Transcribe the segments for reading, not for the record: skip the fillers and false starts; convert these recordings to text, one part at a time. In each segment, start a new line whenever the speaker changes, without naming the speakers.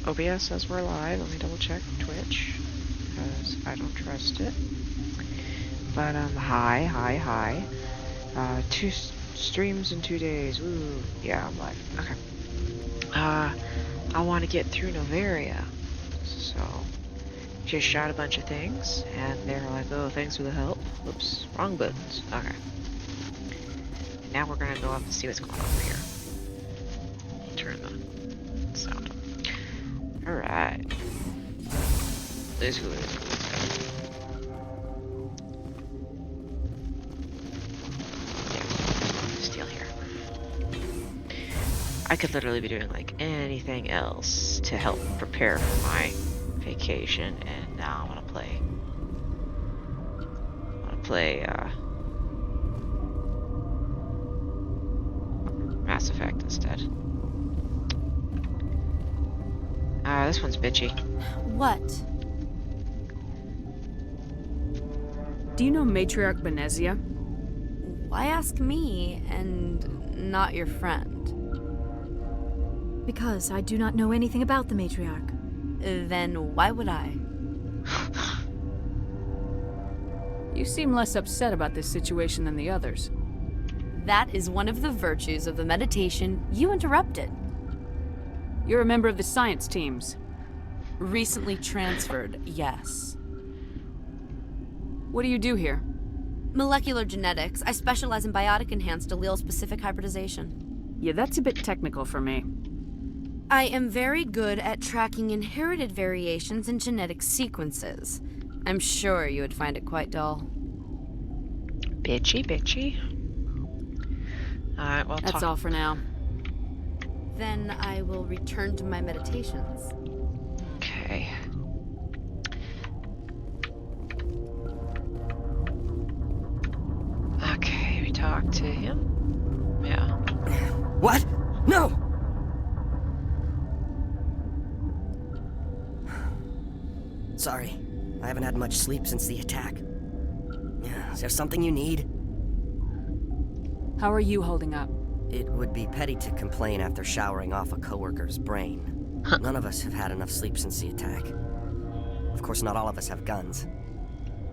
OBS says we're live. Let me double check Twitch, because I don't trust it. But, hi. 2 streams in 2 days. Woo. Yeah, I'm live. Okay. I want to get through Noveria. So, just shot a bunch of things, and they're like, oh, thanks for the help. Whoops, wrong buttons. Okay. Now we're gonna go up and see what's going on over here. Turn the sound up. Alright. Let's go. Yeah, still here. I could literally be doing like anything else to help prepare for my vacation, and now I wanna play Mass Effect instead. This one's bitchy.
What?
Do you know Matriarch Benezia?
Why ask me and not your friend?
Because I do not know anything about the matriarch.
Then why would I?
You seem less upset about this situation than the others.
That is one of the virtues of the meditation you interrupted.
You're a member of the science teams.
Recently transferred, yes.
What do you do here?
Molecular genetics. I specialize in biotic-enhanced allele-specific hybridization.
Yeah, that's a bit technical for me.
I am very good at tracking inherited variations in genetic sequences. I'm sure you would find it quite dull.
Bitchy. Alright, well,
That's all for now.
Then I will return to my meditations.
Okay. Okay, we talked to him. Yeah.
What? No! Sorry, I haven't had much sleep since the attack. Is there something you need?
How are you holding up?
It would be petty to complain after showering off a coworker's brain. None of us have had enough sleep since the attack. Of course, not all of us have guns.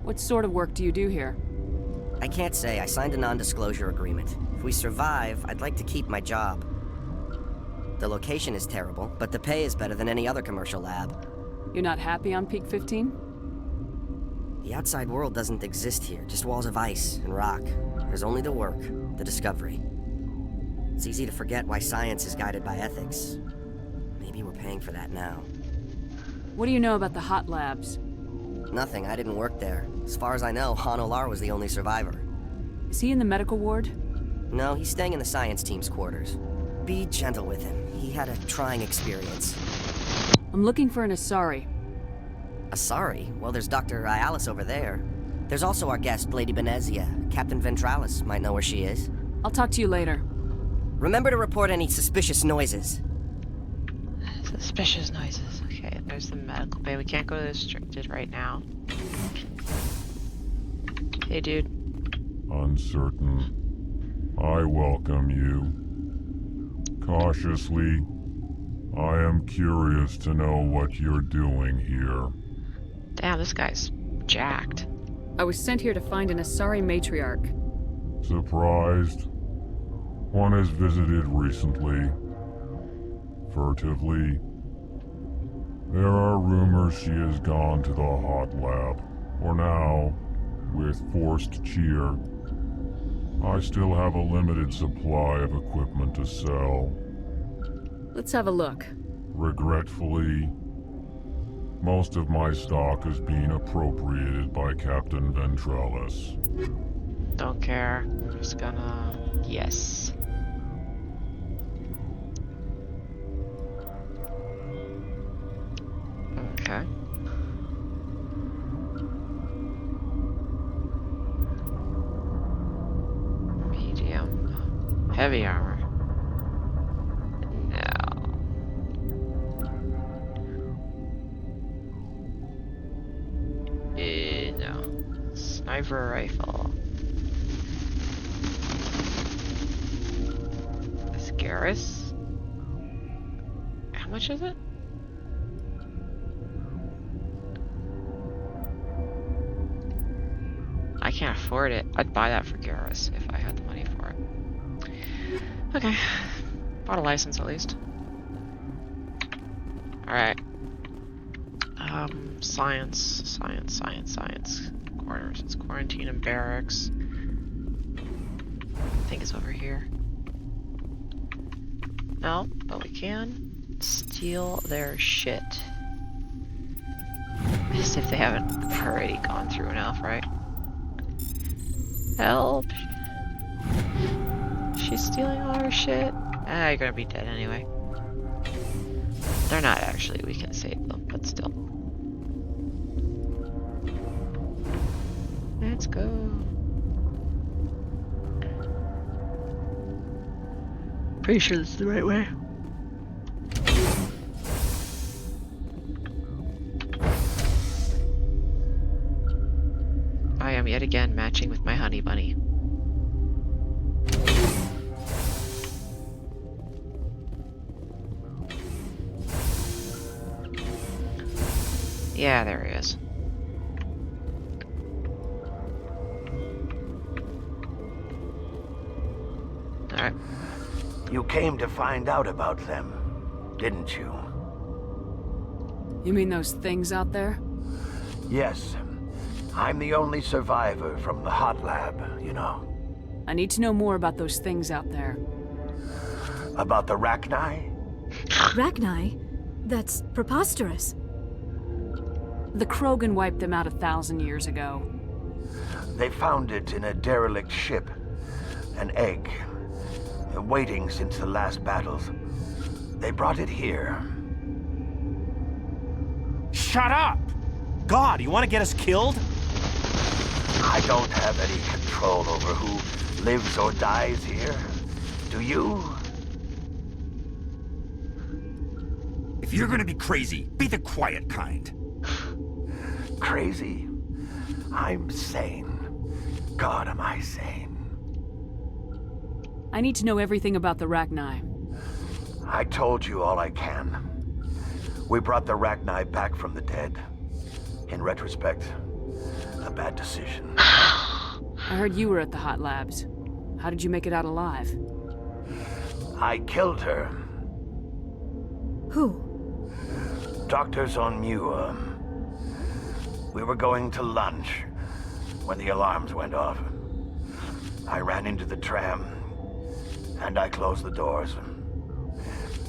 What sort of work do you do here?
I can't say. I signed a non-disclosure agreement. If we survive, I'd like to keep my job. The location is terrible, but the pay is better than any other commercial lab.
You're not happy on Peak 15?
The outside world doesn't exist here, just walls of ice and rock. There's only the work, the discovery. It's easy to forget why science is guided by ethics. Maybe we're paying for that now.
What do you know about the hot labs?
Nothing, I didn't work there. As far as I know, Han Olar was the only survivor.
Is he in the medical ward?
No, he's staying in the science team's quarters. Be gentle with him. He had a trying experience.
I'm looking for an Asari.
Asari? Well, there's Dr. Ialis over there. There's also our guest, Lady Benezia. Captain Ventralis might know where she is.
I'll talk to you later.
Remember to report any suspicious noises.
Suspicious noises. Okay, there's the medical bay. We can't go to the restricted right now. Hey, dude.
Uncertain. I welcome you. Cautiously, I am curious to know what you're doing here.
Damn, this guy's jacked.
I was sent here to find an Asari matriarch.
Surprised? One has visited recently. Furtively. There are rumors she has gone to the hot lab. For now, with forced cheer, I still have a limited supply of equipment to sell.
Let's have a look.
Regretfully, most of my stock is being appropriated by Captain Ventralis.
Don't care. I'm just gonna... Yes. Okay. Medium. Heavy armor. No. No. Sniper rifle. Ascaris. How much is it? can't afford it. I'd buy that for Garrus if I had the money for it. Okay. Bought a license at least. Alright. Science. Quarters. It's quarantine and barracks. I think it's over here. No, but we can steal their shit. As if they haven't already gone through enough, right? Help! She's stealing all our shit. Ah, you're gonna be dead anyway. They're not actually, we can save them, but still. Let's go. Pretty sure this is the right way. I am yet again matching with my honey bunny. Yeah, there he is. Alright.
You came to find out about them, didn't you?
You mean those things out there?
Yes. I'm the only survivor from the hot lab, you know.
I need to know more about those things out there.
About the Rachni?
Rachni? That's preposterous.
The Krogan wiped them out 1,000 years ago.
They found it in a derelict ship. An egg. Waiting since the last battles. They brought it here.
Shut up! God, you want to get us killed?
I don't have any control over who lives or dies here. Do you?
If you're gonna be crazy, be the quiet kind.
Crazy? I'm sane. God, am I sane?
I need to know everything about the Rachni.
I told you all I can. We brought the Rachni back from the dead. In retrospect, a bad decision.
I heard you were at the hot labs. How did you make it out alive?
I killed her.
Who?
Doctors on Whoo. We were going to lunch when the alarms went off. I ran into the tram, and I closed the doors.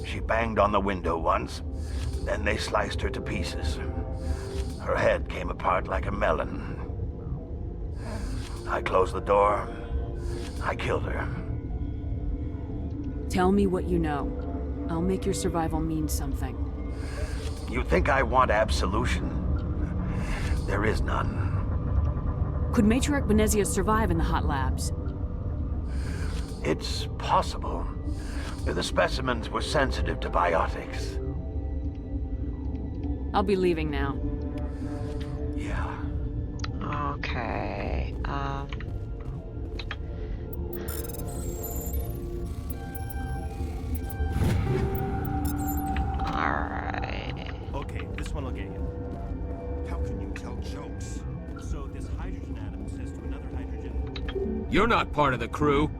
She banged on the window once, then they sliced her to pieces. Her head came apart like a melon. I closed the door. I killed her.
Tell me what you know. I'll make your survival mean something.
You think I want absolution? There is none.
Could Matriarch Benezia survive in the hot labs?
It's possible. The specimens were sensitive to biotics.
I'll be leaving now.
Yeah.
Okay, alright.
Okay, this one will get you. How can you tell jokes? So this hydrogen atom says to another hydrogen...
You're not part of the crew.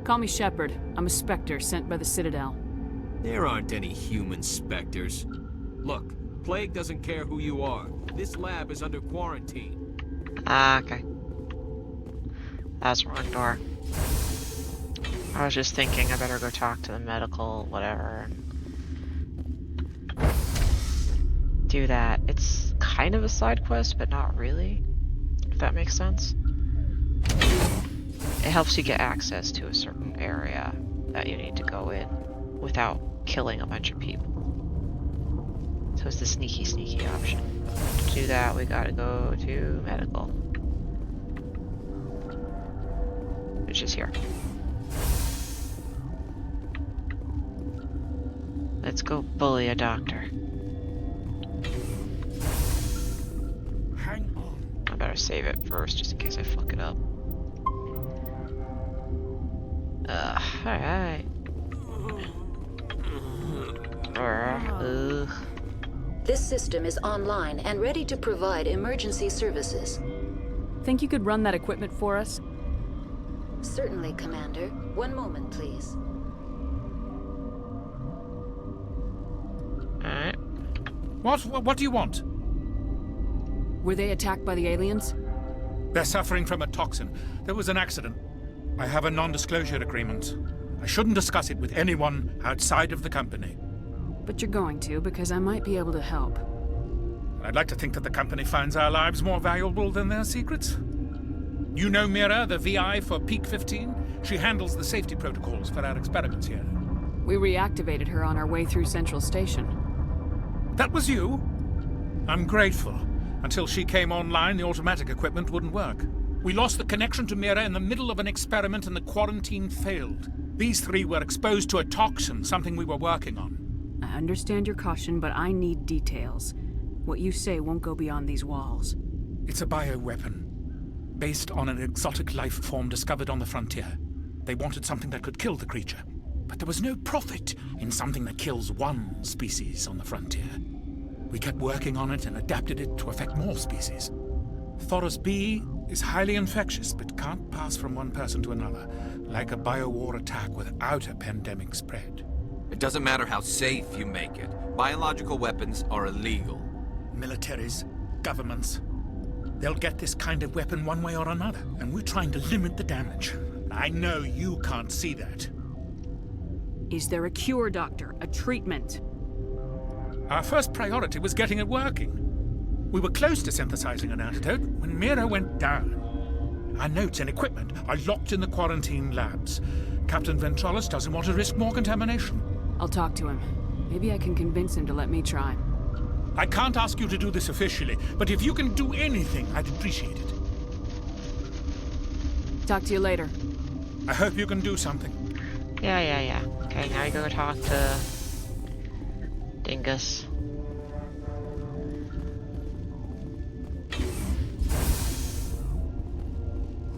Call me Shepard. I'm a Spectre sent by the Citadel.
There aren't any human specters. Look, Plague doesn't care who you are. This lab is under quarantine.
Okay. That's the wrong door. I was just thinking I better go talk to the medical, whatever. Do that. It's kind of a side quest, but not really. If that makes sense. It helps you get access to a certain area that you need to go in without killing a bunch of people. So it's the sneaky option. To do that, we gotta go to medical. Which is here. Let's go bully a doctor.
Hang on.
I better save it first, just in case I fuck it up. Alright.
This system is online and ready to provide emergency services.
Think you could run that equipment for us?
Certainly, Commander. One moment, please.
Alright.
What do you want?
Were they attacked by the aliens?
They're suffering from a toxin. There was an accident. I have a non-disclosure agreement. I shouldn't discuss it with anyone outside of the company.
But you're going to, because I might be able to help.
I'd like to think that the company finds our lives more valuable than their secrets. You know Mira, the VI for Peak 15? She handles the safety protocols for our experiments here.
We reactivated her on our way through Central Station.
That was you? I'm grateful. Until she came online, the automatic equipment wouldn't work. We lost the connection to Mira in the middle of an experiment and the quarantine failed. These three were exposed to a toxin, something we were working on.
I understand your caution, but I need details. What you say won't go beyond these walls.
It's a bioweapon, based on an exotic life form discovered on the frontier. They wanted something that could kill the creature, but there was no profit in something that kills one species on the frontier. We kept working on it and adapted it to affect more species. Feros B is highly infectious, but can't pass from one person to another, like a biowar attack without a pandemic spread.
It doesn't matter how safe you make it. Biological weapons are illegal.
Militaries, governments, they'll get this kind of weapon one way or another, and we're trying to limit the damage. I know you can't see that.
Is there a cure, Doctor? A treatment?
Our first priority was getting it working. We were close to synthesizing an antidote when Mira went down. Our notes and equipment are locked in the quarantine labs. Captain Ventralis doesn't want to risk more contamination.
I'll talk to him. Maybe I can convince him to let me try.
I can't ask you to do this officially, but if you can do anything, I'd appreciate it.
Talk to you later.
I hope you can do something.
Yeah. Okay, now you go talk to Dingus.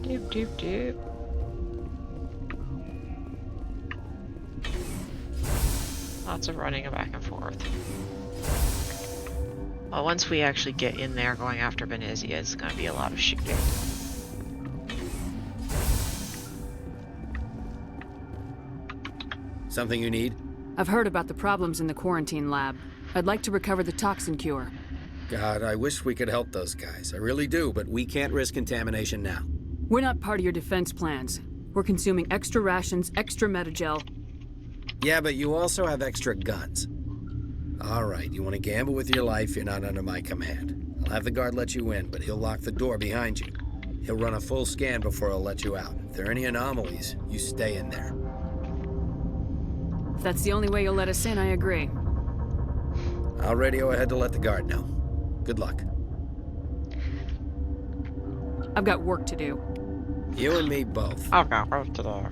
Doop. Lots of running back and forth. Well, once we actually get in there going after Benizia, it's gonna be a lot of shooting.
Something you need?
I've heard about the problems in the quarantine lab. I'd like to recover the toxin cure.
God, I wish we could help those guys. I really do, but we can't risk contamination now.
We're not part of your defense plans. We're consuming extra rations, extra metagel.
Yeah, but you also have extra guns. All right, you want to gamble with your life, you're not under my command. I'll have the guard let you in, but he'll lock the door behind you. He'll run a full scan before he'll let you out. If there are any anomalies, you stay in there.
If that's the only way you'll let us in, I agree.
I'll radio ahead to let the guard know. Good luck.
I've got work to do.
You and me both.
I've got work to do.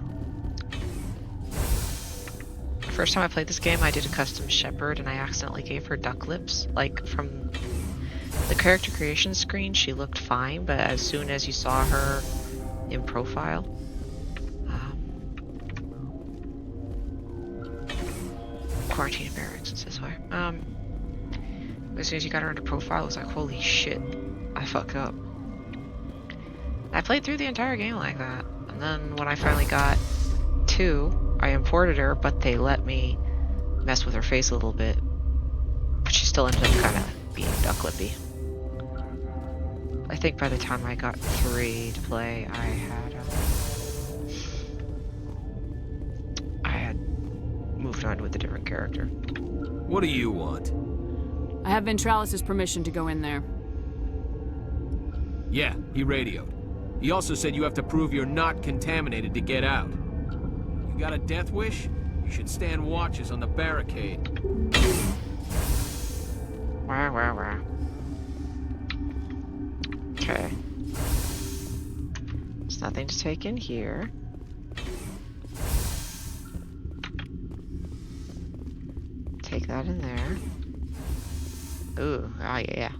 The first time I played this game, I did a custom shepherd and I accidentally gave her duck lips. Like, from the character creation screen, she looked fine, but as soon as you saw her in profile, quarantine barracks, it's this way. As soon as you got her into profile, it was like, holy shit, I fucked up. I played through the entire game like that, and then when I finally got 2, I imported her, but they let me mess with her face a little bit. But she still ended up kind of being duck lippy. I think by the time I got 3 to play, I had moved on with a different character.
What do you want?
I have Ventralis' permission to go in there.
Yeah, he radioed. He also said you have to prove you're not contaminated to get out. You got a death wish? You should stand watches on the barricade.
Wow. Okay. There's nothing to take in here. Take that in there. Ooh, oh yeah.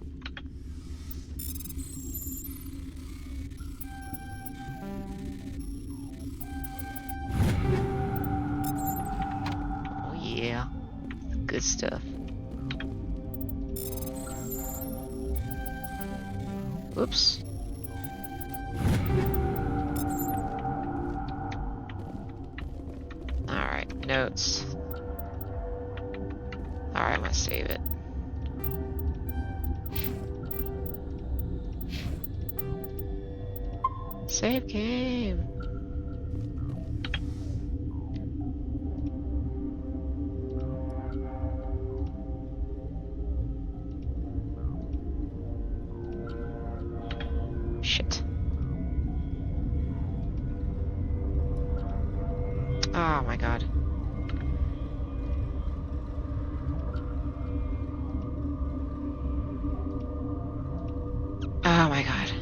Oh yeah. Good stuff. Oops. minutes. Alright, I'm gonna save it. Save game. Shit. Oh my god. Oh my god.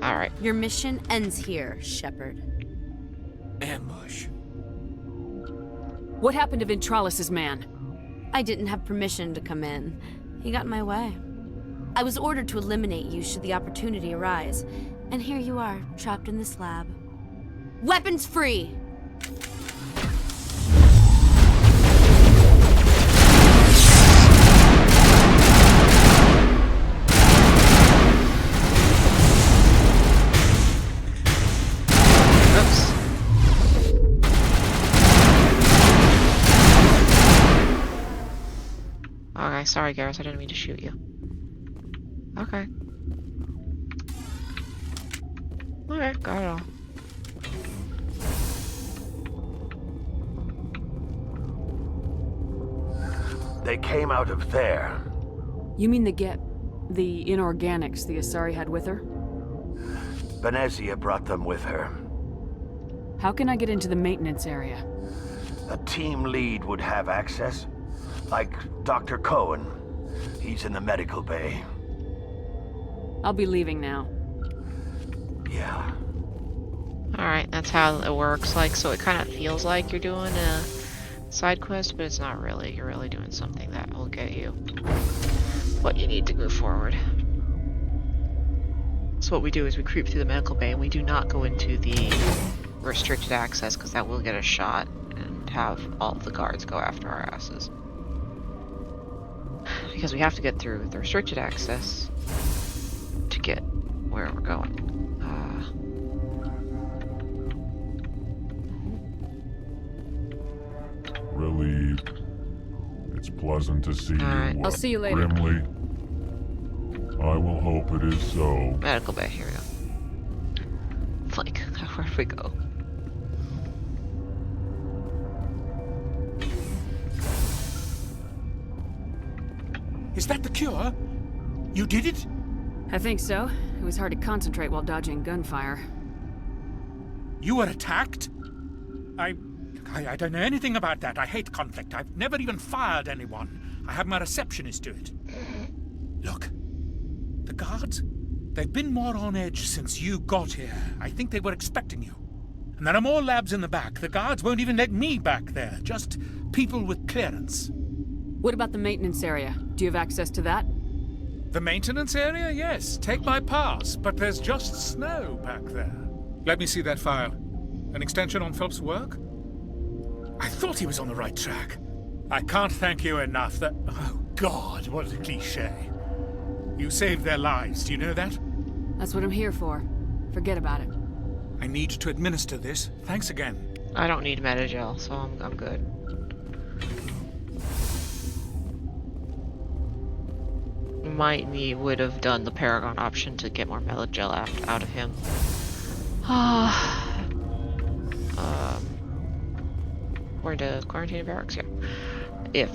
Alright.
Your mission ends here, Shepard.
Ambush.
What happened to Ventralis's man?
I didn't have permission to come in. He got in my way. I was ordered to eliminate you should the opportunity arise. And here you are, trapped in this lab. Weapons free!
Okay, sorry, Garrus, I didn't mean to shoot you. Okay. Okay, got it all.
They came out of there.
You mean the inorganics the Asari had with her?
Venezia brought them with her.
How can I get into the maintenance area?
A team lead would have access. Like Dr. Cohen. He's in the medical bay.
I'll be leaving now.
Yeah.
Alright, that's how it works. Like, so it kind of feels like you're doing a side quest, but it's not really. You're really doing something that will get you what you need to move forward. So what we do is we creep through the medical bay and we do not go into the restricted access because that will get us shot and have all the guards go after our asses. Because we have to get through the restricted access to get where we're going.
Relieved. It's pleasant to see you.
I'll see you later.
Grimly. I will hope it is so.
Medical bay, here we go. Like, where do we go?
Is that the cure? You did it?
I think so. It was hard to concentrate while dodging gunfire.
You were attacked? I don't know anything about that. I hate conflict. I've never even fired anyone. I have my receptionist do it. Look, the guards, they've been more on edge since you got here. I think they were expecting you. And there are more labs in the back. The guards won't even let me back there. Just people with clearance.
What about the maintenance area? Do you have access to that?
The maintenance area? Yes. Take my pass. But there's just snow back there. Let me see that file. An extension on Phelps' work? I thought he was on the right track. I can't thank you enough that... Oh, God, what a cliché. You saved their lives, do you know that?
That's what I'm here for. Forget about it.
I need to administer this. Thanks again.
I don't need Metagel, so I'm good. Would have done the Paragon option to get more Metagel out of him. We're to quarantine barracks, yeah. If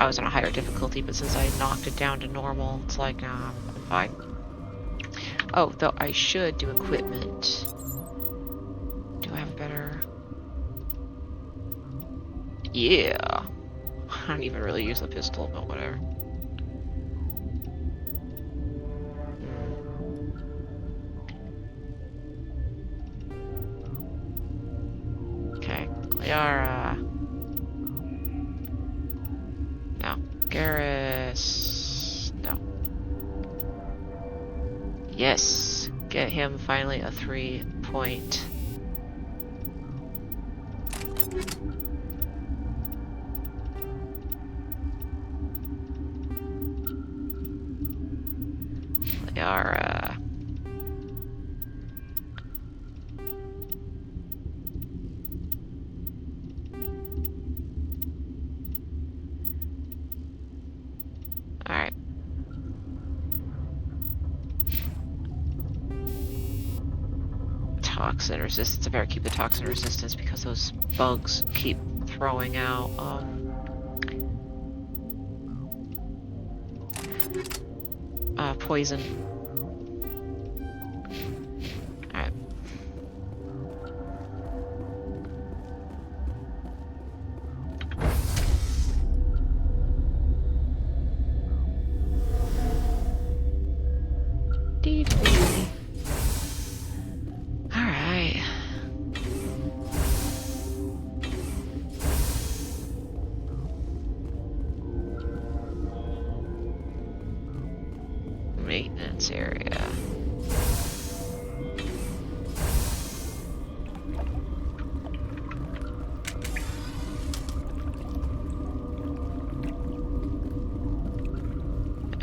I was on a higher difficulty, but since I knocked it down to normal, it's like, nah, I'm fine. Oh, though I should do equipment. Do I have a better... Yeah. I don't even really use the pistol, but whatever. Okay, Liara. No. Garrus. No. Yes! Get him finally a 3-point. Liara. Alright. Toxin resistance. I better keep the toxin resistance because those bugs keep throwing out, poison. Alright. Alright. Maintenance area.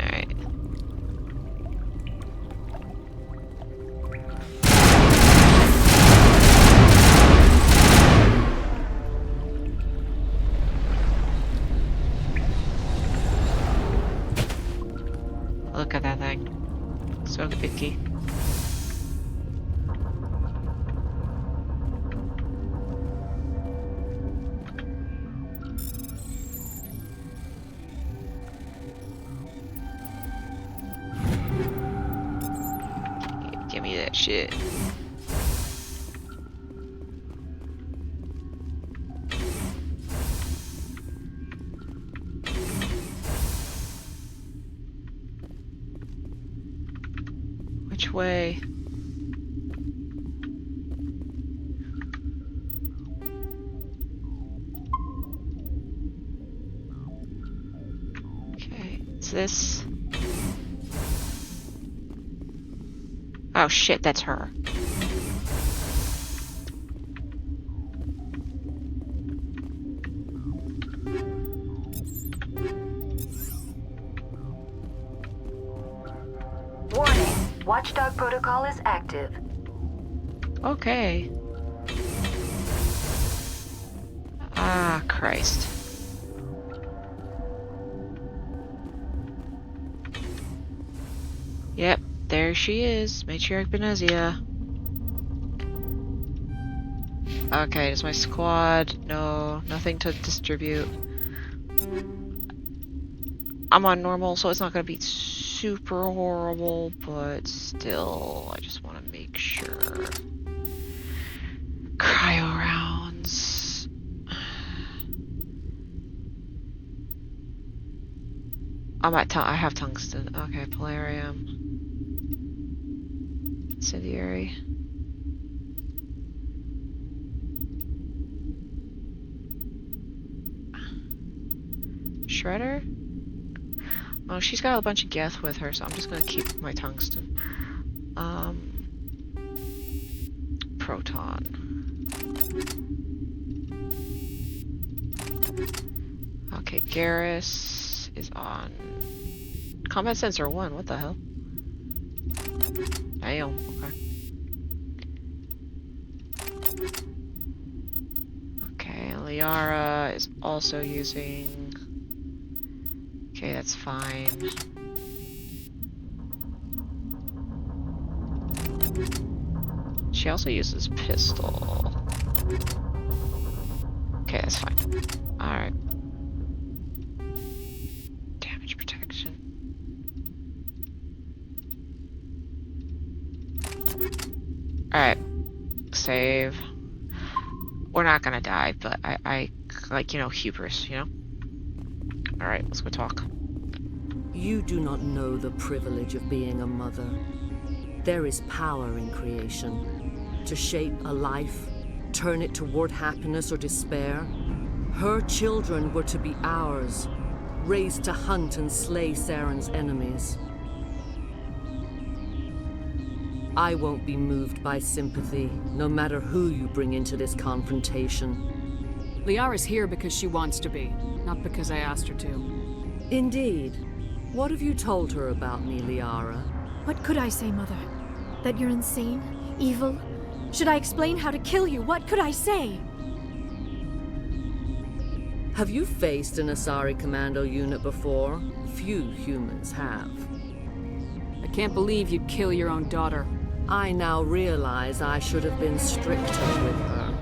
Alright. Look at that thing. So icky. Give me that shit. Which way? Okay, it's this. Oh shit, that's her.
Warning. Watchdog protocol is active.
Okay. Ah, Christ. Yep, there she is, Matriarch Benezia. Okay, does my squad? No, nothing to distribute. I'm on normal, so it's not gonna be super horrible, but still, I just want to make sure. Cryo rounds. I'm at I have tungsten. Okay, polarium. Incendiary. Shredder? Oh, she's got a bunch of geth with her, so I'm just gonna keep my tungsten. Proton. Okay, Garrus is on combat sensor 1. What the hell? Damn. Okay. Okay, Liara is also using. Okay, that's fine. She also uses pistol. Okay, that's fine. Alright. Damage protection. Alright. Save. We're not gonna die, but I like, you know, hubris, you know? Alright, let's go talk.
You do not know the privilege of being a mother. There is power in creation. To shape a life, turn it toward happiness or despair. Her children were to be ours, raised to hunt and slay Saren's enemies. I won't be moved by sympathy, no matter who you bring into this confrontation.
Liara's here because she wants to be, not because I asked her to.
Indeed. What have you told her about me, Liara?
What could I say, Mother? That you're insane? Evil? Should I explain how to kill you? What could I say?
Have you faced an Asari commando unit before? Few humans have.
I can't believe you'd kill your own daughter.
I now realize I should have been stricter with her.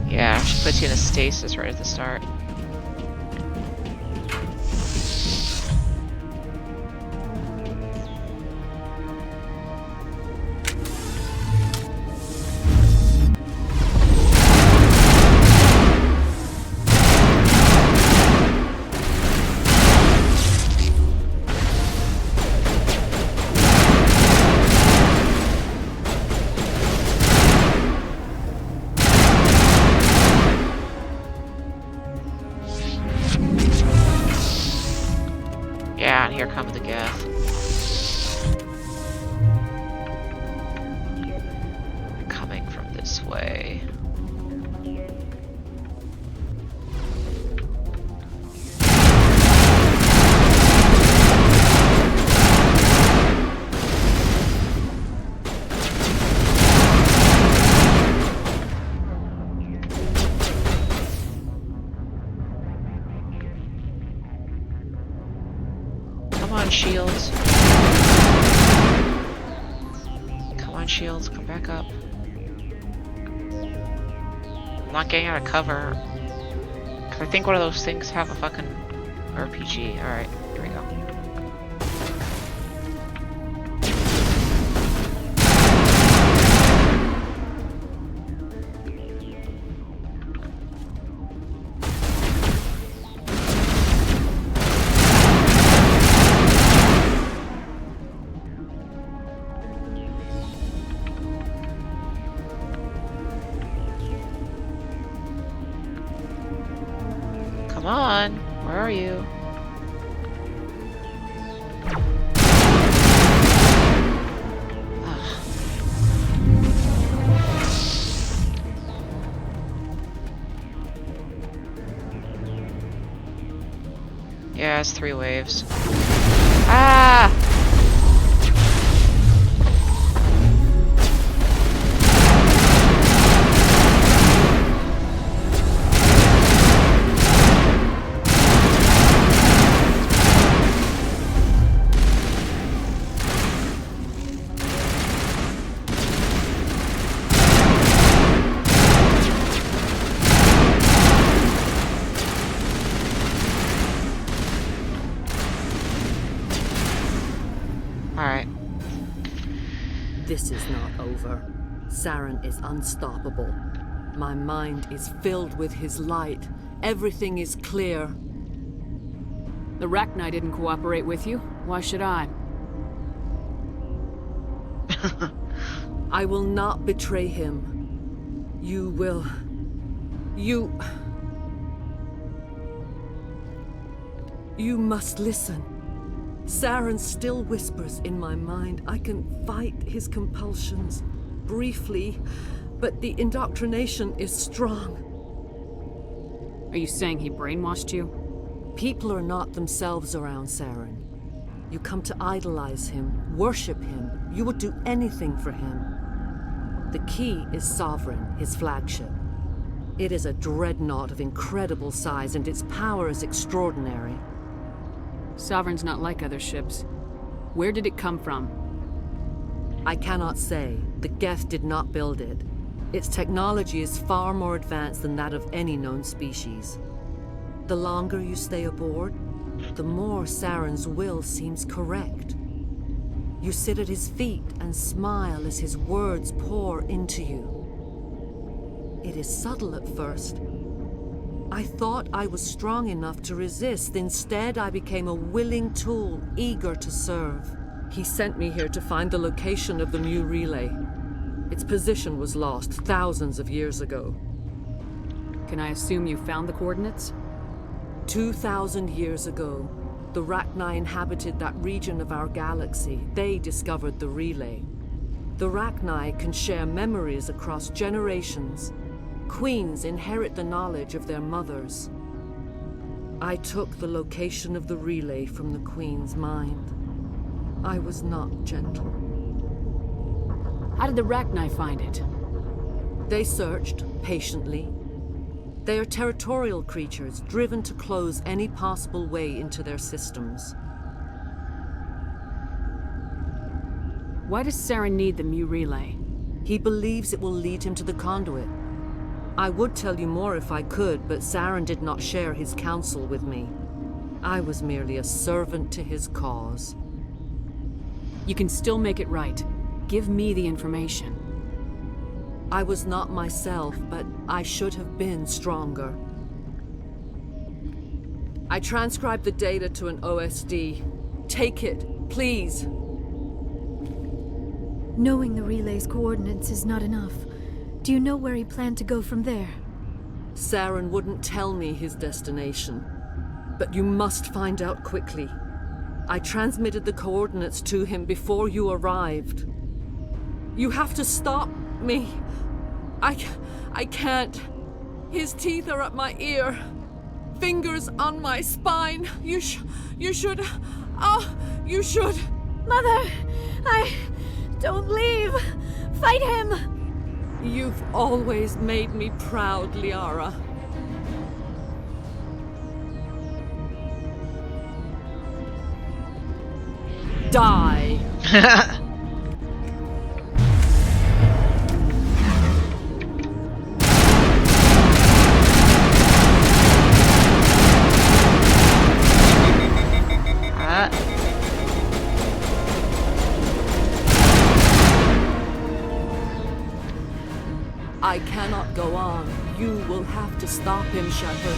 Yeah, she puts you in a stasis right at the start. Yeah, and here comes the Geth. Coming from this way. Come on, shields. Come on, shields, come back up. I'm not getting out of cover. Cause I think one of those things have a fucking RPG. Alright, here we go. Come on, where are you? Ugh. Yeah, it's 3 waves. Ah! Alright.
This is not over. Saren is unstoppable. My mind is filled with his light. Everything is clear.
The Rachni didn't cooperate with you. Why should I?
I will not betray him. You will. You must listen. Saren still whispers in my mind. I can fight his compulsions, briefly, but the indoctrination is strong.
Are you saying he brainwashed you?
People are not themselves around Saren. You come to idolize him, worship him. You would do anything for him. The key is Sovereign, his flagship. It is a dreadnought of incredible size, and its power is extraordinary.
Sovereign's not like other ships. Where did it come from?
I cannot say. The Geth did not build it. Its technology is far more advanced than that of any known species. The longer you stay aboard, the more Saren's will seems correct. You sit at his feet and smile as his words pour into you. It is subtle at first. I thought I was strong enough to resist. Instead, I became a willing tool, eager to serve. He sent me here to find the location of the Mu relay. Its position was lost thousands of years ago.
Can I assume you found the coordinates?
2,000 years ago, the Rachni inhabited that region of our galaxy. They discovered the relay. The Rachni can share memories across generations. Queens inherit the knowledge of their mothers. I took the location of the relay from the Queen's mind. I was not gentle.
How did the Rachni find it?
They searched, patiently. They are territorial creatures, driven to close any possible way into their systems.
Why does Saren need the Mu relay?
He believes it will lead him to the conduit. I would tell you more if I could, but Saren did not share his counsel with me. I was merely a servant to his cause.
You can still make it right. Give me the information.
I was not myself, but I should have been stronger. I transcribed the data to an OSD. Take it, please.
Knowing the relay's coordinates is not enough. Do you know where he planned to go from there?
Saren wouldn't tell me his destination. But you must find out quickly. I transmitted the coordinates to him before you arrived. You have to stop me. I can't. His teeth are at my ear. Fingers on my spine. You should. Oh, you should.
Mother! Don't leave! Fight him!
You've always made me proud, Liara. Die! I cannot go on. You will have to stop him, Shepard.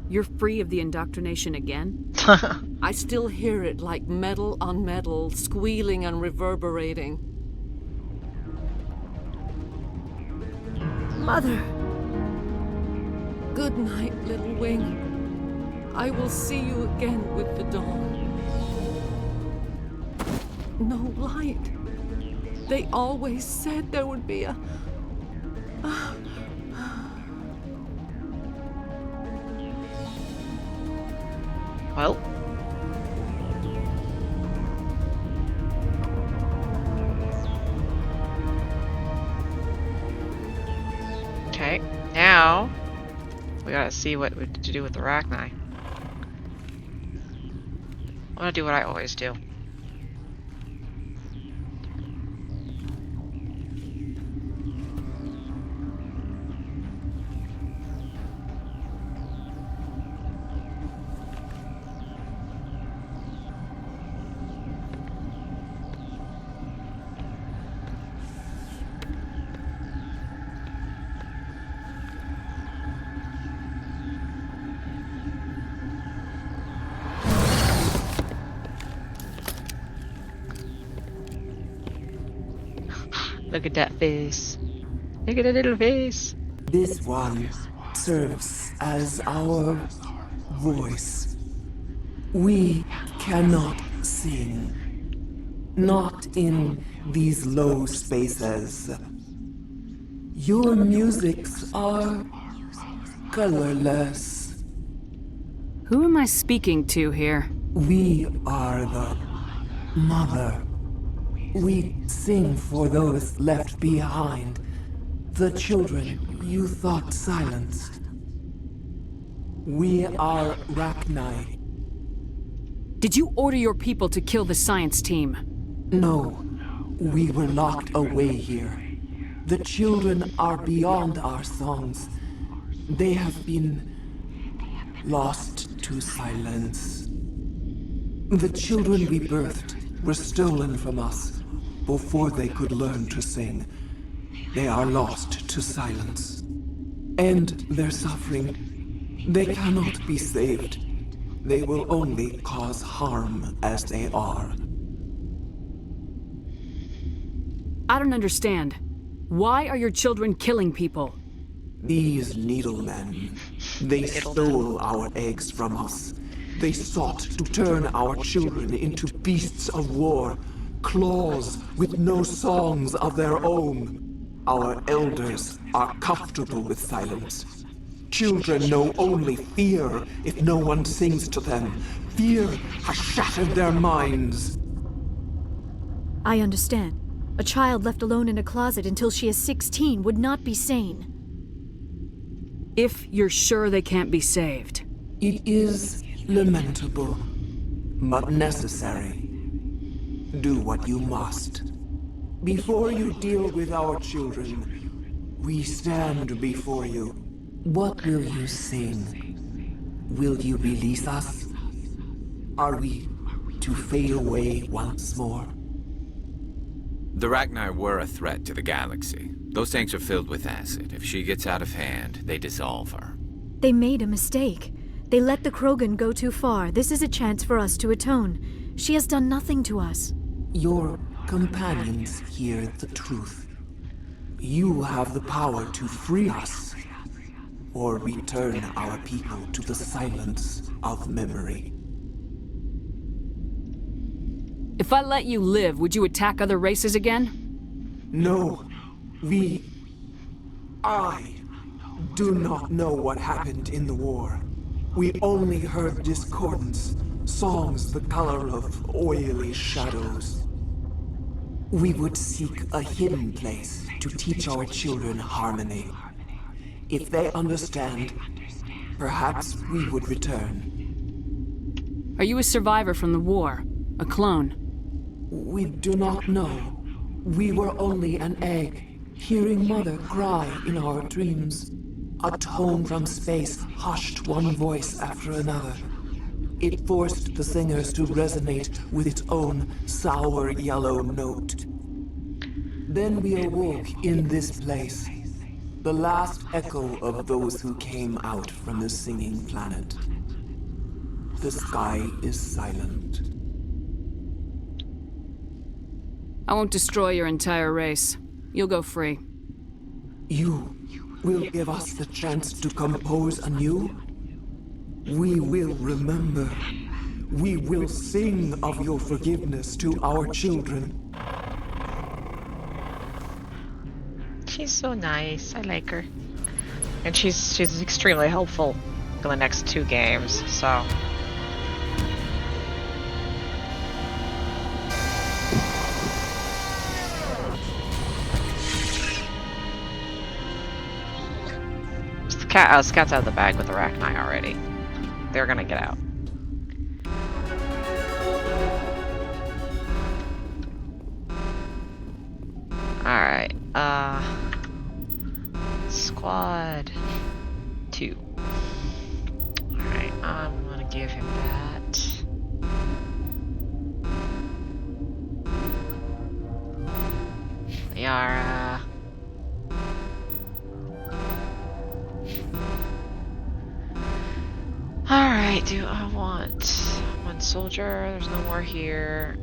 You're free of the indoctrination again?
I still hear it like metal on metal, squealing and reverberating.
Mother!
Good night, little wing. I will see you again with the dawn. No light. They always said there would be a...
Well. Okay, now we gotta see what to do with the Rachni. I'm gonna do what I always do. Look at that face. Look at that little face.
This one serves as our voice. We cannot sing. Not in these low spaces. Your musics are colorless.
Who am I speaking to here?
We are the mother. We sing for those left behind, the children you thought silenced. We are Rachni.
Did you order your people to kill the science team?
No, we were locked away here. The children are beyond our songs. They have been lost to silence. The children we birthed were stolen from us before they could learn to sing. They are lost to silence. And their suffering, they cannot be saved. They will only cause harm as they are.
I don't understand. Why are your children killing people?
These needlemen, they stole our eggs from us. They sought to turn our children into beasts of war, claws with no songs of their own. Our elders are comfortable with silence. Children know only fear if no one sings to them. Fear has shattered their minds.
I understand. A child left alone in a closet until she is 16 would not be sane.
If you're sure they can't be saved.
It is lamentable, but necessary. Do what you must. Before you deal with our children, we stand before you. What will you sing? Will you release us? Are we to fade away once more?
The Rachni were a threat to the galaxy. Those tanks are filled with acid. If she gets out of hand, they dissolve her.
They made a mistake. They let the Krogan go too far. This is a chance for us to atone. She has done nothing to us.
Your companions hear the truth. You have the power to free us, or return our people to the silence of memory.
If I let you live, would you attack other races again?
No, I do not know what happened in the war. We only heard discordance, songs the color of oily shadows. We would seek a hidden place to teach our children harmony. If they understand, perhaps we would return.
Are you a survivor from the war? A clone?
We do not know. We were only an egg, hearing Mother cry in our dreams. A tone from space hushed one voice after another. It forced the singers to resonate with its own sour yellow note. Then we awoke in this place, the last echo of those who came out from the singing planet. The sky is silent.
I won't destroy your entire race. You'll go free.
You will give us the chance to compose anew? We will remember. We will sing of your forgiveness to our children.
She's so nice. I like her. And she's extremely helpful in the next 2 games, so... Scout's out of the bag with the Rachni already. They're gonna get out. Alright, Squad 2. Alright, I'm gonna give him that. Yara. Alright, do I want one soldier? There's no more here.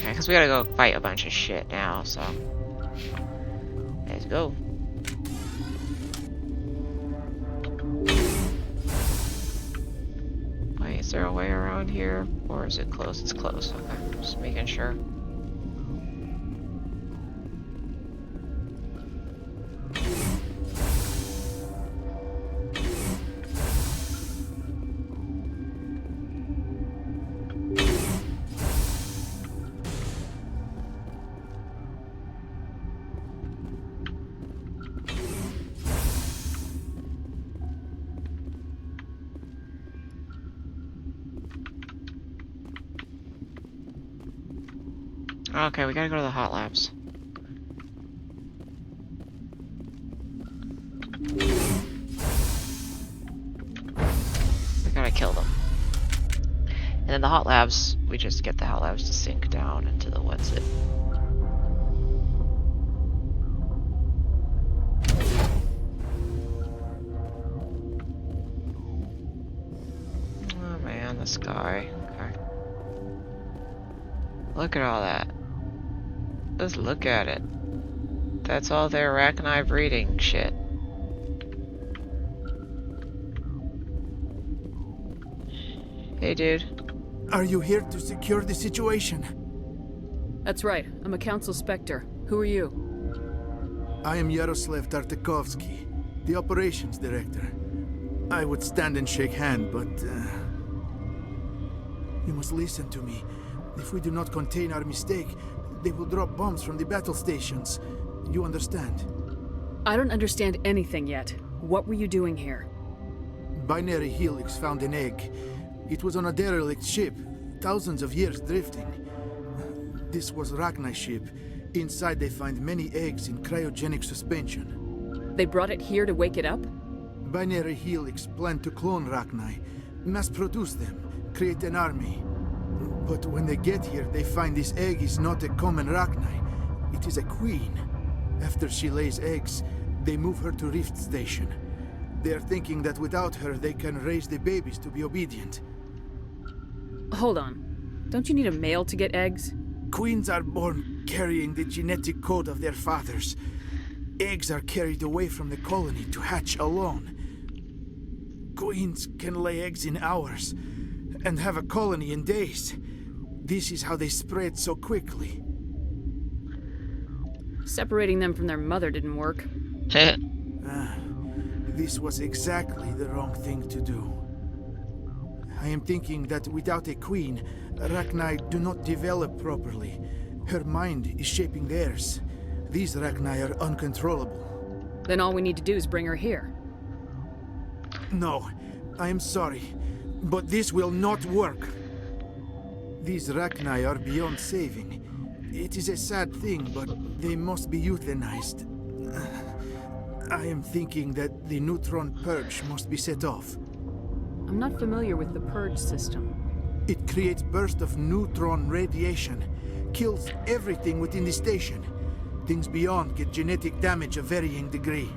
Because we gotta go fight a bunch of shit now, so... Let's go. Wait, is there a way around here? Or is it close? It's close, okay. Just making sure. Okay, we gotta go to the hot labs. We gotta kill them. And then the hot labs, we just get the hot labs to sink down into the what's it. the sky. Okay. Look at all that. Just look at it. That's all their arachni breeding shit. Hey, dude.
Are you here to secure the situation?
That's right. I'm a Council Spectre. Who are you?
I am Yaroslav Tartakovsky, the operations director. I would stand and shake hand, but you must listen to me. If we do not contain our mistake, they will drop bombs from the battle stations. You understand?
I don't understand anything yet. What were you doing here?
Binary Helix found an egg. It was on a derelict ship, thousands of years drifting. This was Rachni's ship. Inside they find many eggs in cryogenic suspension.
They brought it here to wake it up?
Binary Helix planned to clone Rachni, mass-produce them, create an army. But when they get here, they find this egg is not a common Rachni. It is a queen. After she lays eggs, they move her to Rift Station. They are thinking that without her, they can raise the babies to be obedient.
Hold on. Don't you need a male to get eggs?
Queens are born carrying the genetic code of their fathers. Eggs are carried away from the colony to hatch alone. Queens can lay eggs in hours and have a colony in days. This is how they spread so quickly.
Separating them from their mother didn't work.
This was exactly the wrong thing to do. I am thinking that without a queen, Rachni do not develop properly. Her mind is shaping theirs. These Rachni are uncontrollable.
Then all we need to do is bring her here.
No, I am sorry, but this will not work. These Rachni are beyond saving. It is a sad thing, but they must be euthanized. I am thinking that the neutron purge must be set off.
I'm not familiar with the purge system.
It creates bursts of neutron radiation, kills everything within the station. Things beyond get genetic damage of varying degree.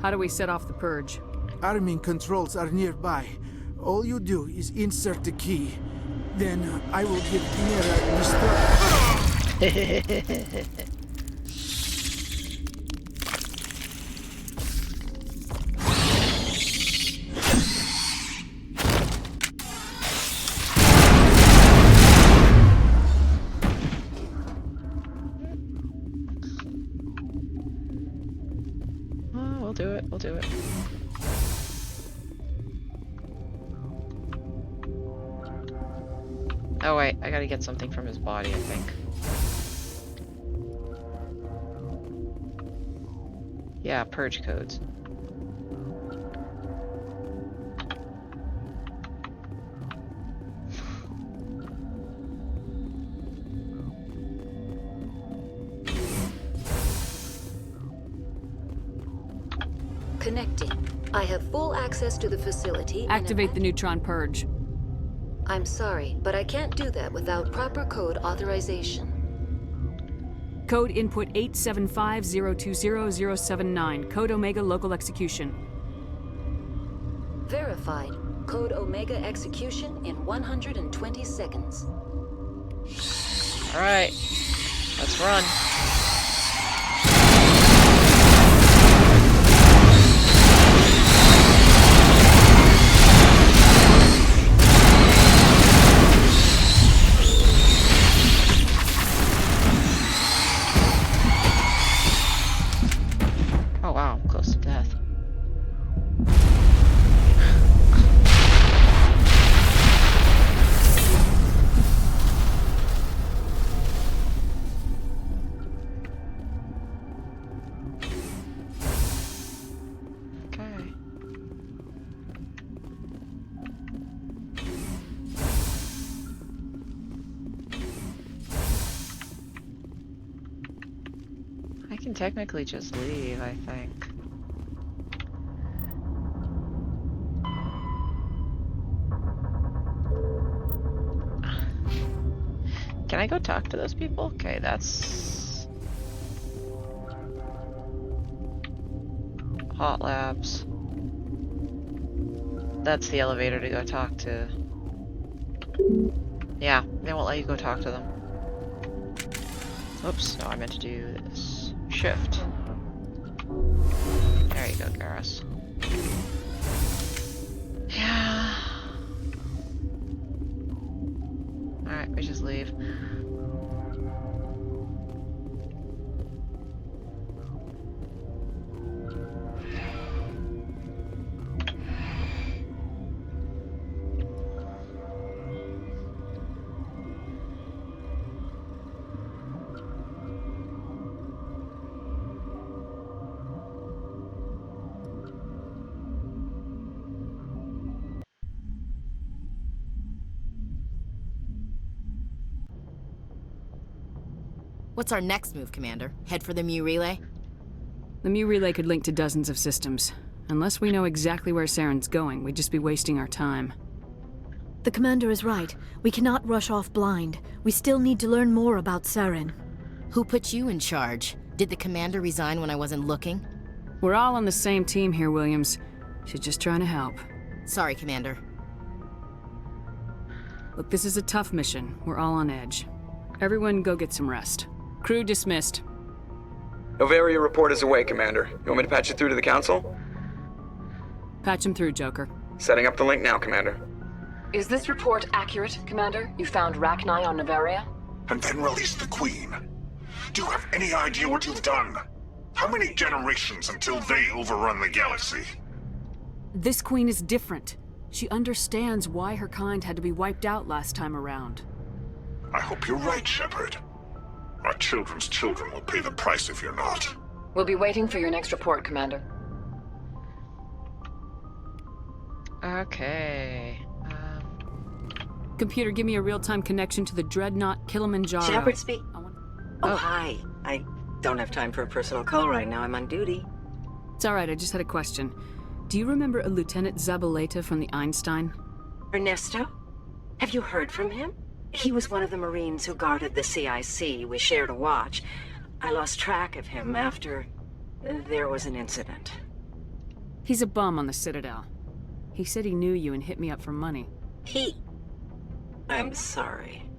How do we set off the purge?
Arming controls are nearby. All you do is insert the key. Then I will give Chimera destruction.
We'll do it. Oh wait, I gotta get something from his body, I think. Yeah, purge codes.
Connecting. I have full access to the facility.
Activate the neutron purge.
I'm sorry, but I can't do that without proper code authorization.
Code input 875020079. Code Omega local execution.
Verified. Code Omega execution in 120 seconds.
Alright. Let's run. Oh wow, I'm close to death. Okay. I can technically just leave, I think. Can I go talk to those people? Okay, that's... Hot Labs. That's the elevator to go talk to Yeah, they won't let you go talk to them. Oops, no, I meant to do this. Shift. There you go, Garrus. Yeah. Alright, we just leave.
What's our next move, Commander? Head for the Mu relay?
The Mu relay could link to dozens of systems. Unless we know exactly where Saren's going, we'd just be wasting our time.
The commander is right. We cannot rush off blind. We still need to learn more about Saren.
Who put you in charge? Did the commander resign when I wasn't looking?
We're all on the same team here, Williams. She's just trying to help.
Sorry, Commander.
Look, this is a tough mission. We're all on edge. Everyone go get some rest. Crew dismissed.
Noveria report is away, Commander. You want me to patch it through to the Council?
Patch him through, Joker.
Setting up the link now, Commander.
Is this report accurate, Commander? You found Rachni on Noveria?
And then released the Queen. Do you have any idea what you've done? How many generations until they overrun the galaxy?
This Queen is different. She understands why her kind had to be wiped out last time around.
I hope you're right, Shepard. Our children's children will pay the price if you're not.
We'll be waiting for your next report, Commander.
Okay.
Computer, give me a real-time connection to the Dreadnought Kilimanjaro.
Shepard speak. Oh, hi. I don't have time for a personal call right now. I'm on duty.
It's alright, I just had a question. Do you remember a Lieutenant Zabaleta from the Einstein?
Ernesto? Have you heard from him? He was one of the Marines who guarded the CIC. We shared a watch. I lost track of him after there was an incident.
He's a bum on the Citadel. He said he knew you and hit me up for money.
I'm sorry.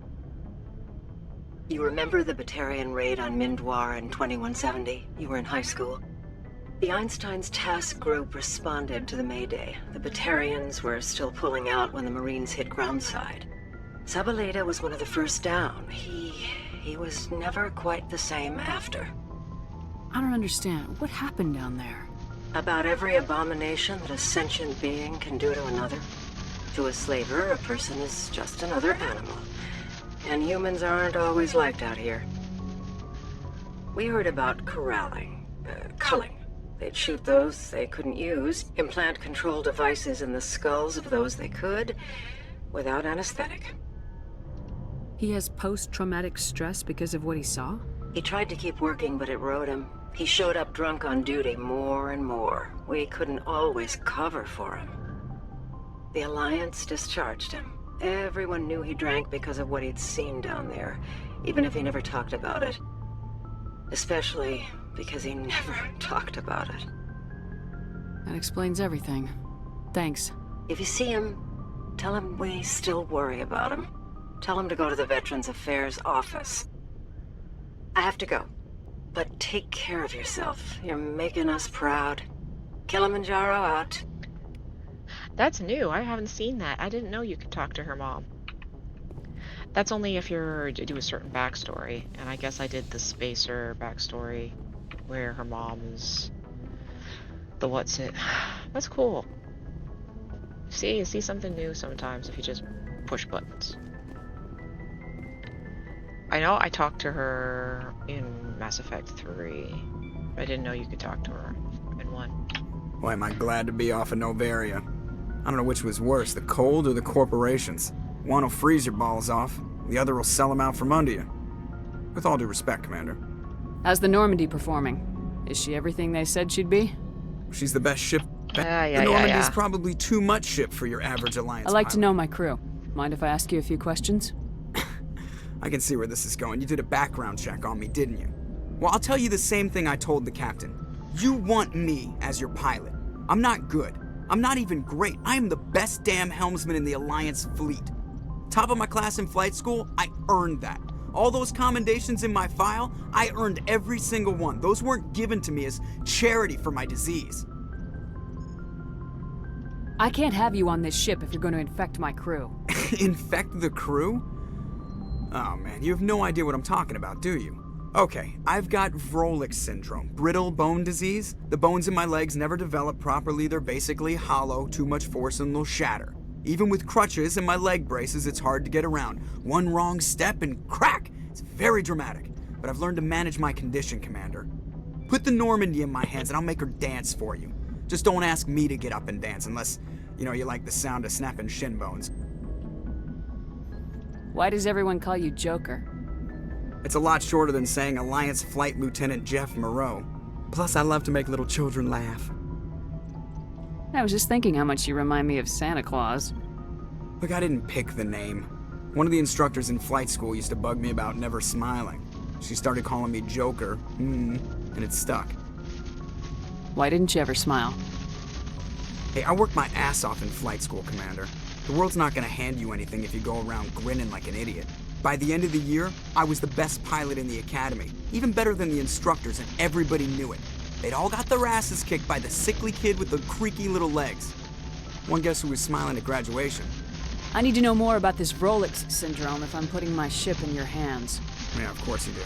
You remember the Batarian raid on Mindwar in 2170? You were in high school. The Einstein's task group responded to the Mayday. The Batarians were still pulling out when the Marines hit groundside. Zabaleta was one of the first down. He was never quite the same after.
I don't understand. What happened down there?
About every abomination that a sentient being can do to another. To a slaver, a person is just another animal. And humans aren't always liked out here. We heard about corralling, culling. They'd shoot those they couldn't use, implant control devices in the skulls of those they could, without anesthetic.
He has post-traumatic stress because of what he saw?
He tried to keep working, but it rode him. He showed up drunk on duty more and more. We couldn't always cover for him. The Alliance discharged him. Everyone knew he drank because of what he'd seen down there, even if he never talked about it. Especially because he never talked about it.
That explains everything. Thanks.
If you see him, tell him we still worry about him. Tell him to go to the Veterans Affairs office. I have to go, but take care of yourself. You're making us proud. Kilimanjaro out.
That's new. I haven't seen that. I didn't know you could talk to her mom. That's only if you're to do a certain backstory, and I guess I did the Spacer backstory where her mom is the what's it. That's cool. See, you see something new sometimes if you just push buttons. I know I talked to her in Mass Effect 3. But I didn't know you could talk to her in 1.
Boy, am I glad to be off of Noveria. I don't know which was worse, the cold or the corporations. One will freeze your balls off, the other will sell them out from under you. With all due respect, Commander.
How's the Normandy performing? Is she everything they said she'd be?
She's the best ship. The Normandy's probably too much ship for your average Alliance
I like
pilot.
to know my crew. Mind if I ask you a few questions?
I can see where this is going. You did a background check on me, didn't you? Well, I'll tell you the same thing I told the captain. You want me as your pilot. I'm not good. I'm not even great. I am the best damn helmsman in the Alliance fleet.
Top of my class in flight school, I earned that. All those commendations in my file, I earned every single one. Those weren't given to me as charity for my disease.
I can't have you on this ship if you're going to infect my crew.
Infect the crew? Oh man, you have no idea what I'm talking about, do you? Okay, I've got Vrolik syndrome, brittle bone disease. The bones in my legs never develop properly. They're basically hollow, too much force and they'll shatter. Even with crutches and my leg braces, it's hard to get around. One wrong step and crack! It's very dramatic. But I've learned to manage my condition, Commander. Put the Normandy in my hands and I'll make her dance for you. Just don't ask me to get up and dance unless, you like the sound of snapping shin bones.
Why does everyone call you Joker?
It's a lot shorter than saying Alliance Flight Lieutenant Jeff Moreau. Plus, I love to make little children laugh.
I was just thinking how much you remind me of Santa Claus.
Look, I didn't pick the name. One of the instructors in flight school used to bug me about never smiling. She started calling me Joker, and it stuck.
Why didn't you ever smile?
Hey, I worked my ass off in flight school, Commander. The world's not gonna hand you anything if you go around grinning like an idiot. By the end of the year, I was the best pilot in the academy, even better than the instructors, and everybody knew it. They'd all got their asses kicked by the sickly kid with the creaky little legs. One guess who was smiling at graduation?
I need to know more about this Vrolik syndrome if I'm putting my ship in your hands.
Yeah, of course you do.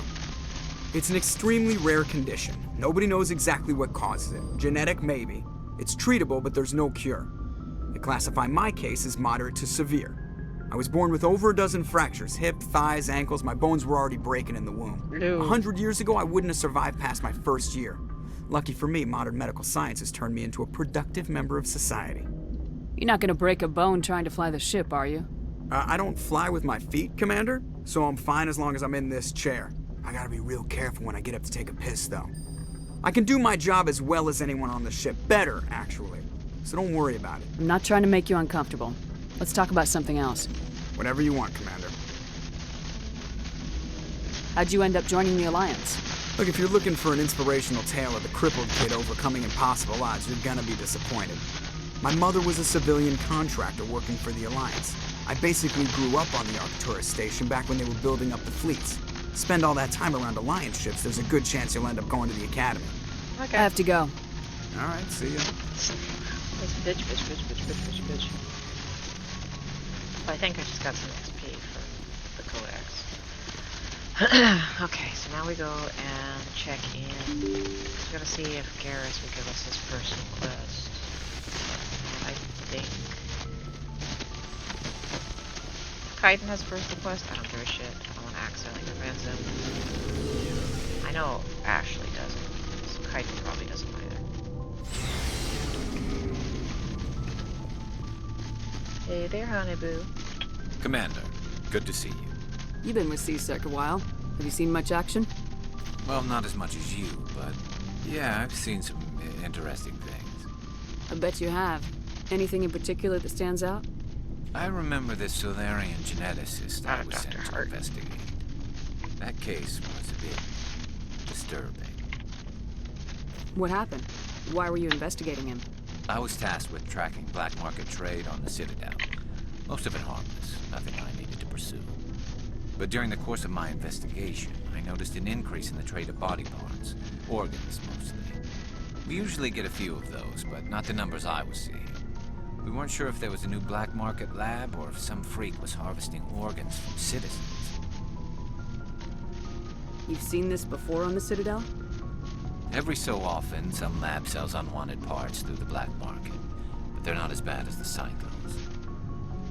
It's an extremely rare condition. Nobody knows exactly what causes it. Genetic, maybe. It's treatable, but there's no cure. They classify my case as moderate to severe. I was born with over a dozen fractures, hip, thighs, ankles. My bones were already breaking in the womb. 100 years ago, I wouldn't have survived past my first year. Lucky for me, modern medical science has turned me into a productive member of society.
You're not gonna break a bone trying to fly the ship, are you?
I don't fly with my feet, Commander, so I'm fine as long as I'm in this chair. I gotta be real careful when I get up to take a piss, though. I can do my job as well as anyone on the ship. Better, actually. So don't worry about it.
I'm not trying to make you uncomfortable. Let's talk about something else.
Whatever you want, Commander.
How'd you end up joining the Alliance?
Look, if you're looking for an inspirational tale of the crippled kid overcoming impossible odds, you're gonna be disappointed. My mother was a civilian contractor working for the Alliance. I basically grew up on the Arcturus station back when they were building up the fleets. Spend all that time around Alliance ships, there's a good chance you'll end up going to the Academy.
Okay. I have to go.
Alright, see ya.
Bitch. I think I just got some XP for the Codex. Okay, so now we go and check in. We gotta see if Garrus will give us his personal quest. I think Kaiden has personal quest. I don't give a shit. I don't want to accidentally convince him. I know Ashley doesn't, so Kaiden probably doesn't either. Hey there, Honeyboo.
Commander, good to see you.
You've been with C-Sec a while. Have you seen much action?
Well, not as much as you, but yeah, I've seen some interesting things.
I bet you have. Anything in particular that stands out?
I remember this Solarian geneticist I was sent to investigate. That case was a bit disturbing.
What happened? Why were you investigating him?
I was tasked with tracking black market trade on the Citadel. Most of it harmless, nothing I needed to pursue. But during the course of my investigation, I noticed an increase in the trade of body parts, organs mostly. We usually get a few of those, but not the numbers I was seeing. We weren't sure if there was a new black market lab or if some freak was harvesting organs from citizens.
You've seen this before on the Citadel?
Every so often, some lab sells unwanted parts through the black market, but they're not as bad as the cyclones.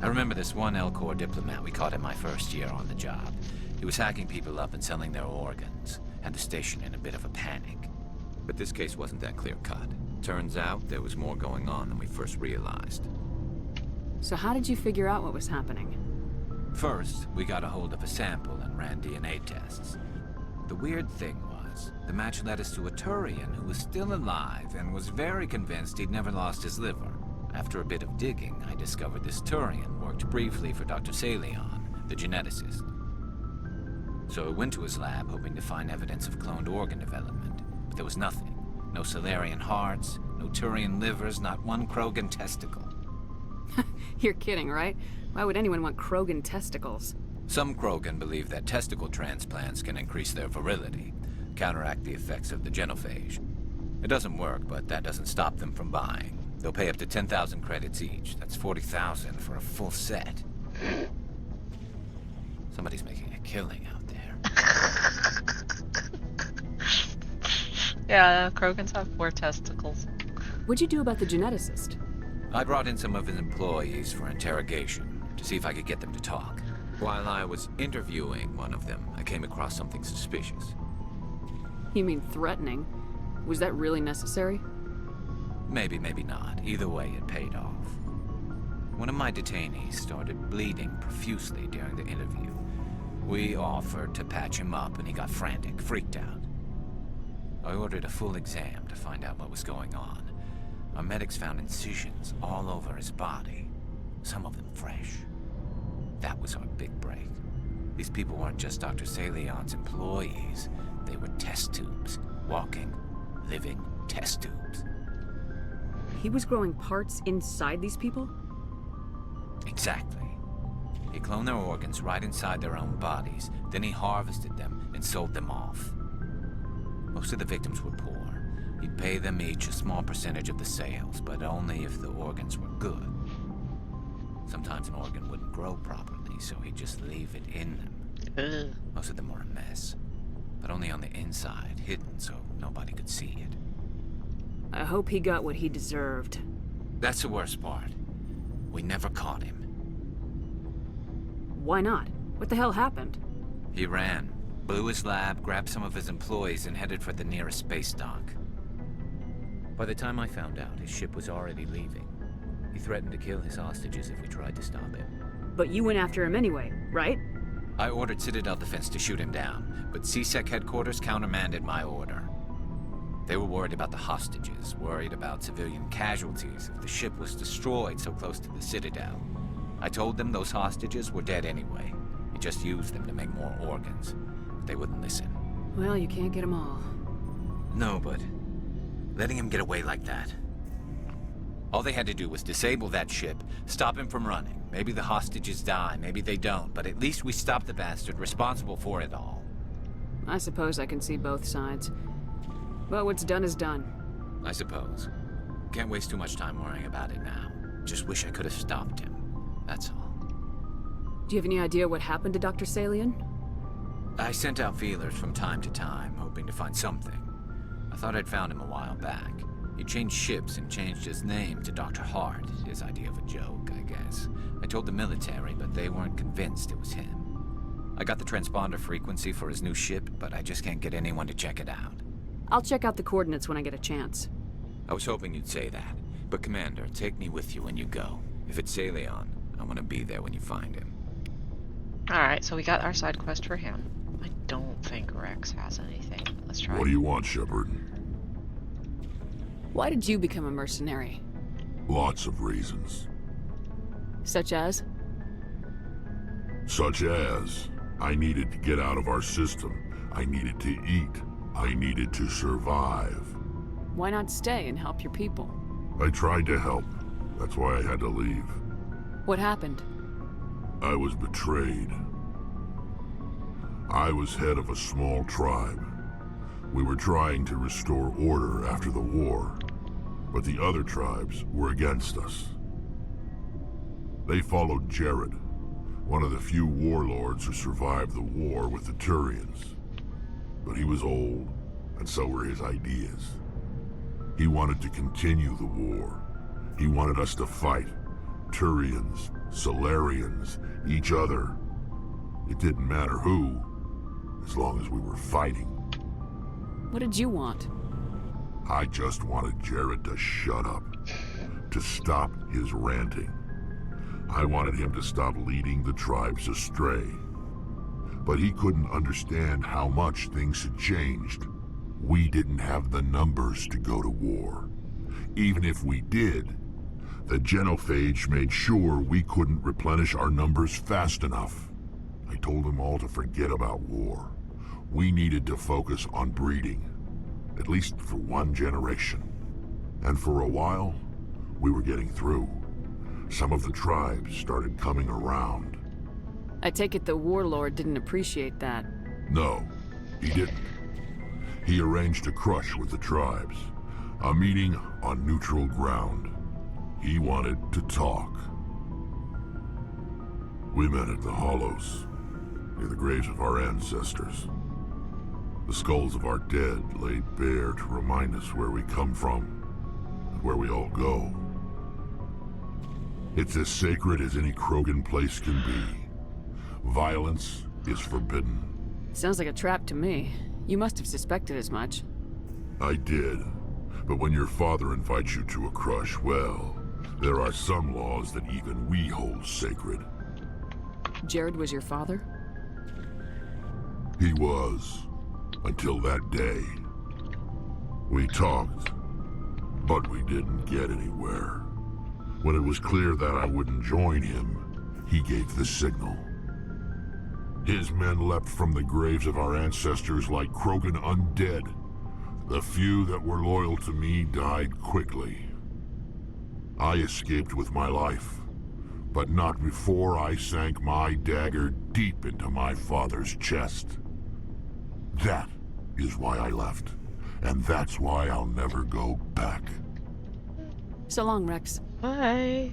I remember this one L-Corps diplomat we caught in my first year on the job. He was hacking people up and selling their organs, had the station in a bit of a panic. But this case wasn't that clear-cut. Turns out there was more going on than we first realized.
So how did you figure out what was happening?
First, we got a hold of a sample and ran DNA tests. The weird thing was, the match led us to a Turian who was still alive and was very convinced he'd never lost his liver. After a bit of digging, I discovered this Turian worked briefly for Dr. Salion, the geneticist. So I went to his lab hoping to find evidence of cloned organ development, but there was nothing. No Solarian hearts, no Turian livers, not one Krogan testicle.
You're kidding, right? Why would anyone want Krogan testicles?
Some Krogan believe that testicle transplants can increase their virility, counteract the effects of the genophage. It doesn't work, but that doesn't stop them from buying. They'll pay up to 10,000 credits each. That's 40,000 for a full set. Somebody's making a killing out there.
Yeah, Krogans have 4 testicles.
What'd you do about the geneticist?
I brought in some of his employees for interrogation, to see if I could get them to talk. While I was interviewing one of them, I came across something suspicious.
You mean threatening? Was that really necessary?
Maybe, maybe not. Either way, it paid off. One of my detainees started bleeding profusely during the interview. We offered to patch him up, and he got frantic, freaked out. I ordered a full exam to find out what was going on. Our medics found incisions all over his body, some of them fresh. That was our big break. These people weren't just Dr. Salion's employees. They were test tubes. Walking, living test tubes.
He was growing parts inside these people?
Exactly. He cloned their organs right inside their own bodies. Then he harvested them and sold them off. Most of the victims were poor. He'd pay them each a small percentage of the sales, but only if the organs were good. Sometimes an organ wouldn't grow properly, so he'd just leave it in them. Most of them were a mess, but only on the inside, hidden so nobody could see it.
I hope he got what he deserved.
That's the worst part. We never caught him.
Why not? What the hell happened?
He ran, blew his lab, grabbed some of his employees, and headed for the nearest space dock. By the time I found out, his ship was already leaving. He threatened to kill his hostages if we tried to stop him.
But you went after him anyway, right?
I ordered Citadel Defense to shoot him down, but CSEC headquarters countermanded my order. They were worried about the hostages, worried about civilian casualties if the ship was destroyed so close to the Citadel. I told them those hostages were dead anyway. He just used them to make more organs. But they wouldn't listen.
Well, you can't get them all.
No, but letting him get away like that. All they had to do was disable that ship, stop him from running. Maybe the hostages die, maybe they don't, but at least we stopped the bastard responsible for it all.
I suppose I can see both sides. But what's done is done.
I suppose. Can't waste too much time worrying about it now. Just wish I could have stopped him. That's all.
Do you have any idea what happened to Dr. Salion?
I sent out feelers from time to time, hoping to find something. I thought I'd found him a while back. He changed ships and changed his name to Dr. Hart, his idea of a joke, I guess. I told the military, but they weren't convinced it was him. I got the transponder frequency for his new ship, but I just can't get anyone to check it out.
I'll check out the coordinates when I get a chance.
I was hoping you'd say that. But Commander, take me with you when you go. If it's Salion, I want to be there when you find him.
Alright, so we got our side quest for him. I don't think Rex has anything. Let's try.
What do you want, Shepard?
Why did you become a mercenary?
Lots of reasons.
Such as?
Such as, I needed to get out of our system. I needed to eat. I needed to survive.
Why not stay and help your people?
I tried to help. That's why I had to leave.
What happened?
I was betrayed. I was head of a small tribe. We were trying to restore order after the war, but the other tribes were against us. They followed Jared, one of the few warlords who survived the war with the Turians. But he was old, and so were his ideas. He wanted to continue the war. He wanted us to fight. Turians, Solarians, each other. It didn't matter who, as long as we were fighting.
What did you want?
I just wanted Jared to shut up, to stop his ranting. I wanted him to stop leading the tribes astray. But he couldn't understand how much things had changed. We didn't have the numbers to go to war. Even if we did, the genophage made sure we couldn't replenish our numbers fast enough. I told them all to forget about war. We needed to focus on breeding, at least for one generation. And for a while, we were getting through. some of the tribes started coming around.
I take it the warlord didn't appreciate that.
No, he didn't. He arranged a crush with the tribes. A meeting on neutral ground. He wanted to talk. We met at the Hollows, near the graves of our ancestors. The skulls of our dead laid bare to remind us where we come from and where we all go. It's as sacred as any Krogan place can be. Violence is forbidden.
Sounds like a trap to me. You must have suspected as much.
I did. But when your father invites you to a crush, well, there are some laws that even we hold sacred.
Jared was your father?
He was. Until that day. We talked, but we didn't get anywhere. When it was clear that I wouldn't join him, he gave the signal. His men leapt from the graves of our ancestors like Krogan undead. The few that were loyal to me died quickly. I escaped with my life, but not before I sank my dagger deep into my father's chest. That is why I left, and that's why I'll never go back.
So long, Rex.
Bye.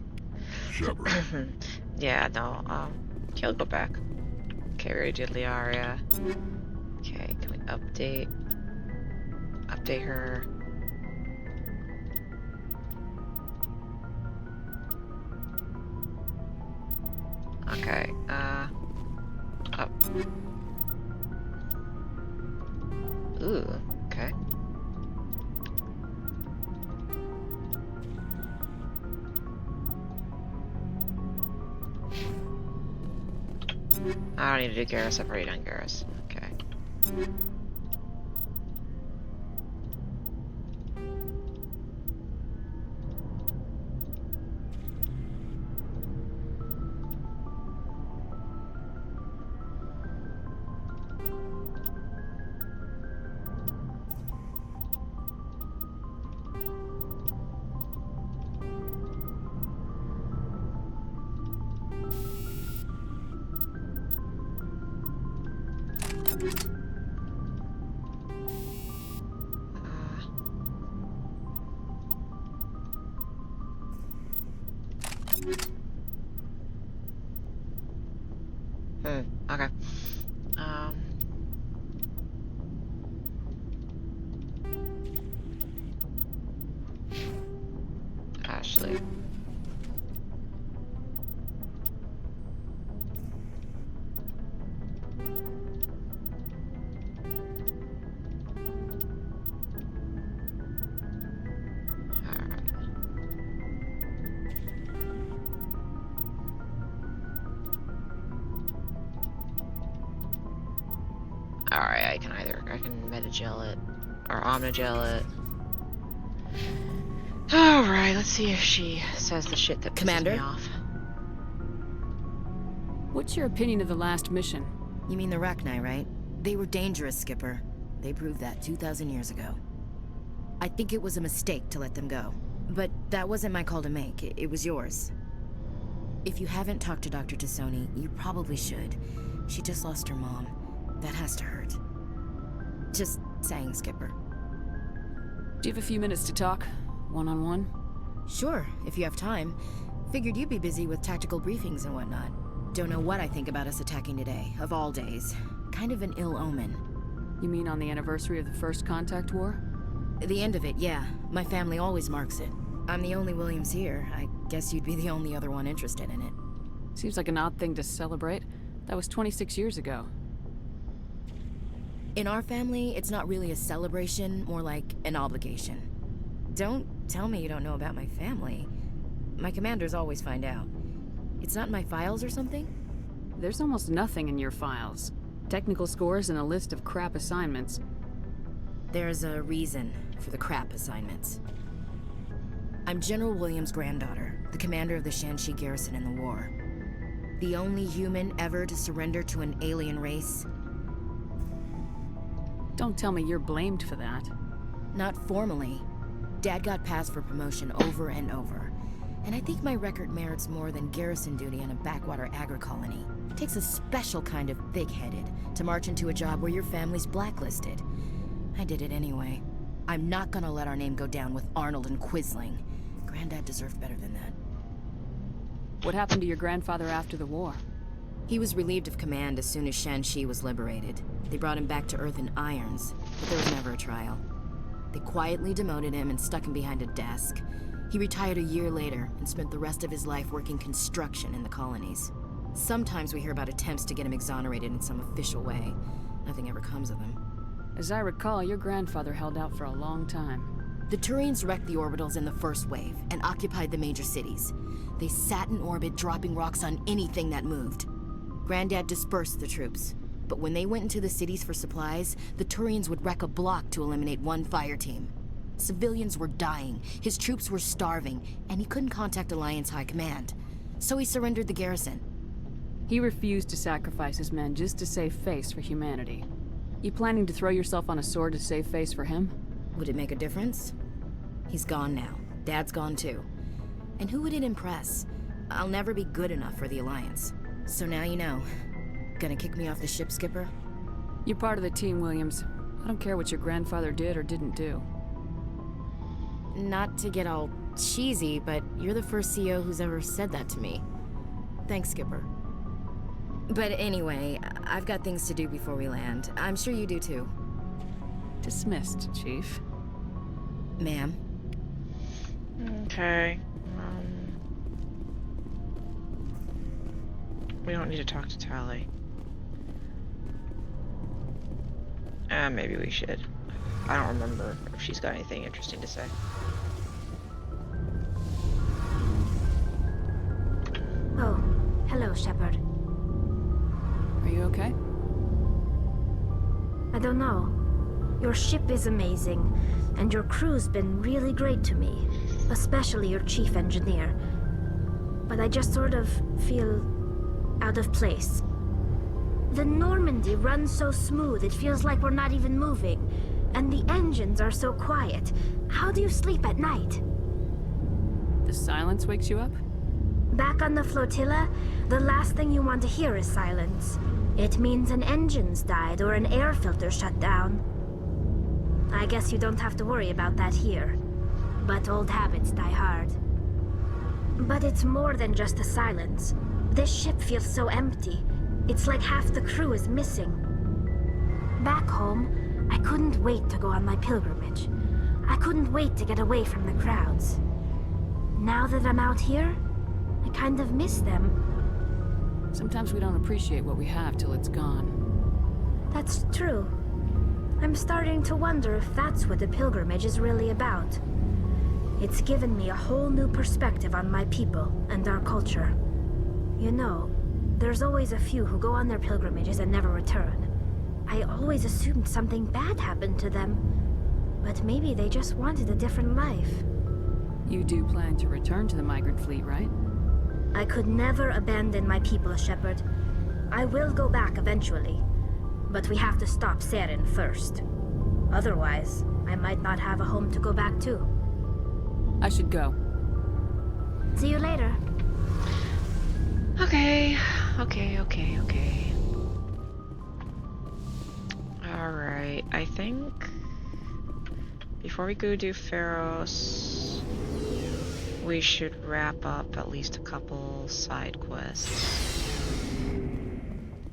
Shepard.
Yeah, no, he'll go back. Okay, we already did Liaria. Okay, can we update her? Okay, up. Ooh, okay. I don't need to do Garrus, I've already done Garrus. Okay. Okay. Ashley. Alright, I can metagel it, or omnigel it. Alright, let's see if she says the shit that pisses me off.
What's your opinion of the last mission? You mean the Rachni, right? They were dangerous, Skipper. They proved that 2,000 years ago. I think it was a mistake to let them go. But that wasn't my call to make. It was yours. If you haven't talked to Dr. Tassoni, you probably should. She just lost her mom. That has to hurt. Just saying, Skipper.
Do you have a few minutes to talk? One-on-one?
Sure, if you have time. Figured you'd be busy with tactical briefings and whatnot. Don't know what I think about us attacking today, of all days. Kind of an ill omen.
You mean on the anniversary of the First Contact War?
The end of it, yeah. My family always marks it. I'm the only Williams here. I guess you'd be the only other one interested in it.
Seems like an odd thing to celebrate. That was 26 years ago.
In our family, it's not really a celebration, more like an obligation. Don't tell me you don't know about my family. My commanders always find out. It's not in my files or something?
There's almost nothing in your files. Technical scores and a list of crap assignments.
There's a reason for the crap assignments. I'm General Williams' granddaughter, the commander of the Shanxi garrison in the war. The only human ever to surrender to an alien race.
Don't tell me you're blamed for that.
Not formally. Dad got passed for promotion over and over.
And I think my record merits more than garrison duty on a backwater agri-colony. It takes a special kind of big-headed to march into a job where your family's blacklisted. I did it anyway. I'm not gonna let our name go down with Arnold and Quisling. Granddad deserved better than that.
What happened to your grandfather after the war?
He was relieved of command as soon as Shanxi was liberated. They brought him back to Earth in irons, but there was never a trial. They quietly demoted him and stuck him behind a desk. He retired a year later and spent the rest of his life working construction in the colonies. Sometimes we hear about attempts to get him exonerated in some official way. Nothing ever comes of him.
As I recall, your grandfather held out for a long time.
The Turians wrecked the orbitals in the first wave and occupied the major cities. They sat in orbit, dropping rocks on anything that moved. Granddad dispersed the troops, but when they went into the cities for supplies, the Turians would wreck a block to eliminate one fire team. Civilians were dying, his troops were starving, and he couldn't contact Alliance High Command. So he surrendered the garrison.
He refused to sacrifice his men just to save face for humanity. You planning to throw yourself on a sword to save face for him?
Would it make a difference? He's gone now. Dad's gone too. And who would it impress? I'll never be good enough for the Alliance. So now you know. Gonna kick me off the ship, Skipper?
You're part of the team, Williams. I don't care what your grandfather did or didn't do.
Not to get all cheesy, but you're the first CO who's ever said that to me. Thanks, Skipper. But anyway, I've got things to do before we land. I'm sure you do too.
Dismissed, Chief.
Ma'am.
Okay. We don't need to talk to Tally. Maybe we should. I don't remember if she's got anything interesting to say.
Oh, hello, Shepard.
Are you okay?
I don't know. Your ship is amazing, and your crew's been really great to me, especially your chief engineer. But I just sort of feel out of place. The Normandy runs so smooth it feels like we're not even moving, and the engines are so quiet. How do you sleep at night?
The silence wakes you up?
Back on the flotilla, the last thing you want to hear is silence. It means an engine's died or an air filter shut down. I guess you don't have to worry about that here. But old habits die hard. But it's more than just the silence. This ship feels so empty. It's like half the crew is missing. Back home, I couldn't wait to go on my pilgrimage. I couldn't wait to get away from the crowds. Now that I'm out here, I kind of miss them.
Sometimes we don't appreciate what we have till it's gone.
That's true. I'm starting to wonder if that's what the pilgrimage is really about. It's given me a whole new perspective on my people and our culture. You know, there's always a few who go on their pilgrimages and never return. I always assumed something bad happened to them, but maybe they just wanted a different life.
You do plan to return to the migrant fleet, right?
I could never abandon my people, Shepard. I will go back eventually, but we have to stop Saren first. Otherwise, I might not have a home to go back to.
I should go.
See you later.
Okay. Alright, I think before we go do Feros, we should wrap up at least a couple side quests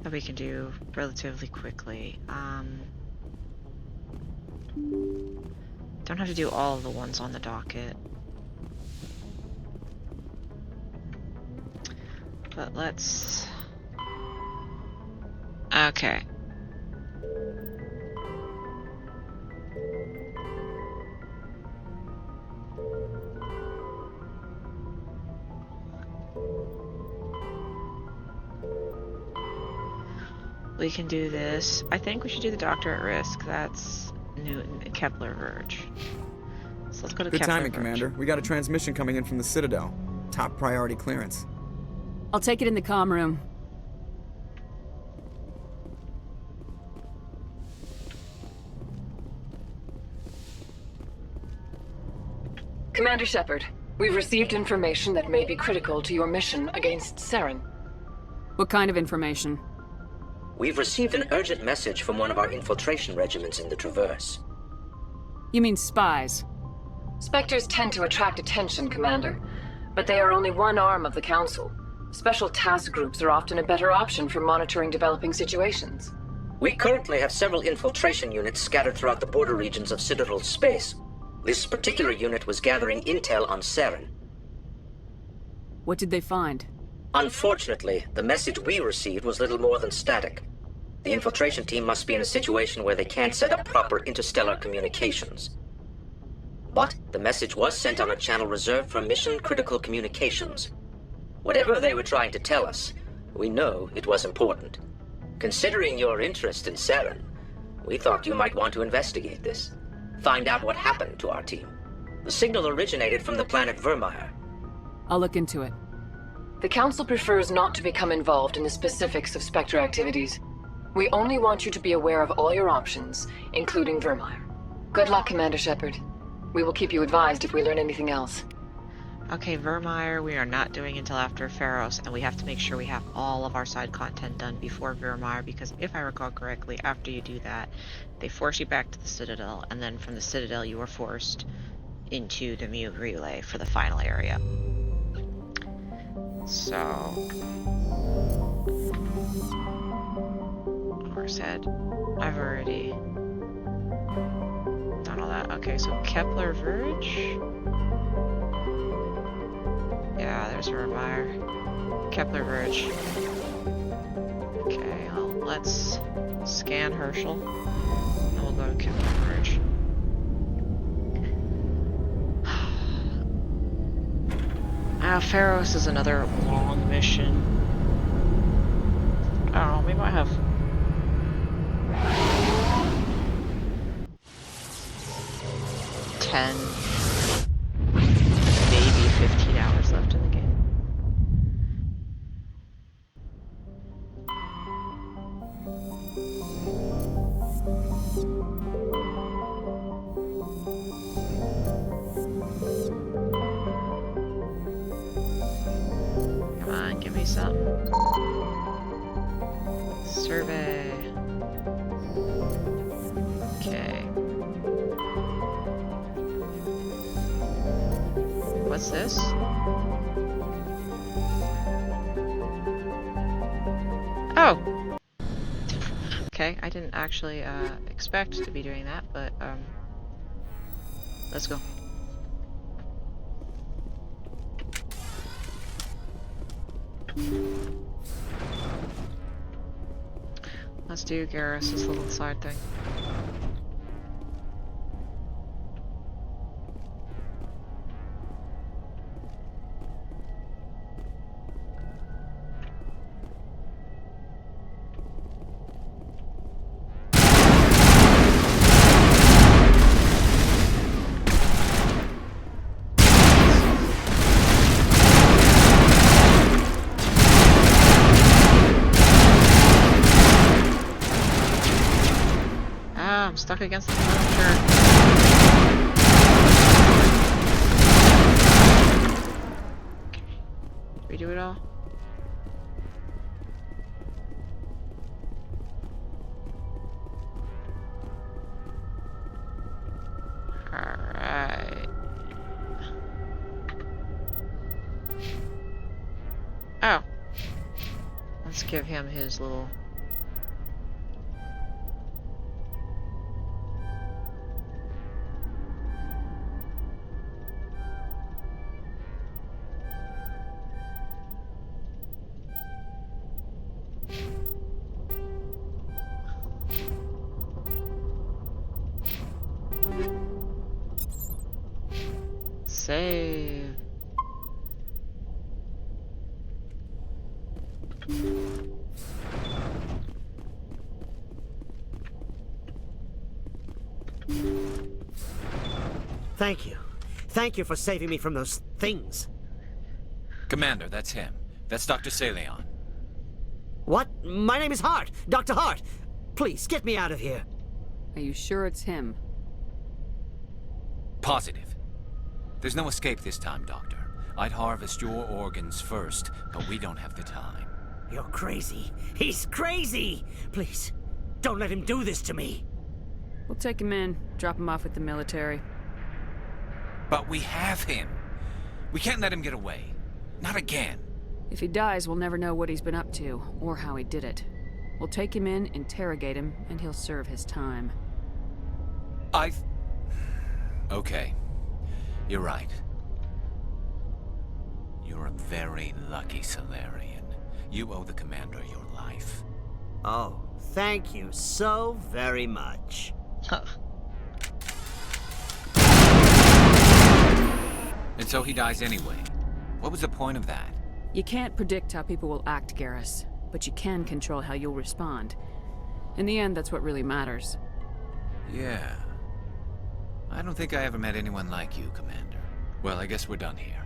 that we can do relatively quickly. Don't have to do all of the ones on the docket. But let's... Okay. We can do this. I think we should do the Doctor at Risk. That's Kepler Verge. So let's go to
Good
Kepler
timing,
Verge.
Commander. We got a transmission coming in from the Citadel. Top priority clearance.
I'll take it in the comm room.
Commander Shepard, We've received information that may be critical to your mission against Saren.
What kind of information?
We've received an urgent message from one of our infiltration regiments in the Traverse.
You mean spies?
Spectres tend to attract attention, Commander, but they are only one arm of the Council. Special task groups are often a better option for monitoring developing situations.
We currently have several infiltration units scattered throughout the border regions of Citadel space. This particular unit was gathering intel on Saren.
What did they find?
Unfortunately, the message we received was little more than static. The infiltration team must be in a situation where they can't set up proper interstellar communications. But the message was sent on a channel reserved for mission-critical communications. Whatever they were trying to tell us, we know it was important. Considering your interest in Saren, we thought you might want to investigate this. Find out what happened to our team. The signal originated from the planet Vermeer.
I'll look into it.
The Council prefers not to become involved in the specifics of Spectre activities. We only want you to be aware of all your options, including Vermeer. Good luck, Commander Shepard. We will keep you advised if we learn anything else.
Okay, Vermeer we are not doing until after Feros, and we have to make sure we have all of our side content done before Vermeer, because if I recall correctly, after you do that, they force you back to the Citadel, and then from the Citadel you are forced into the Mute Relay for the final area. So... Said I've already done all that. Okay, so Kepler Verge. Yeah, there's Vermeer. Kepler Verge. Okay, well, let's scan Herschel. And we'll go to Kepler Verge. Feros is another long mission. I don't know, we might have 10, maybe 15 hours left in the game. Come on, give me some. Survey. Okay. What's this? Oh! Okay, I didn't actually expect to be doing that, but let's go. Let's do Garrus's little side thing. I'm stuck against the furniture. Redo it all. Alright. Oh. Let's give him his little... Save.
Thank you. Thank you for saving me from those things.
Commander, that's him. That's Dr. Saleon.
What? My name is Hart. Dr. Hart. Please, get me out of here.
Are you sure it's him?
Positive. There's no escape this time, Doctor. I'd harvest your organs first, but we don't have the time.
You're crazy. He's crazy! Please, don't let him do this to me.
We'll take him in, drop him off with the military.
But we have him. We can't let him get away. Not again.
If he dies, we'll never know what he's been up to, or how he did it. We'll take him in, interrogate him, and he'll serve his time.
Okay. You're right. You're a very lucky Solarian. You owe the Commander your life.
Oh, thank you so very much.
And so he dies anyway. What was the point of that?
You can't predict how people will act, Garrus, but you can control how you'll respond. In the end, that's what really matters.
Yeah. I don't think I ever met anyone like you, Commander. Well, I guess we're done here.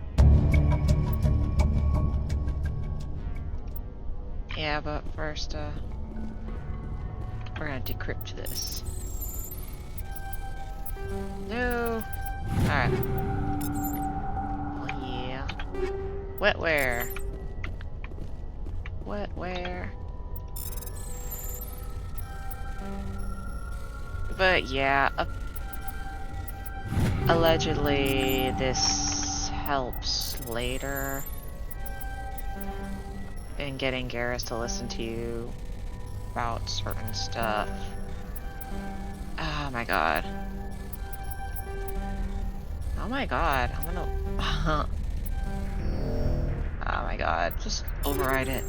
Yeah, but first, we're gonna decrypt this. No! Alright. Oh yeah. Wetware. Wetware. But yeah, allegedly this helps later in getting Garrus to listen to you about certain stuff. Oh my god. Oh my god, I'm gonna... Oh my god, just override it.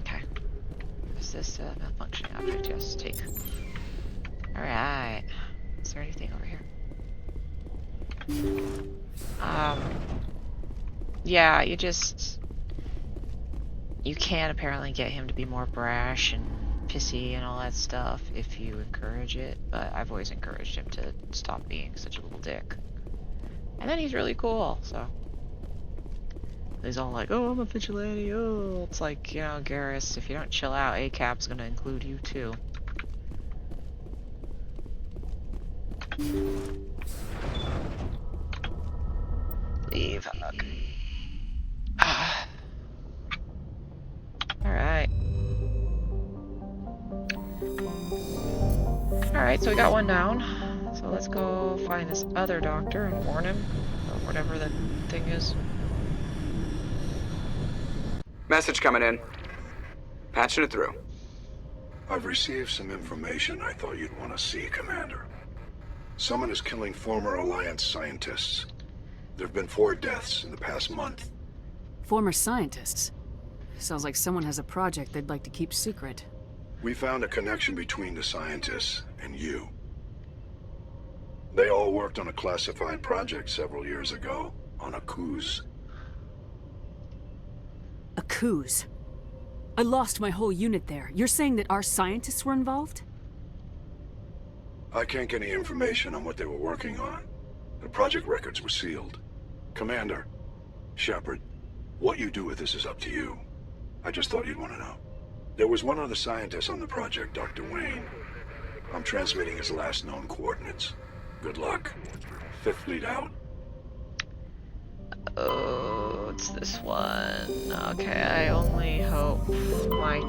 Okay. Is this a malfunctioning object? Yes, take. Alright. Is there anything over here? Yeah, you can apparently get him to be more brash and pissy and all that stuff if you encourage it, but I've always encouraged him to stop being such a little dick. And then he's really cool, so. He's all like, oh, I'm a vigilante, oh. It's like, you know, Garrus, if you don't chill out, ACAB's gonna include you too. Leave, hug. Alright. Alright, so we got one down. So let's go find this other doctor and warn him, or whatever that thing is.
Message coming in. Patching it through.
I've received some information I thought you'd want to see, Commander. Someone is killing former Alliance scientists. There have been 4 deaths in the past month.
Former scientists? Sounds like someone has a project they'd like to keep secret.
We found a connection between the scientists and you. They all worked on a classified project several years ago, on a cruise.
A cruise? I lost my whole unit there. You're saying that our scientists were involved?
I can't get any information on what they were working on. The project records were sealed. Commander, Shepard, what you do with this is up to you. I just thought you'd want to know. There was one other scientist on the project, Dr. Wayne. I'm transmitting his last known coordinates. Good luck. 5th Fleet out.
Oh, it's this one. Okay, I only hope my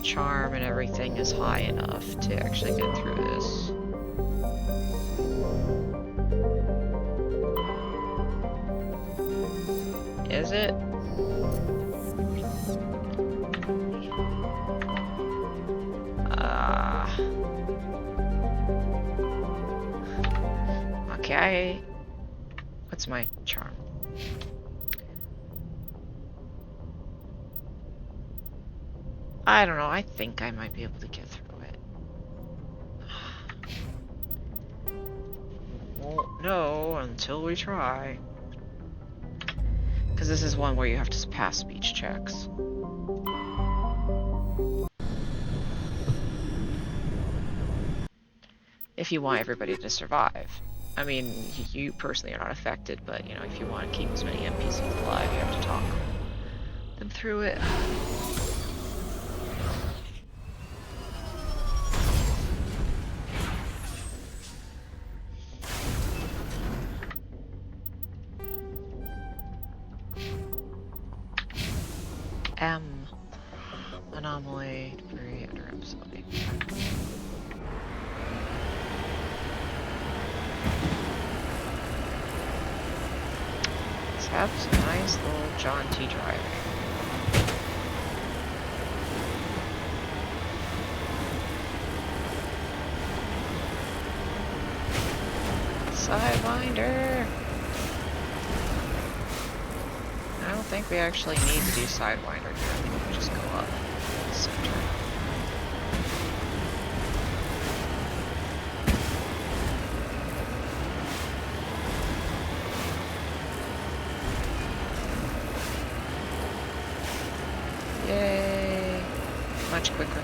charm and everything is high enough to actually get through this. Is it? Okay, what's my charm? I don't know, I think I might be able to get through it. Won't know until we try. Because this is one where you have to pass speech checks. If you want everybody to survive. I mean, you personally are not affected, but, you know, if you want to keep as many NPCs alive, you have to talk them through it. M. Anomaly, debris, under facility. Let's have some nice little John T. driving. Sidewinder! I don't think we actually need to do Sidewinder here. I think we can just go up center. Yay! Much quicker.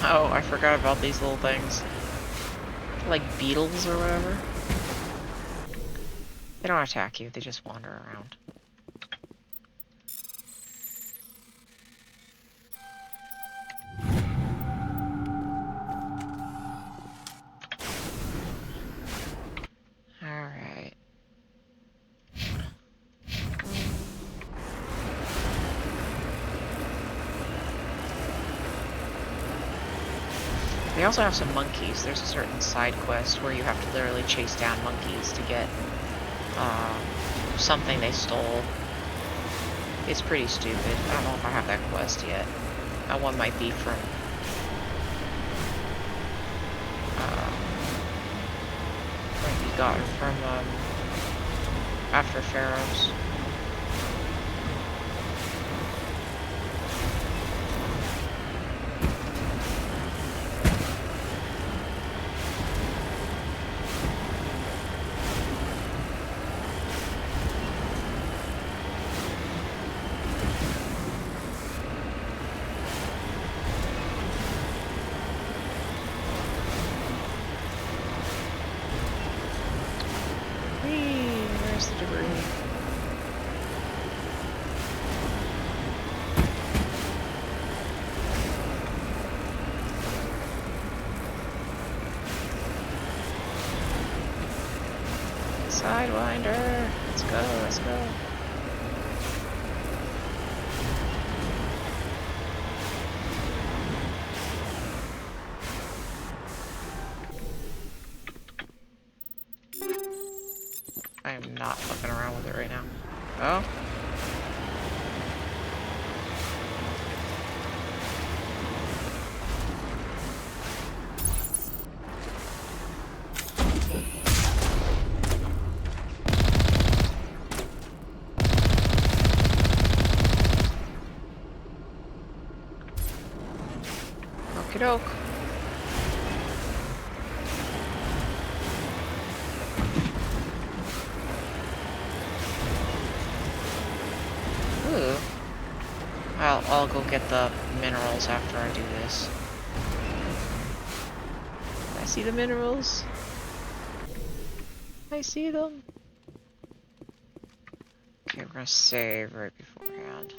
Oh, I forgot about these little things. Like beetles or whatever. They don't attack you, they just wander around. Alright. They also have some monkeys. There's a certain side quest where you have to literally chase down monkeys to get something they stole. It's pretty stupid. I don't know if I have that quest yet. That one might be from might be gotten from after Feros. Where's the debris? Sidewinder! Let's go, let's go. I am not fucking around with it right now. Oh? Okie doke. Ooh. I'll go get the minerals after I do this. I see the minerals. I see them. Okay, we're gonna save right beforehand.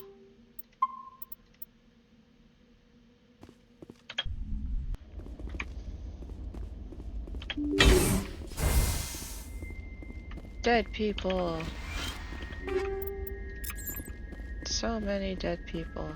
Dead people. So many dead people.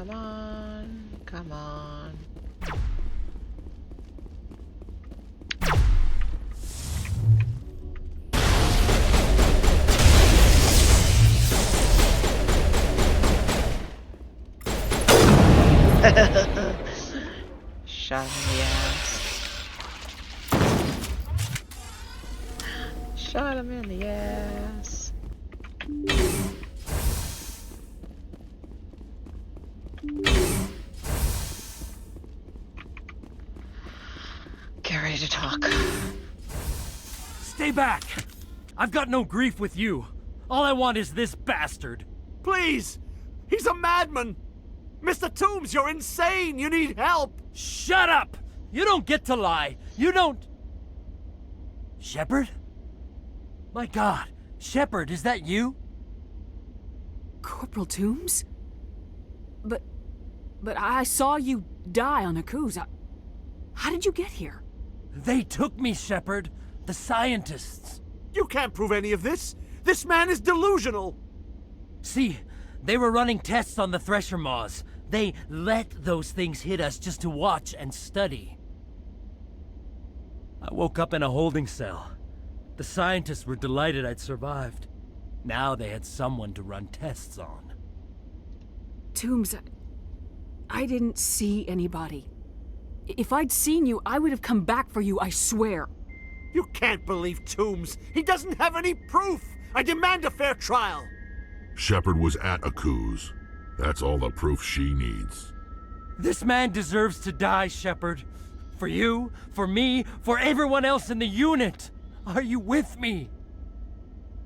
Come on. Come on. Shot him in the ass. Shot him in the ass. Get ready to talk.
Stay back! I've got no grief with you. All I want is this bastard.
Please! He's a madman! Mr. Toombs, you're insane! You need help!
Shut up! You don't get to lie. You don't... Shepard? My God, Shepard, is that you?
Corporal Toombs? But I saw you die on Akuz. How did you get here?
They took me, Shepard. The scientists.
You can't prove any of this. This man is delusional.
See, they were running tests on the Thresher Maws. They let those things hit us just to watch and study. I woke up in a holding cell. The scientists were delighted I'd survived. Now they had someone to run tests on.
Toombs, I didn't see anybody. If I'd seen you, I would have come back for you, I swear.
You can't believe Toombs. He doesn't have any proof. I demand a fair trial.
Shepard was at Akuz. That's all the proof she needs.
This man deserves to die, Shepard. For you, for me, for everyone else in the unit. Are you with me?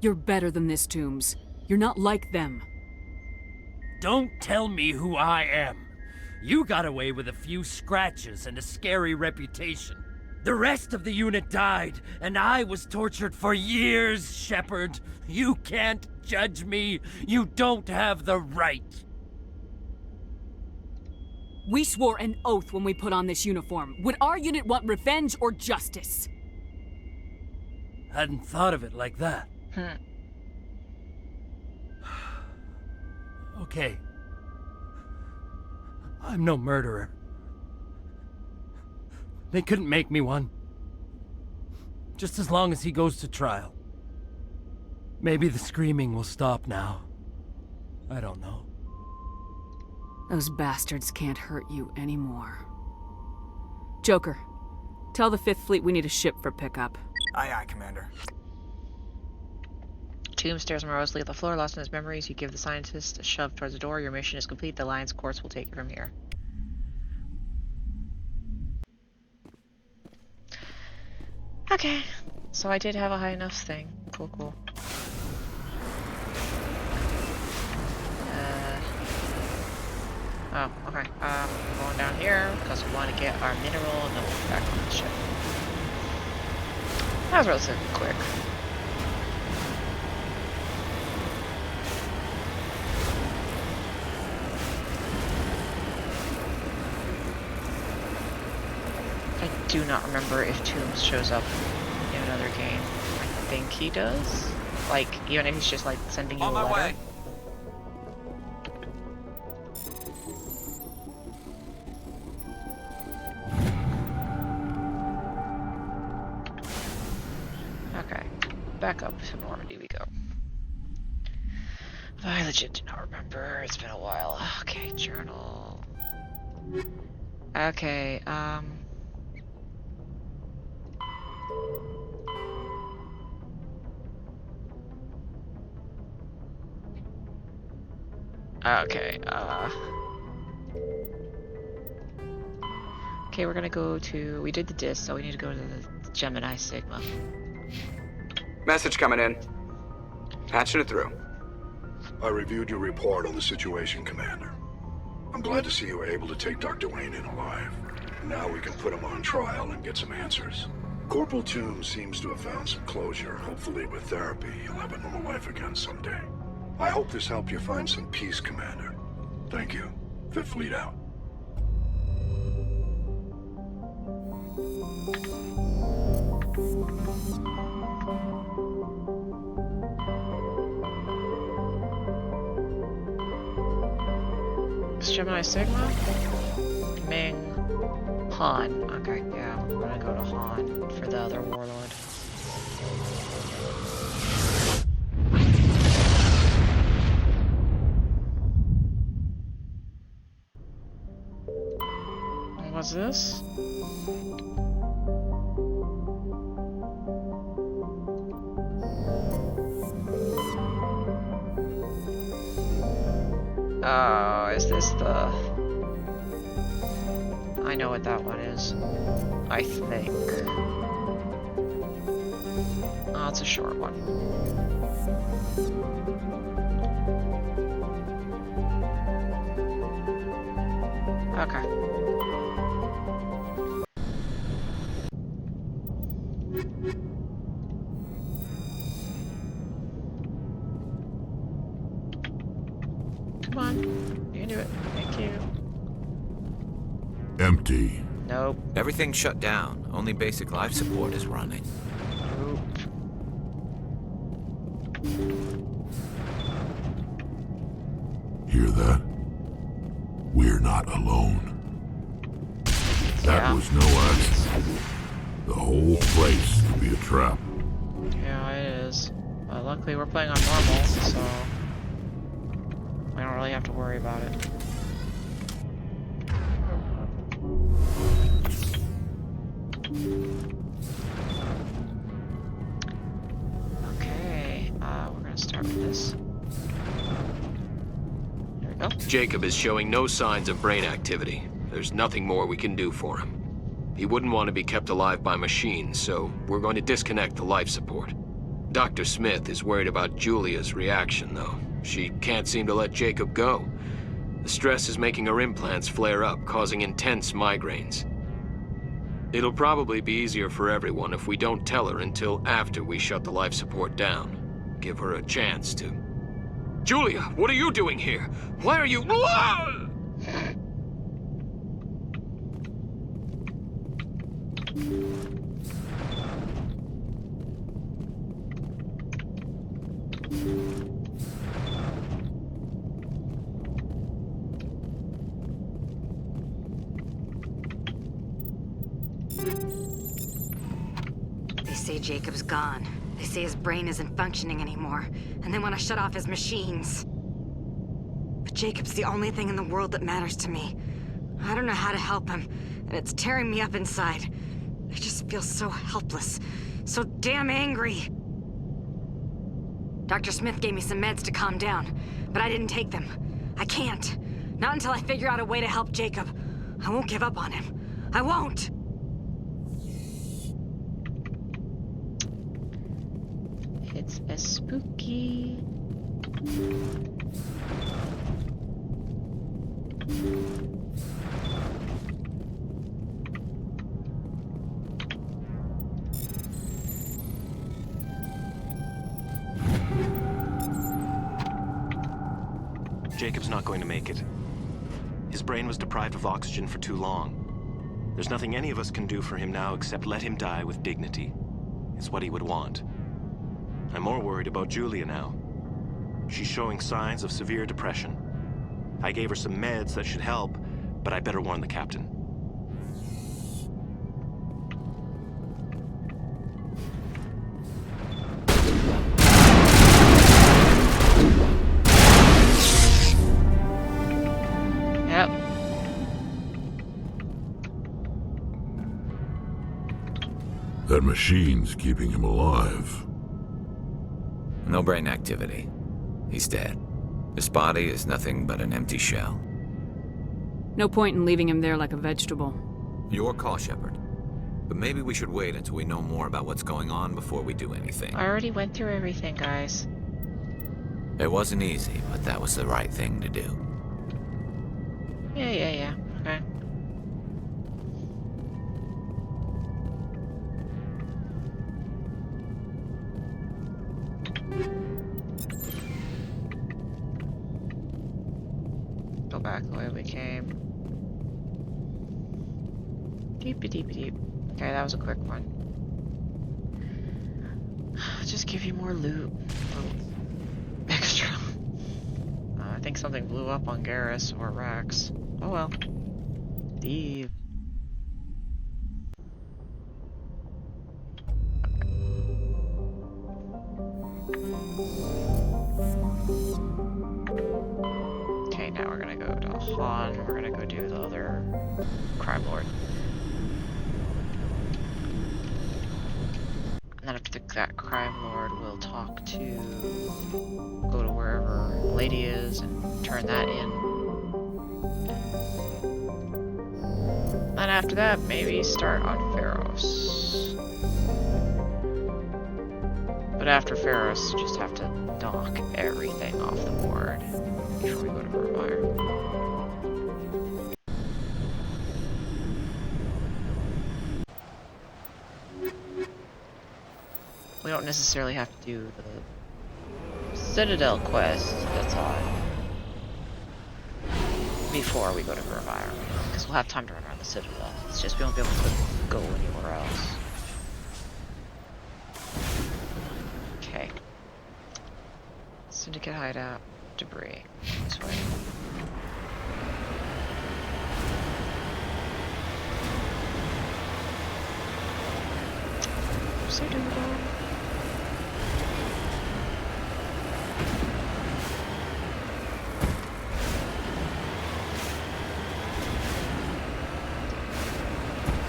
You're better than this, Toombs. You're not like them.
Don't tell me who I am. You got away with a few scratches and a scary reputation. The rest of the unit died, and I was tortured for years, Shepard. You can't judge me. You don't have the right.
We swore an oath when we put on this uniform. Would our unit want revenge or justice?
Hadn't thought of it like that. Okay. I'm no murderer. They couldn't make me one. Just as long as he goes to trial. Maybe the screaming will stop now. I don't know.
Those bastards can't hurt you anymore. Joker, tell the 5th Fleet we need a ship for pickup.
Aye, aye, Commander.
Toombs stares morosely at the floor, lost in his memories. You give the scientist a shove towards the door. Your mission is complete. The Alliance course will take you from here. Okay, so I did have a high enough thing. Cool, cool. Oh, okay. We're going down here because we want to get our mineral and then we'll be back on the ship. That was relatively quick. I do not remember if Toombs shows up in another game. I think he does. Like, even if he's just like sending you a letter. Way. Okay, back up to Normandy we go. I legit do not remember. It's been a while. Okay, journal. Okay, okay, okay, we're gonna go to, we did the disc, so we need to go to the Gemini Sigma.
Message coming in. Patching it through.
I reviewed your report on the situation, Commander. I'm glad to see you were able to take Dr. Wayne in alive. Now we can put him on trial and get some answers. Corporal Toombs seems to have found some closure. Hopefully with therapy, he'll have a normal life again someday. I hope this helped you find some peace, Commander. Thank you. 5th Fleet out.
Gemini Sigma? Ming. Han. Okay, yeah, we're gonna go to Han for the other warlord. What's this? Oh, is this the... I know what that one is. I think. Oh, it's a short one. Okay. Come on. You can do it. Thank you.
Empty.
Nope.
Everything's shut down. Only basic life support is running.
Nope.
Hear that? We're not alone. That was no accident. The whole place could be a trap.
Yeah, it is. But luckily we're playing on normal, so we don't really have to worry about it. Okay, we're gonna start with this. There we go.
Jacob is showing no signs of brain activity. There's nothing more we can do for him. He wouldn't want to be kept alive by machines, so we're going to disconnect the life support. Dr. Smith is worried about Julia's reaction, though. She can't seem to let Jacob go. The stress is making her implants flare up, causing intense migraines. It'll probably be easier for everyone if we don't tell her until after we shut the life support down. Give her a chance to... Julia, what are you doing here? Why are you...
They say Jacob's gone. They say his brain isn't functioning anymore, and they want to shut off his machines. But Jacob's the only thing in the world that matters to me. I don't know how to help him, and it's tearing me up inside. I just feel so helpless, so damn angry. Dr. Smith gave me some meds to calm down, but I didn't take them. I can't. Not until I figure out a way to help Jacob. I won't give up on him. I won't!
It's a spooky.
Jacob's not going to make it. His brain was deprived of oxygen for too long. There's nothing any of us can do for him now except let him die with dignity. It's what he would want. I'm more worried about Julia now. She's showing signs of severe depression. I gave her some meds that should help, but I better warn the captain.
Yep.
That machine's keeping him alive.
No brain activity. He's dead. His body is nothing but an empty shell.
No point in leaving him there like a vegetable.
Your call, Shepard. But maybe we should wait until we know more about what's going on before we do anything.
I already went through everything, guys.
It wasn't easy, but that was the right thing to do.
Yeah. Okay. Go back the way we came. Deep. Okay, that was a quick one. Just give you more loot. Extra. think something blew up on Garrus or Rax. Oh well. Steve. Okay, now we're gonna go to Han. We're gonna go do the other crime lord. And then after that crime lord, we'll talk to, go to wherever the lady is and turn that in. And after that, maybe start on Feros. But after Feros, you just have to knock everything off the board before we go to Vermeer. We don't necessarily have to do the Citadel quest that's on before we go to Vermeer, because we'll have time to run around the Citadel. It's just we won't be able to go anywhere else. Okay. Syndicate hideout, debris. This way. So doable.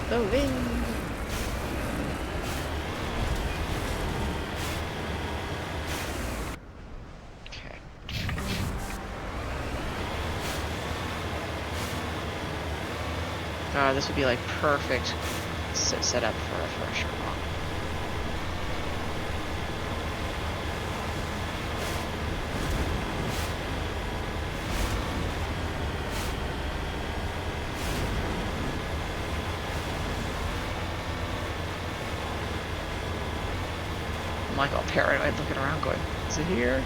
The wind. Okay. This would be like perfect setup for a thresher log. I'm like all paranoid looking around going, is it here?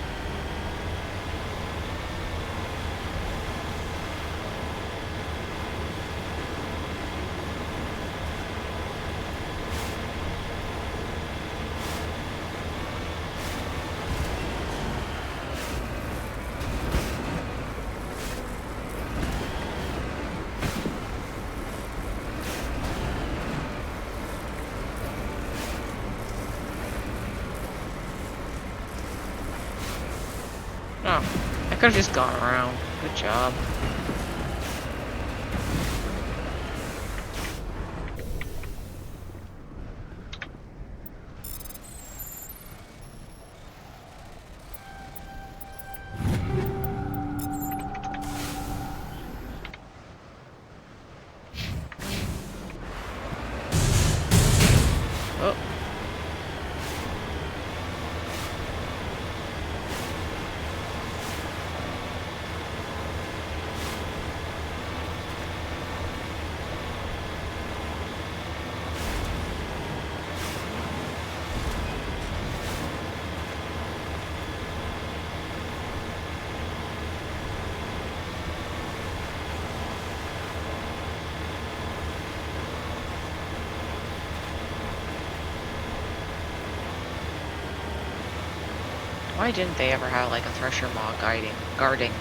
Oh, I could have just gone around. Good job. Oh. Why didn't they ever have like a thresher maw guarding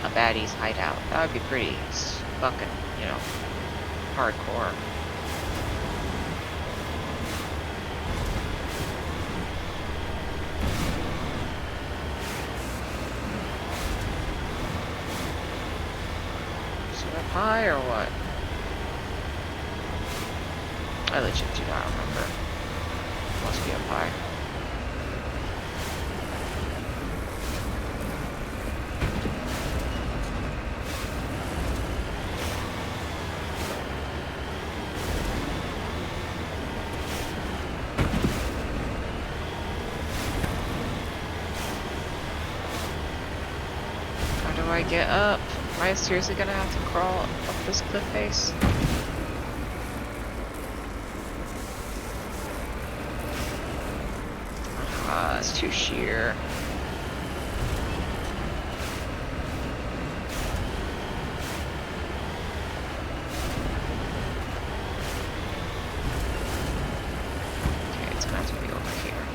a baddie's hideout? That would be pretty fucking, you know, hardcore. Is it up high or what? I legit do not remember. Must be up high. How do I get up? Am I seriously gonna have to crawl up this cliff face? It's too sheer. Okay, it's gonna have to be over here.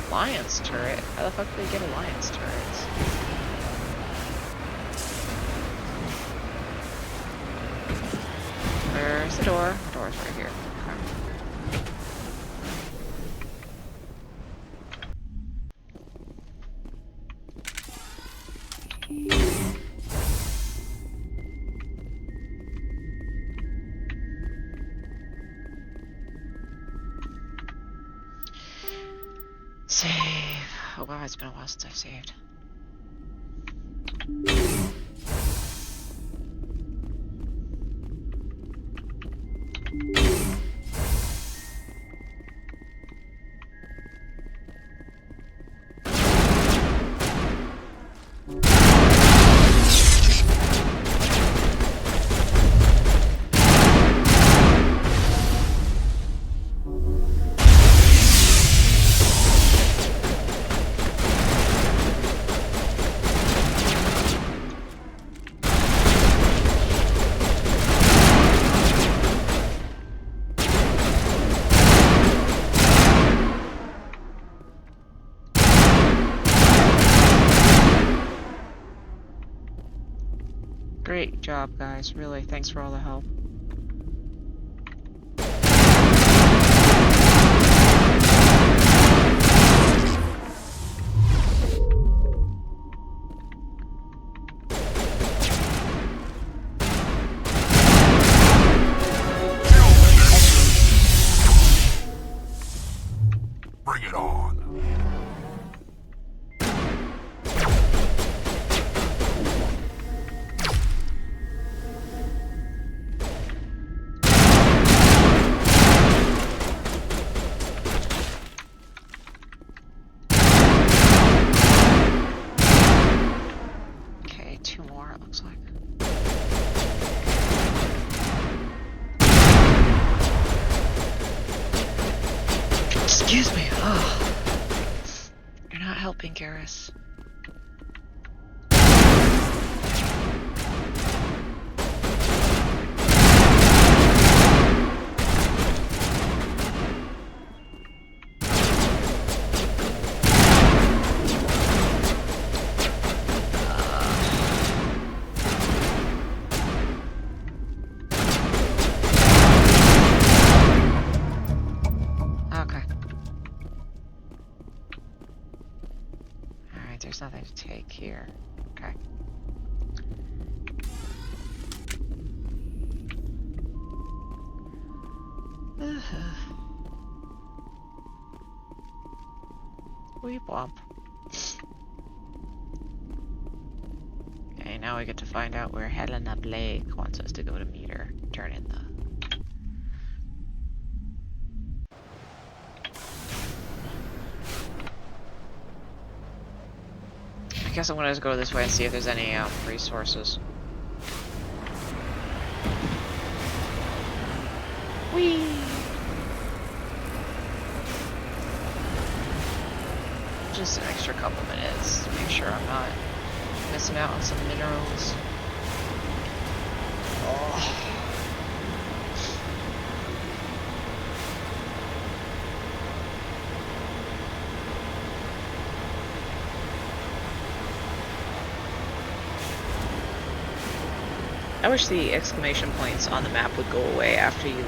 Alliance turret? How the fuck do they get Alliance turrets? Where's the door? The door's right here. Okay. Save. Oh wow, it's been a while since I've saved. Great job, guys. Really, thanks for all the help.
Bring it on.
Okay, 2 more, it looks like. Excuse me. Oh. You're not helping, Garrus. There's nothing to take here. Okay. Weep womp. Okay, now we get to find out where Helena Blake wants us to go to meet her. Turn in the... I guess I'm gonna just go this way and see if there's any resources. Whee! Just an extra couple minutes to make sure I'm not missing out on some minerals. Oh. I wish the exclamation points on the map would go away after you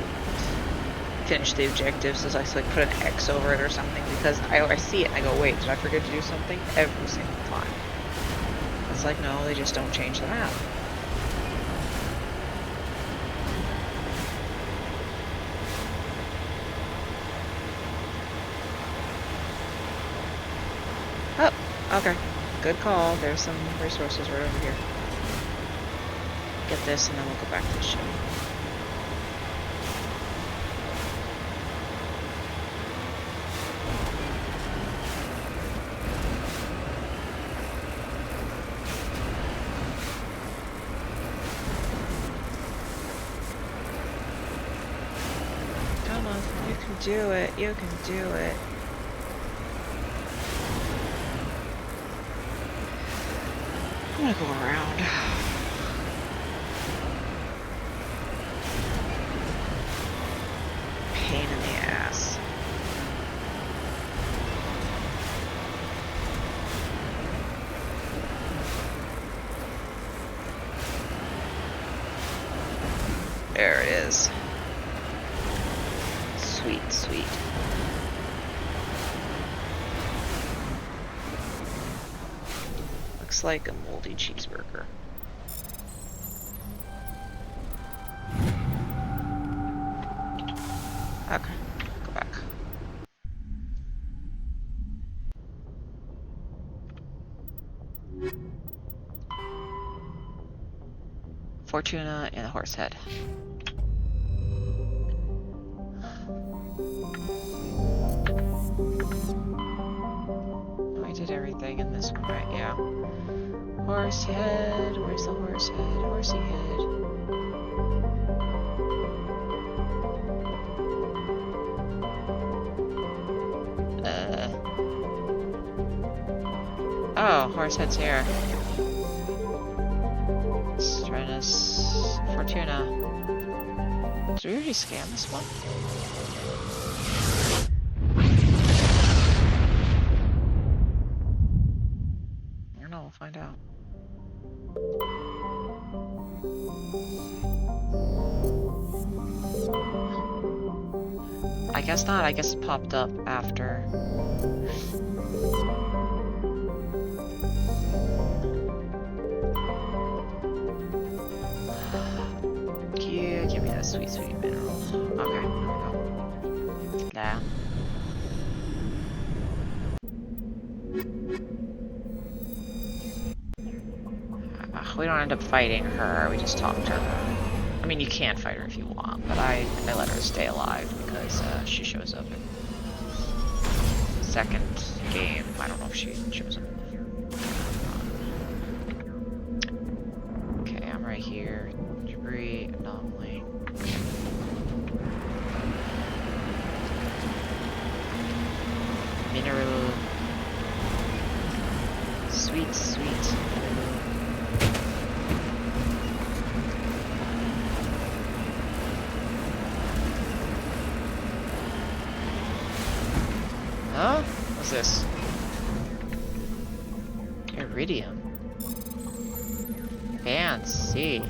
finish the objectives, as I like put an X over it or something, because I see it and I go, wait, did I forget to do something? Every single time. It's like, no, they just don't change the map. Oh, okay. Good call. There's some resources right over here. Get this and then we'll go back to the ship. Come on, you can do it. You can do it. I'm gonna go around. Pain in the ass. is. Sweet, sweet. Looks like a moldy cheeseburger. Okay, go back. Fortuna and the horse head. I did everything in this one, right? Yeah. Horse head. Where's the horse head? Horsey head. Oh, horse head's here. Strenus. Fortuna. Did we already scan this one? I don't know, we'll find out. I guess not, I guess it popped up after. Yeah, give me that sweet, sweet mineral. Okay, there we go. Nah. We don't end up fighting her, we just talk to her. I mean, you can fight her if you want, but I let her stay alive because she shows up in second game. I don't know if she shows up. Okay, I'm right here. Debris, anomaly. Mineral. Sweet, sweet. Huh? What's this? Iridium. Fancy.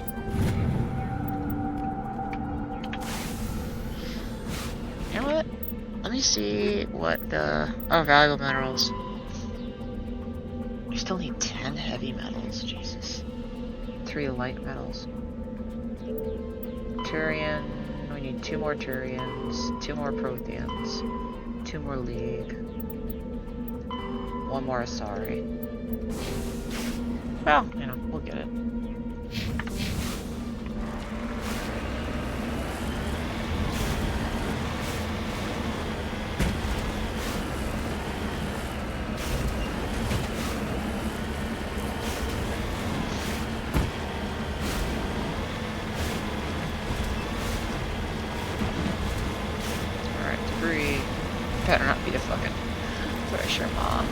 You know what? Let me see what the... Oh, valuable minerals. You still need 10 heavy metals, Jesus. 3 light metals. Turian. We need 2 more Turians, 2 more Protheans, 2 more League, 1 more Asari. Well, you know, we'll get it. Better not be a fucking pressure mom.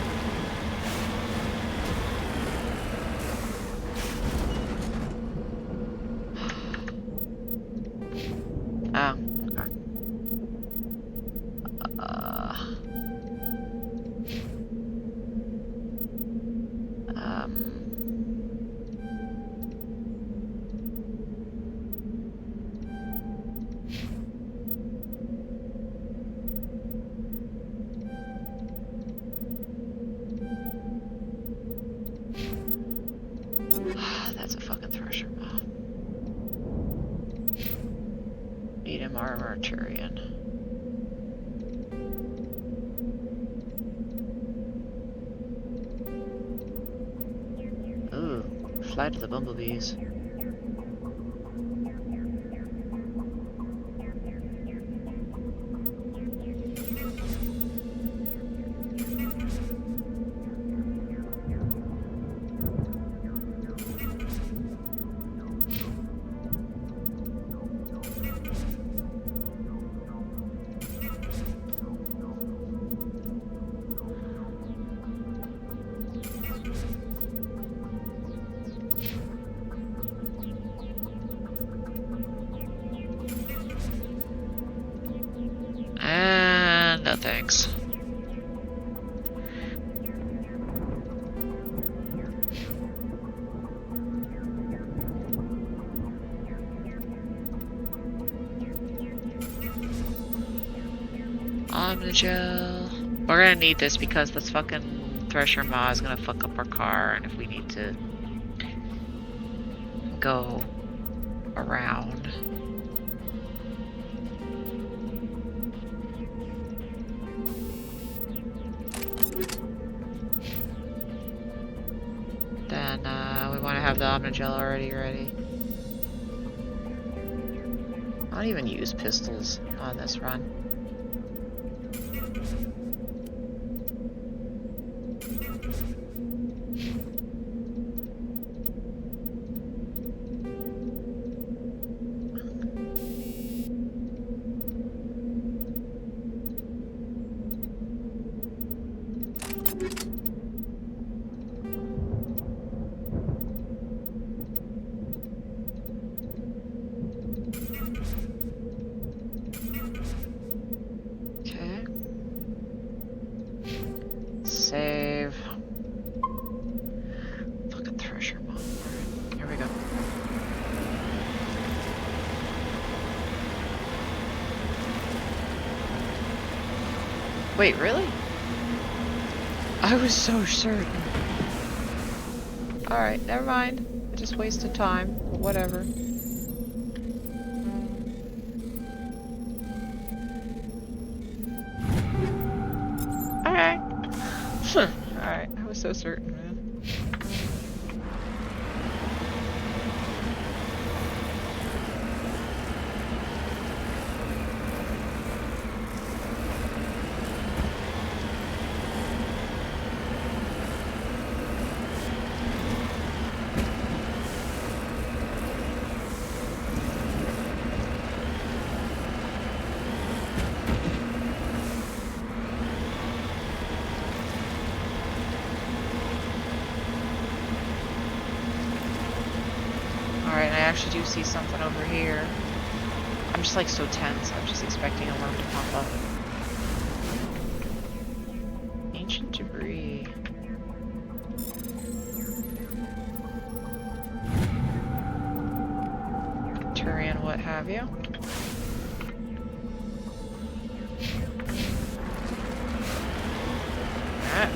Oh, okay. That's a fucking thresher mob. Medium armor Turian. Ooh, fly to the bumblebees. No thanks. Omnigel. We're gonna need this because this fucking Thresher Maw is gonna fuck up our car, and if we need to go around. Then we want to have the Omnigel already ready. I don't even use pistols on this run. Save. Fucking Thresher Maw. Here we go. Wait, really? I was so certain. Alright, never mind. I just wasted time. But whatever. Alright. Alright, I was so certain, man. Alright, I actually do see something over here. I'm just like so tense. I'm just expecting a worm to pop up. Ancient debris. Turian, what have you. Ah.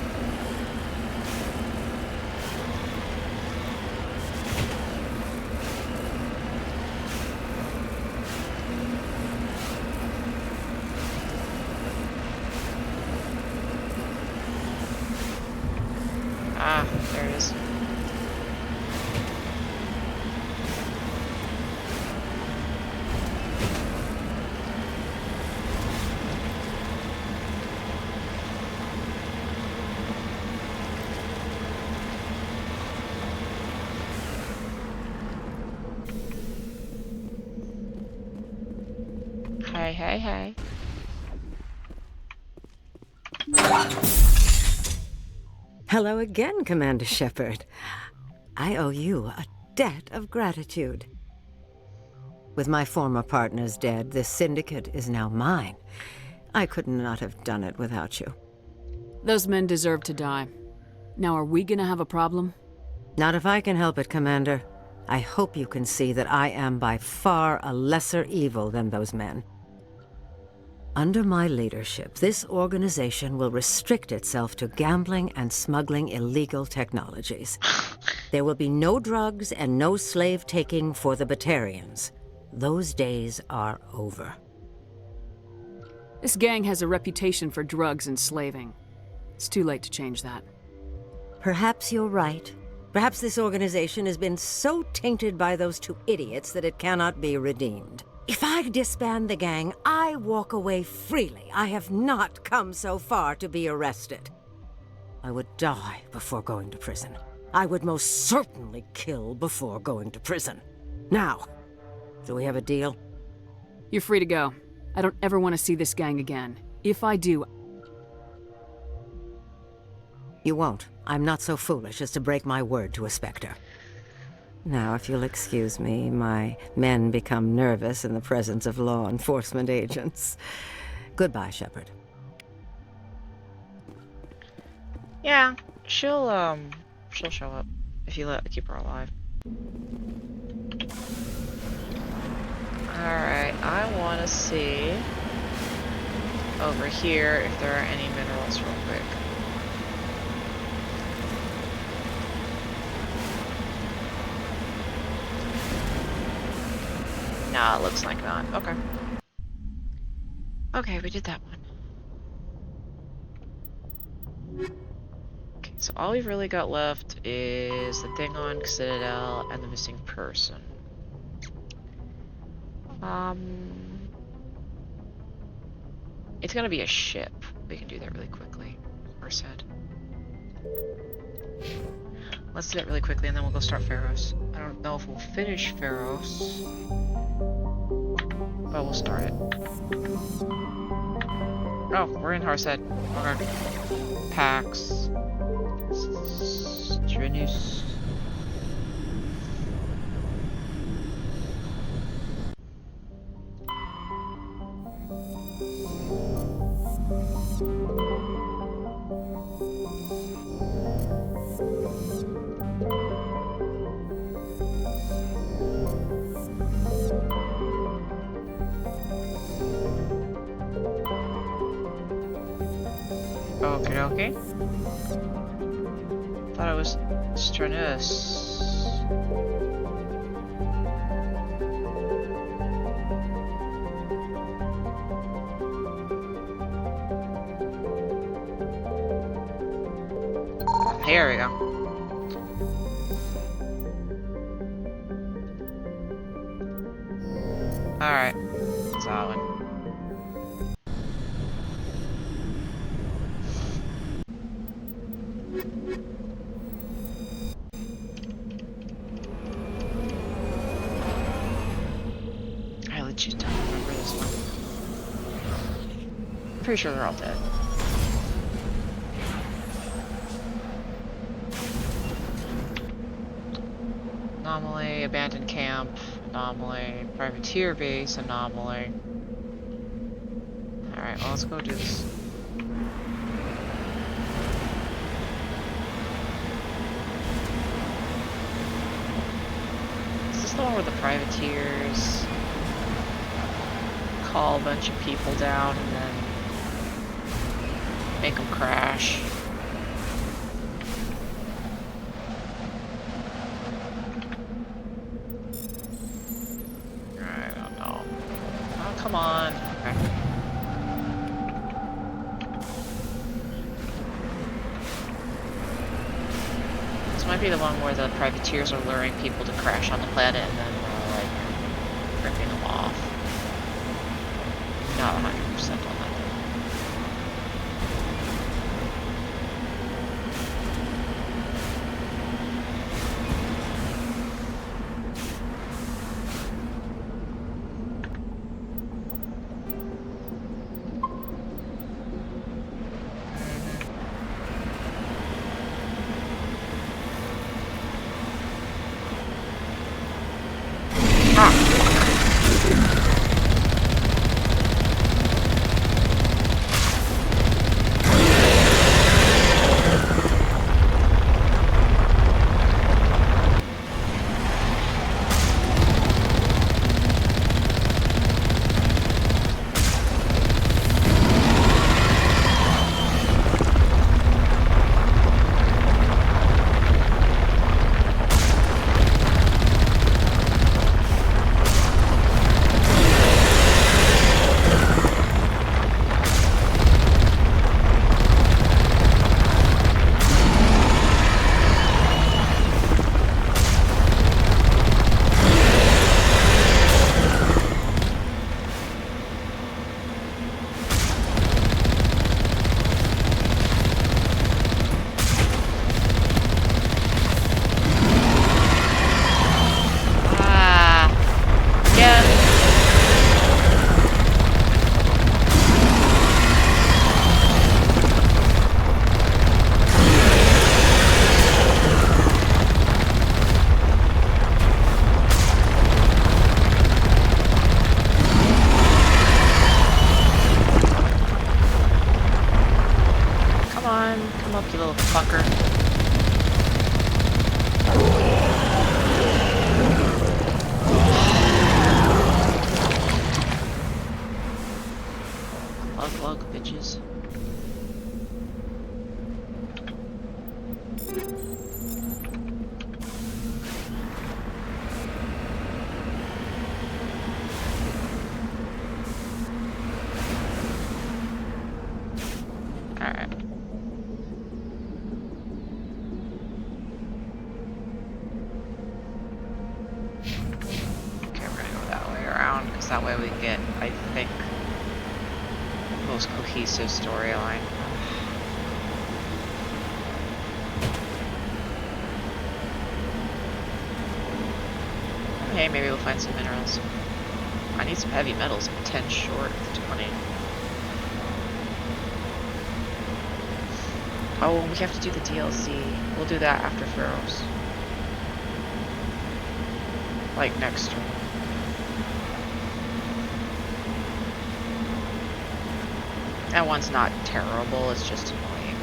Ah, there it is. Hey, hey, hey.
Hello again, Commander Shepard. I owe you a debt of gratitude. With my former partners dead, this syndicate is now mine. I could not have done it without you.
Those men deserve to die. Now, are we gonna have a problem?
Not if I can help it, Commander. I hope you can see that I am by far a lesser evil than those men. Under my leadership, this organization will restrict itself to gambling and smuggling illegal technologies. There will be no drugs and no slave-taking for the Batarians. Those days are over.
This gang has a reputation for drugs and slaving. It's too late to change that.
Perhaps you're right. Perhaps this organization has been so tainted by those two idiots that it cannot be redeemed. If I disband the gang, I walk away freely. I have not come so far to be arrested. I would die before going to prison. I would most certainly kill before going to prison. Now, do we have a deal?
You're free to go. I don't ever want to see this gang again. If I do...
You won't. I'm not so foolish as to break my word to a Spectre. Now, if you'll excuse me, my men become nervous in the presence of law enforcement agents. Goodbye, Shepard.
Yeah, she'll show up if you keep her alive. Alright, I wanna see... over here if there are any minerals real quick. Nah, it looks like not. Okay. Okay, we did that one. Okay, so all we've really got left is the thing on Citadel and the missing person. It's gonna be a ship. We can do that really quickly. Horsehead. Let's do that really quickly and then we'll go start Feros. I don't know if we'll finish Feros, but we'll start it. Oh, we're in Horsehead. Okay. Pax. Strenus. Okay, okay. Thought it was Strenus. Here we go. Alright. Solid. I legit don't remember this one. Pretty sure they're all dead. Anomaly, abandoned camp, anomaly, privateer base, anomaly. Alright, well, let's go do this. Is this the one where the privateers call a bunch of people down and then make them crash? Come on. Okay. This might be the one where the privateers are luring people to crash on the planet and then like ripping them off. Not 100% on that though. Come up, you little fucker. Lug, lug, bitch. way we get, I think, most cohesive storyline. Okay, maybe we'll find some minerals. I need some heavy metals. I'm 10 short of 20. Oh, we have to do the DLC. We'll do that after Feros. Like next turn. That one's not terrible, it's just annoying.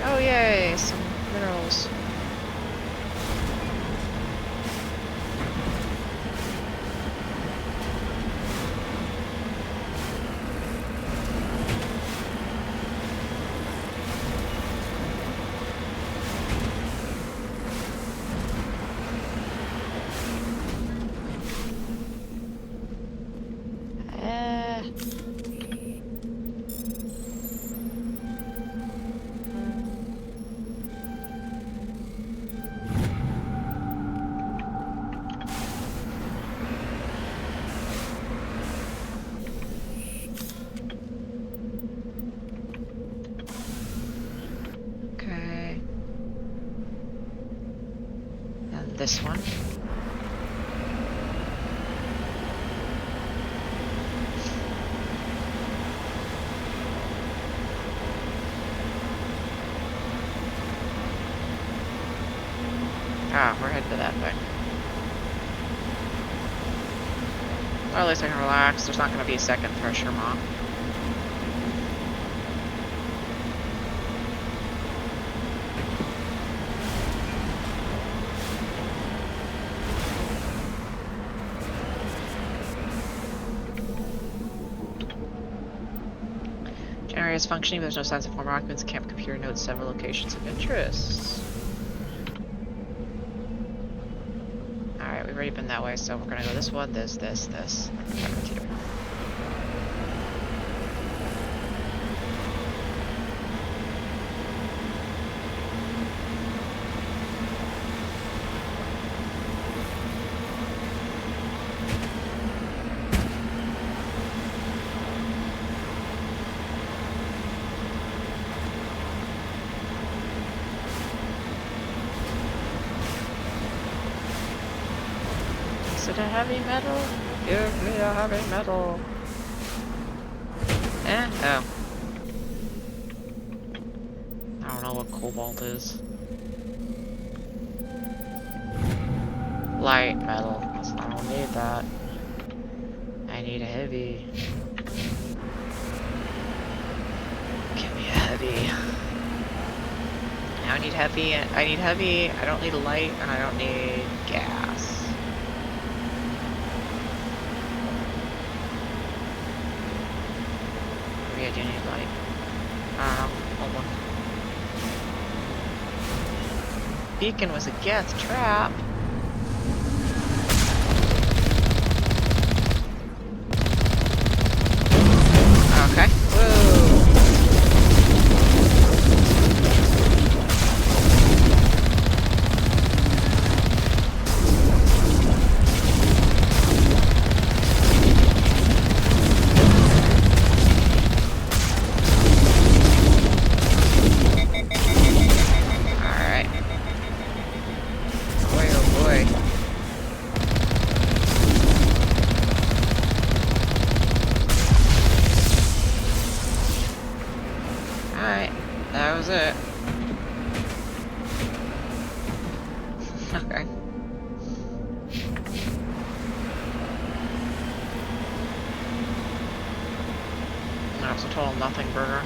Oh yay, some minerals. This one. Ah, we're headed to that thing. Or at least I can relax. There's not going to be a second pressure mop. Generator is functioning, but there's no signs of former occupants. Camp computer notes several locations of interest. Alright, we've already been that way, so we're gonna go this one, this. Here. Is it a heavy metal? Give me a heavy metal. Oh. I don't know what cobalt is. Light metal. I don't need that. I need a heavy. Give me a heavy. I need heavy. I need heavy. I don't need a light, and I don't need gas. I do need light. Hold on. Beacon was a gas trap. Okay. Whoa. That was it. Okay. That's a total nothing burger.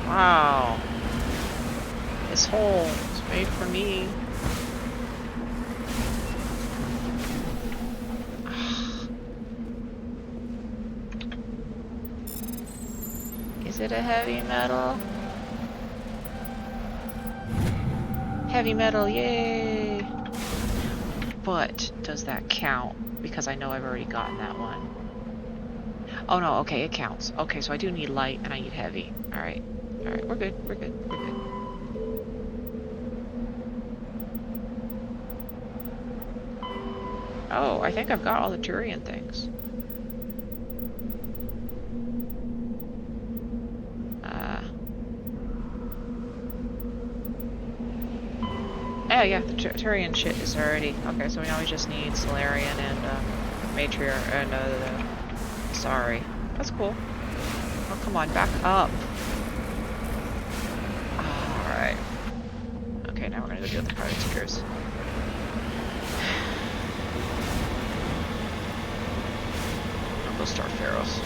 Wow. This hole is made for me. Is it a heavy metal? Heavy metal, yay! But does that count? Because I know I've already gotten that one. Oh no, okay, it counts. Okay, so I do need light and I need heavy. Alright. Alright, we're good, we're good, we're good. Oh, I think I've got all the Turian things. Oh yeah, the Turian shit is already... Okay, so now we just need Solarian and Matriarch and sorry. That's cool. Oh, come on, back up. Alright. Okay, now we're gonna go deal with the privateers. I'll go start Feros.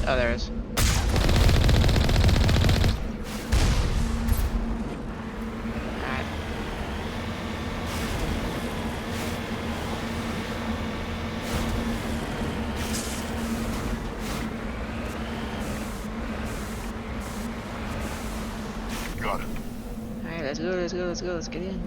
Oh, there it is. Alright.
Got it.
Alright, let's go, let's go, let's go, let's get in.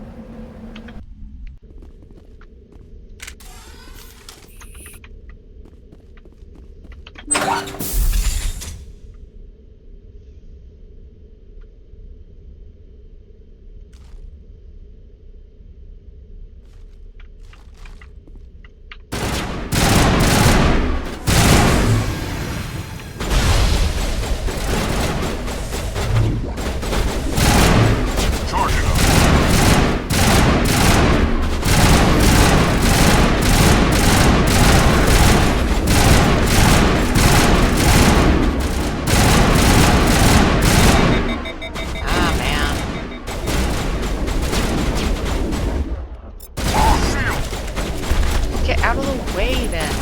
Out of the way then.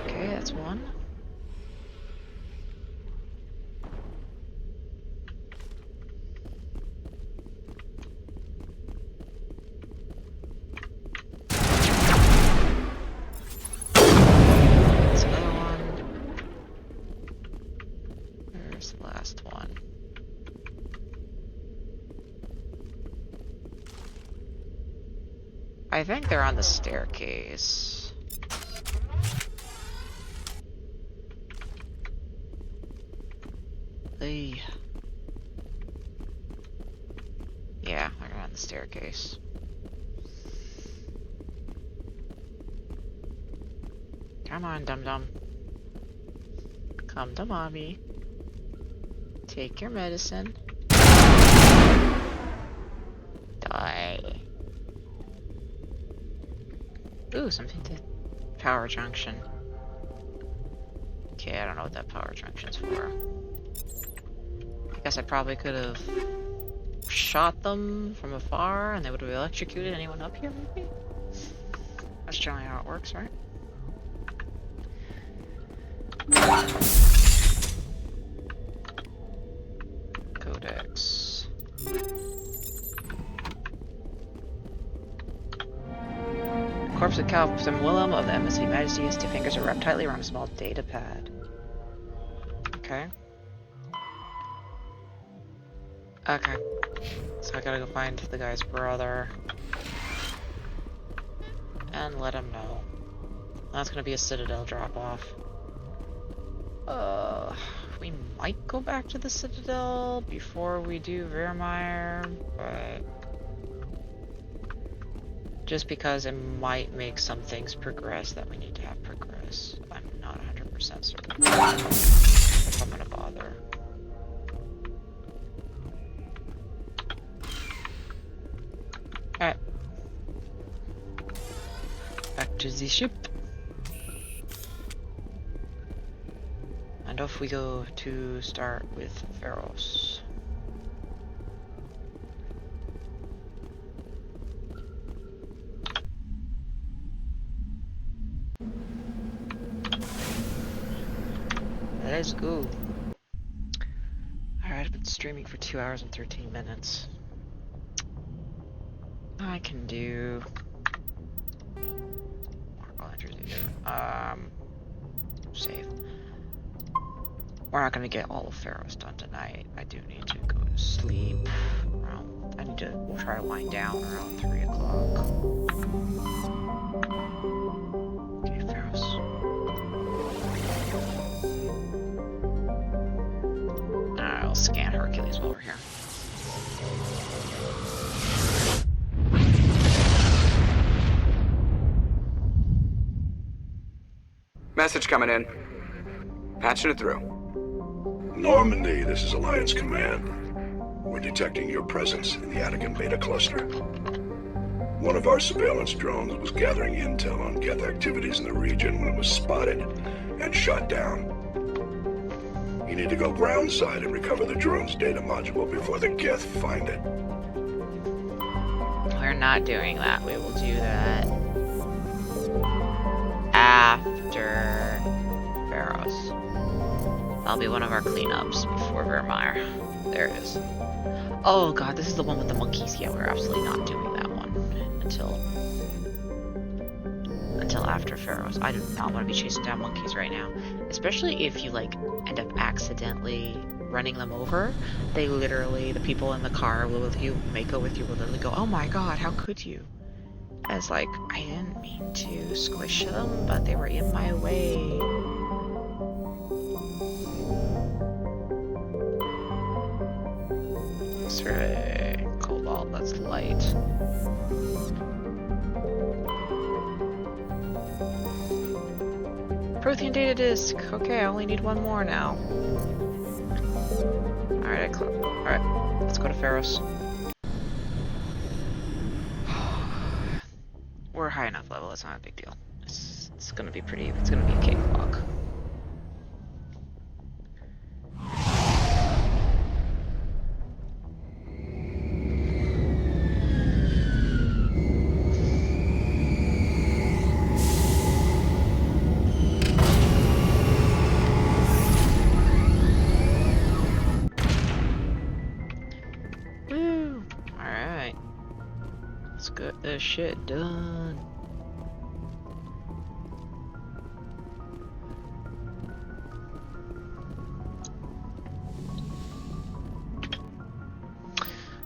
Okay, that's one. The last one. I think they're on the staircase. Hey. Yeah, they're on the staircase. Come on, dum-dum. Come to mommy. Take your medicine. Die. Ooh, something to... Power junction. Okay, I don't know what that power junction's for. I guess I probably could have shot them from afar and they would have electrocuted anyone up here, maybe? That's generally how it works, right? Go Codex. Corpse of Captain Willem of the MSV Majesty. His two fingers are wrapped tightly around a small data pad. Okay. Okay. So I gotta go find the guy's brother. And let him know. That's gonna be a Citadel drop-off. We might go back to the Citadel before we do Vermeer, but... just because it might make some things progress that we need to have progress. I'm not 100% certain if I'm gonna bother. Alright. Back to the ship. And off we go to start with Feros. Let's go. Alright, I've been streaming for 2 hours and 13 minutes. I can do... save. We're not gonna get all of Feros done tonight. I do need to go to sleep around... we'll try to wind down around 3 o'clock. Okay, Feros. I'll scan Hercules while we're here.
Message coming in. Patching it through.
Normandy, this is Alliance Command. We're detecting your presence in the Attican Beta cluster. One of our surveillance drones was gathering intel on Geth activities in the region when it was spotted and shot down. You need to go groundside and recover the drone's data module before the Geth find it.
We're not doing that. We will do that after Feros. That'll be one of our cleanups before Vermeer. There it is. Oh god, this is the one with the monkeys. Yeah, we're absolutely not doing that one until after Feros. I do not want to be chasing down monkeys right now. Especially if you like end up accidentally running them over. They literally, the people in the car with you, Mako with you, will literally go, oh my god, how could you? And it's like, I didn't mean to squish them, but they were in my way. X-ray, cobalt, that's light. Prothean data disk. Okay, I only need one more now. Alright, alright, let's go to Feros. We're high enough level, it's not a big deal. It's gonna be pretty, it's gonna be a cakewalk. Woo! Alright. Let's get this shit done.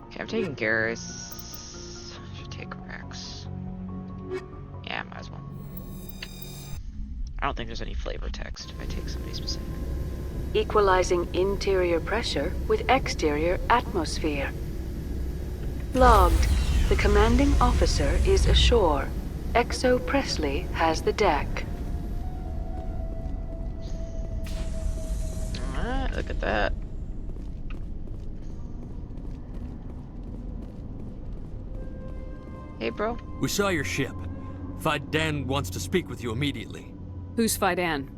Okay, I'm taking Garrus. Should take Rex. Yeah, might as well. I don't think there's any flavor text if I take somebody specific.
Equalizing interior pressure with exterior atmosphere. Logged. The commanding officer is ashore. Exo Presley has the deck.
Alright, look at that. Hey, bro.
We saw your ship. Fidan wants to speak with you immediately.
Who's Fidan?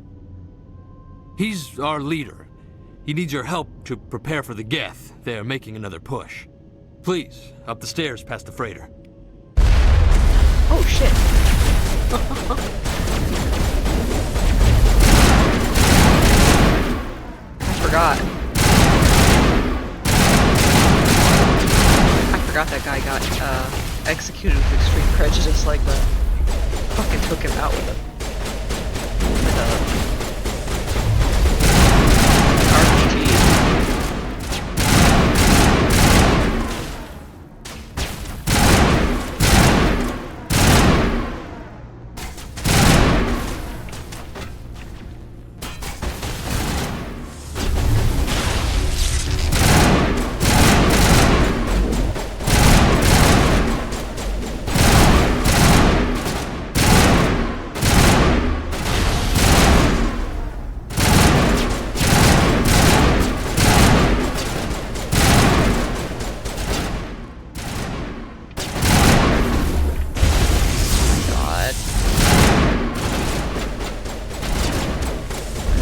He's our leader. He needs your help to prepare for the Geth. They're making another push. Please, up the stairs past the freighter.
Oh, shit. I forgot. executed with extreme prejudice like that. Fucking took him out with a RPG.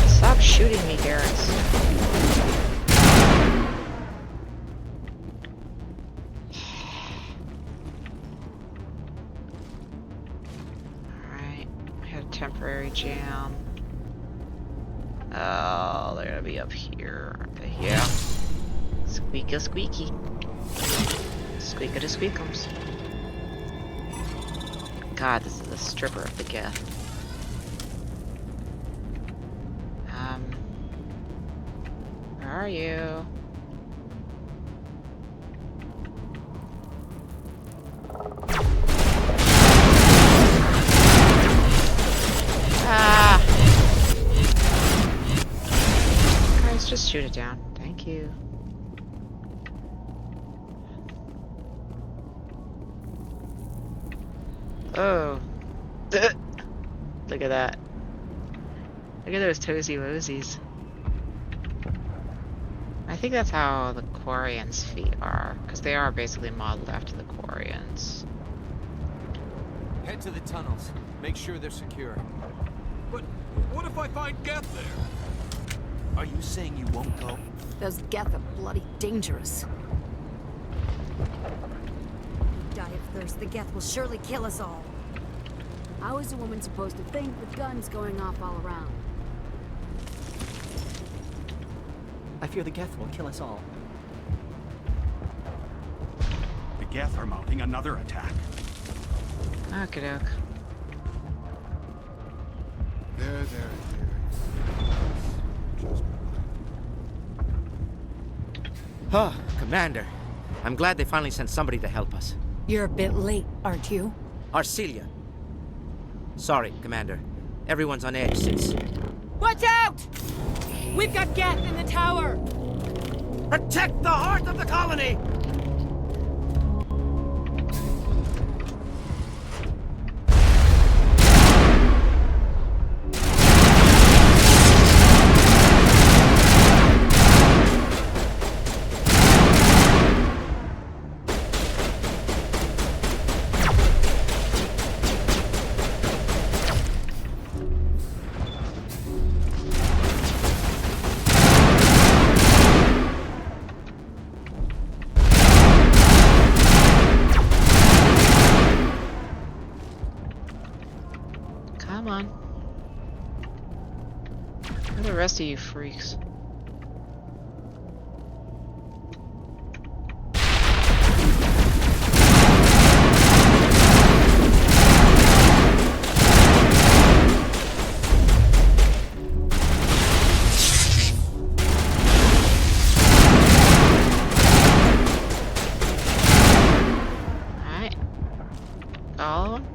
Stop shooting me, Garrus. Alright, I had a temporary jam. Oh, they're gonna be up here, aren't they? Yeah. Squeaky squeaky. Squeaka to squeakums. God, this is a stripper of the Geth. Where are you? Ah! Guys, just shoot it down. Thank you. Oh. Look at that. Look at those toesy woesies. I think that's how the Quarians' feet are, because they are basically modeled after the Quarians.
Head to the tunnels. Make sure they're secure. But what if I find Geth there? Are you saying you won't go?
Those Geth are bloody dangerous.
Die of thirst, the Geth will surely kill us all.
How is a woman supposed to think with guns going off all around?
I fear the Geth will kill us all.
The Geth are mounting another attack.
Okey-doke.
There.
Huh, Commander. I'm glad they finally sent somebody to help us.
You're a bit late, aren't you?
Arcelia. Sorry, Commander. Everyone's on edge since...
Watch out! We've got Geth in the tower!
Protect the heart of the colony!
Come on. Where are the rest of you freaks? Alright. All of them?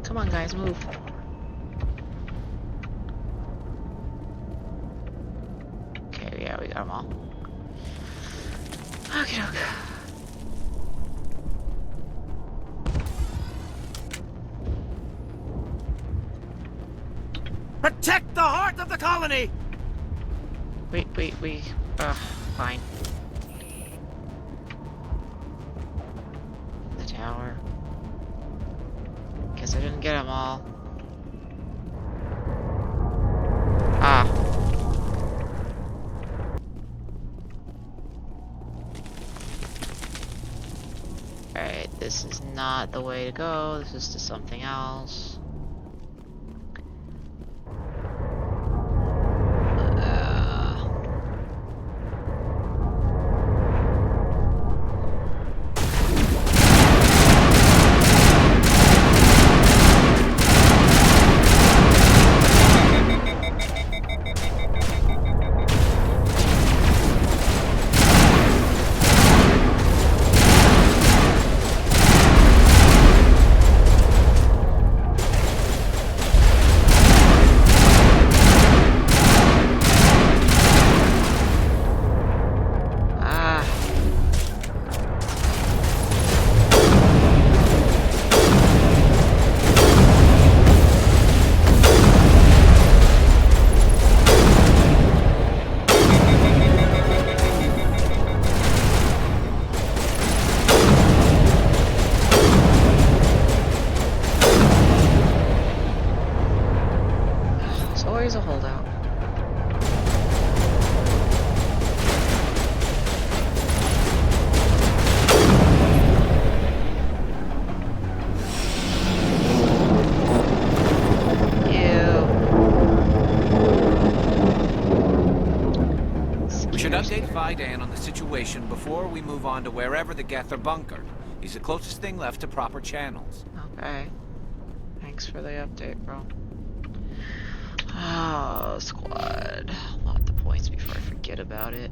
Come on, guys, move. Okay, yeah, we got them all. Okay, okay.
Protect the heart of the colony!
Wait. Fine. The tower. Guess I didn't get them all. Ah. Alright, this is not the way to go. This is to something else.
notify Dan on the situation before we move on to wherever the Geth are bunkered. He's the closest thing left to proper channels.
Okay. Thanks for the update, bro. Oh, squad. Lock the points before I forget about it.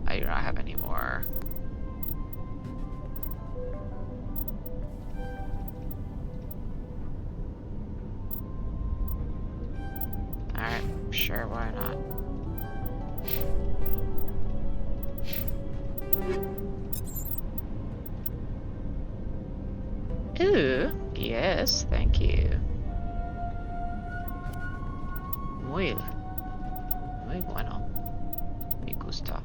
I do not have any more. Alright, sure, why not? Ooh, yes, thank you. Muy bueno. Me gusta.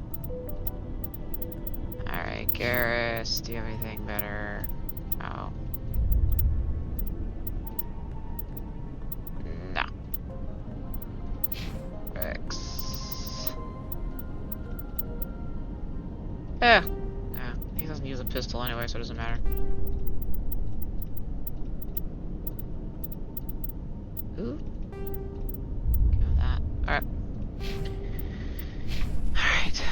Alright, Garrus, do you have anything better? Oh. No. X. Yeah, he doesn't use a pistol anyway, so it doesn't matter. Ooh. Give him that. Alright. Alright.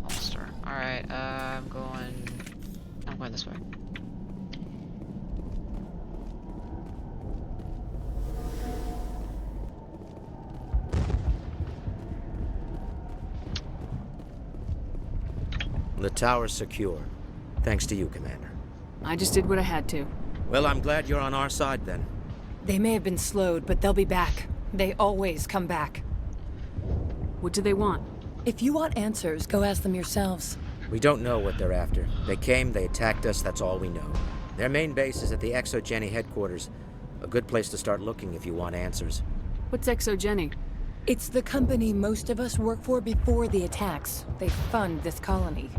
Holster. Alright, I'm going this way.
The tower's secure. Thanks to you, Commander.
I just did what I had to.
Well, I'm glad you're on our side, then.
They may have been slowed, but they'll be back. They always come back.
What do they want?
If you want answers, go ask them yourselves.
We don't know what they're after. They came, they attacked us, that's all we know. Their main base is at the Exogeny headquarters. A good place to start looking if you want answers.
What's Exogeny?
It's the company most of us work for before the attacks. They fund this colony.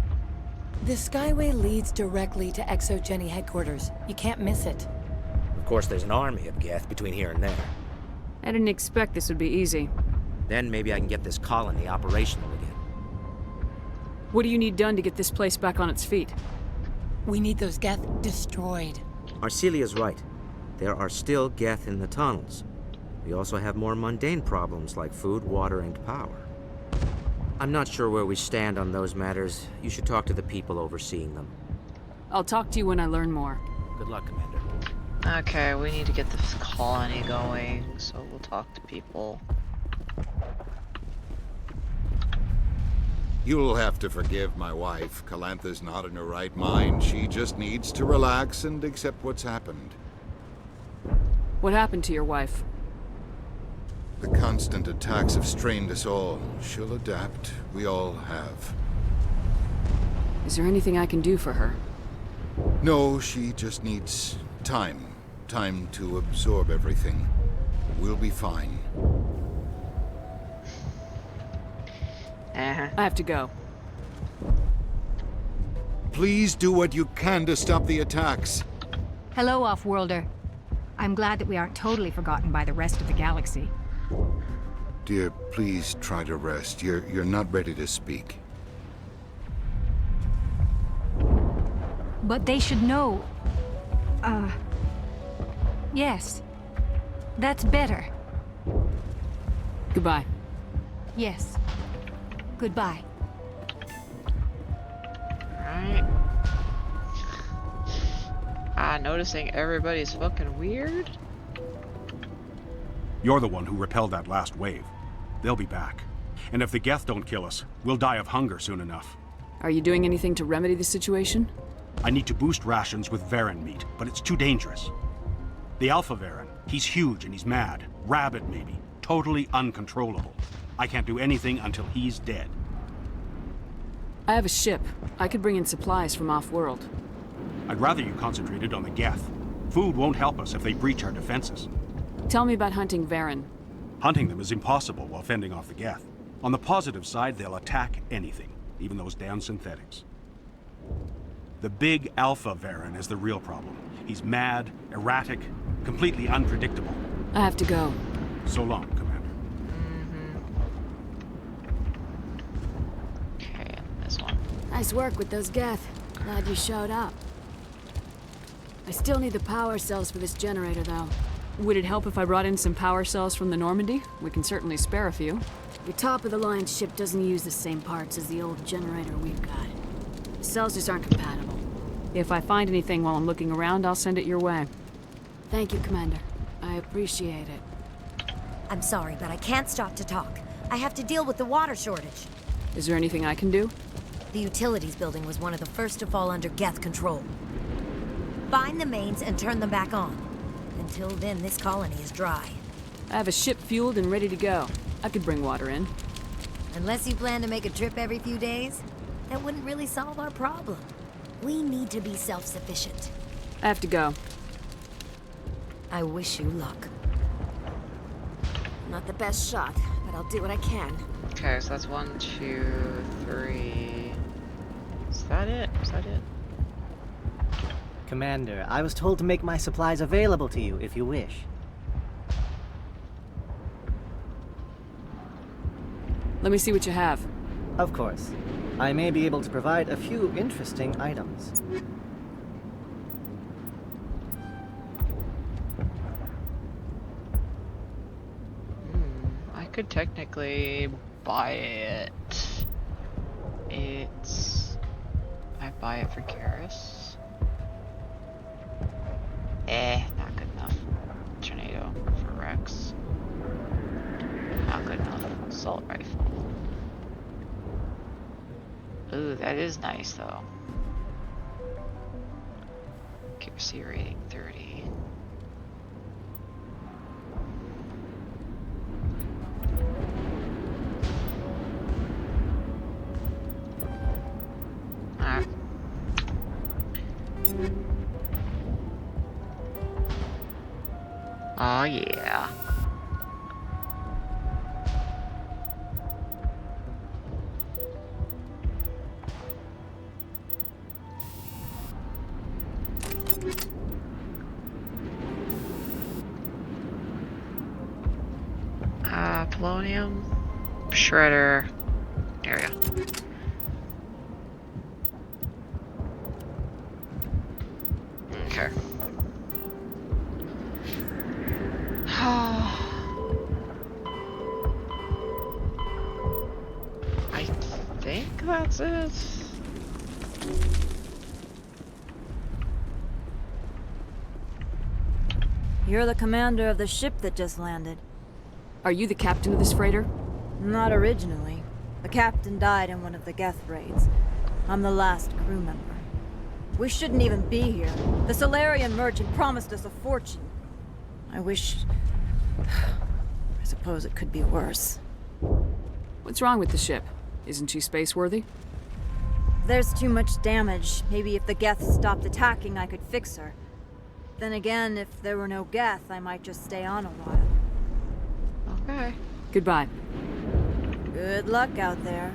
The Skyway leads directly to Exogeny headquarters. You can't miss it.
Of course, there's an army of Geth between here and there.
I didn't expect this would be easy.
Then maybe I can get this colony operational again.
What do you need done to get this place back on its feet?
We need those Geth destroyed.
Arcelia's right. There are still Geth in the tunnels. We also have more mundane problems like food, water, and power. I'm not sure where we stand on those matters. You should talk to the people overseeing them.
I'll talk to you when I learn more.
Good luck, Commander.
Okay, we need to get this colony going, so we'll talk to people.
You'll have to forgive my wife. Calantha's not in her right mind. She just needs to relax and accept what's happened.
What happened to your wife?
The constant attacks have strained us all. She'll adapt. We all have.
Is there anything I can do for her?
No, she just needs time. Time to absorb everything. We'll be fine.
I have to go.
Please do what you can to stop the attacks.
Hello, Off-Worlder. I'm glad that we aren't totally forgotten by the rest of the galaxy.
Dear, please try to rest. You're not ready to speak.
But they should know. Yes. That's better.
Goodbye.
Yes. Goodbye.
Alright. Noticing everybody's fucking weird?
You're the one who repelled that last wave. They'll be back. And if the Geth don't kill us, we'll die of hunger soon enough.
Are you doing anything to remedy the situation?
I need to boost rations with Varen meat, but it's too dangerous. The Alpha Varen, he's huge and he's mad. Rabid, maybe. Totally uncontrollable. I can't do anything until he's dead.
I have a ship. I could bring in supplies from off-world.
I'd rather you concentrated on the Geth. Food won't help us if they breach our defenses.
Tell me about hunting Varen.
Hunting them is impossible while fending off the Geth. On the positive side, they'll attack anything, even those damn synthetics. The big Alpha Varen is the real problem. He's mad, erratic, completely unpredictable.
I have to go.
So long, Commander.
Okay, this one.
Nice work with those Geth. Glad you showed up. I still need the power cells for this generator, though.
Would it help if I brought in some power cells from the Normandy? We can certainly spare a few.
Your top-of-the-line ship doesn't use the same parts as the old generator we've got. The cells just aren't compatible.
If I find anything while I'm looking around, I'll send it your way.
Thank you, Commander. I appreciate it.
I'm sorry, but I can't stop to talk. I have to deal with the water shortage.
Is there anything I can do?
The utilities building was one of the first to fall under Geth control. Find the mains and turn them back on. Until then, this colony is dry.
I have a ship fueled and ready to go. I could bring water in.
Unless you plan to make a trip every few days, that wouldn't really solve our problem. We need to be self-sufficient.
I have to go.
I wish you luck.
Not the best shot, but I'll do what I can.
Okay, so that's 1, 2, 3. Is that it? Is that it?
Commander, I was told to make my supplies available to you if you wish.
Let me see what you have.
Of course. I may be able to provide a few interesting items.
I could technically buy it. I buy it for Karis. Not good enough. Tornado for Rex. Not good enough. Assault rifle. Ooh, that is nice though. Accuracy rating 30. Alright. Oh yeah. Polonium, shredder, there we go. Okay. I think that's it.
You're the commander of the ship that just landed.
Are you the captain of this freighter?
Not originally. The captain died in one of the Geth raids. I'm the last crew member. We shouldn't even be here. The Solarian merchant promised us a fortune. I wish... I suppose it could be worse.
What's wrong with the ship? Isn't she space-worthy?
There's too much damage. Maybe if the Geth stopped attacking, I could fix her. Then again, if there were no Geth, I might just stay on a while.
Okay.
Goodbye.
Good luck out there.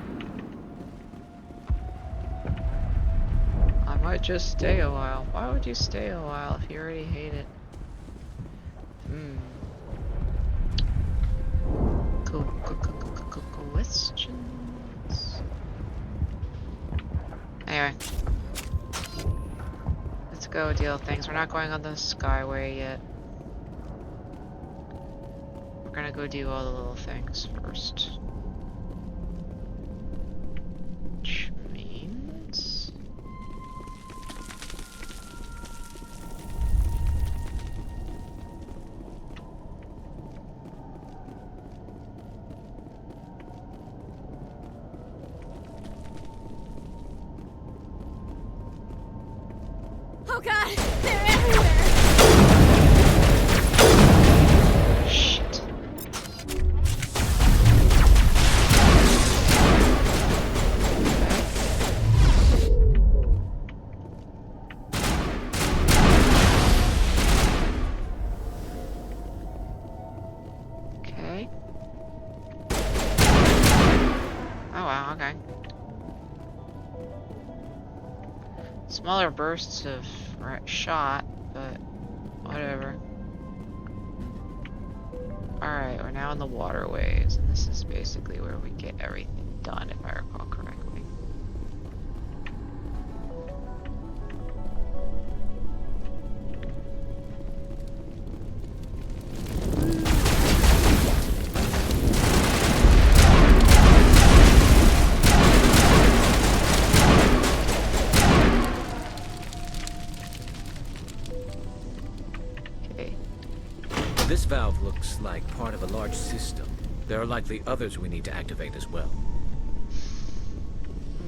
I might just stay a while. Why would you stay a while if you already hate it? Questions? Anyway. Let's go deal with things. We're not going on the Skyway yet. We're gonna go do all the little things first. Which means...
Oh god! They're everywhere!
Shit. Okay. Oh wow, okay. Smaller bursts of shot, but whatever. Alright, we're now in the waterways, and this is basically where we get everything done, if I recall correctly.
This valve looks like part of a large system. There are likely others we need to activate as well.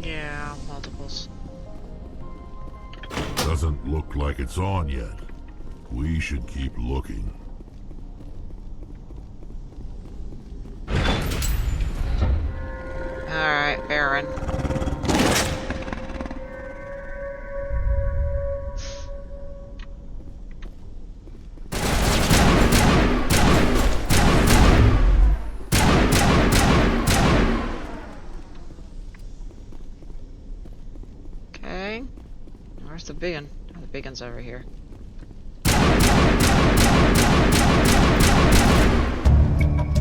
Yeah, multiples.
Doesn't look like it's on yet. We should keep looking.
Alright, Baron. Okay. Where's the big one? Oh, the big one's over here.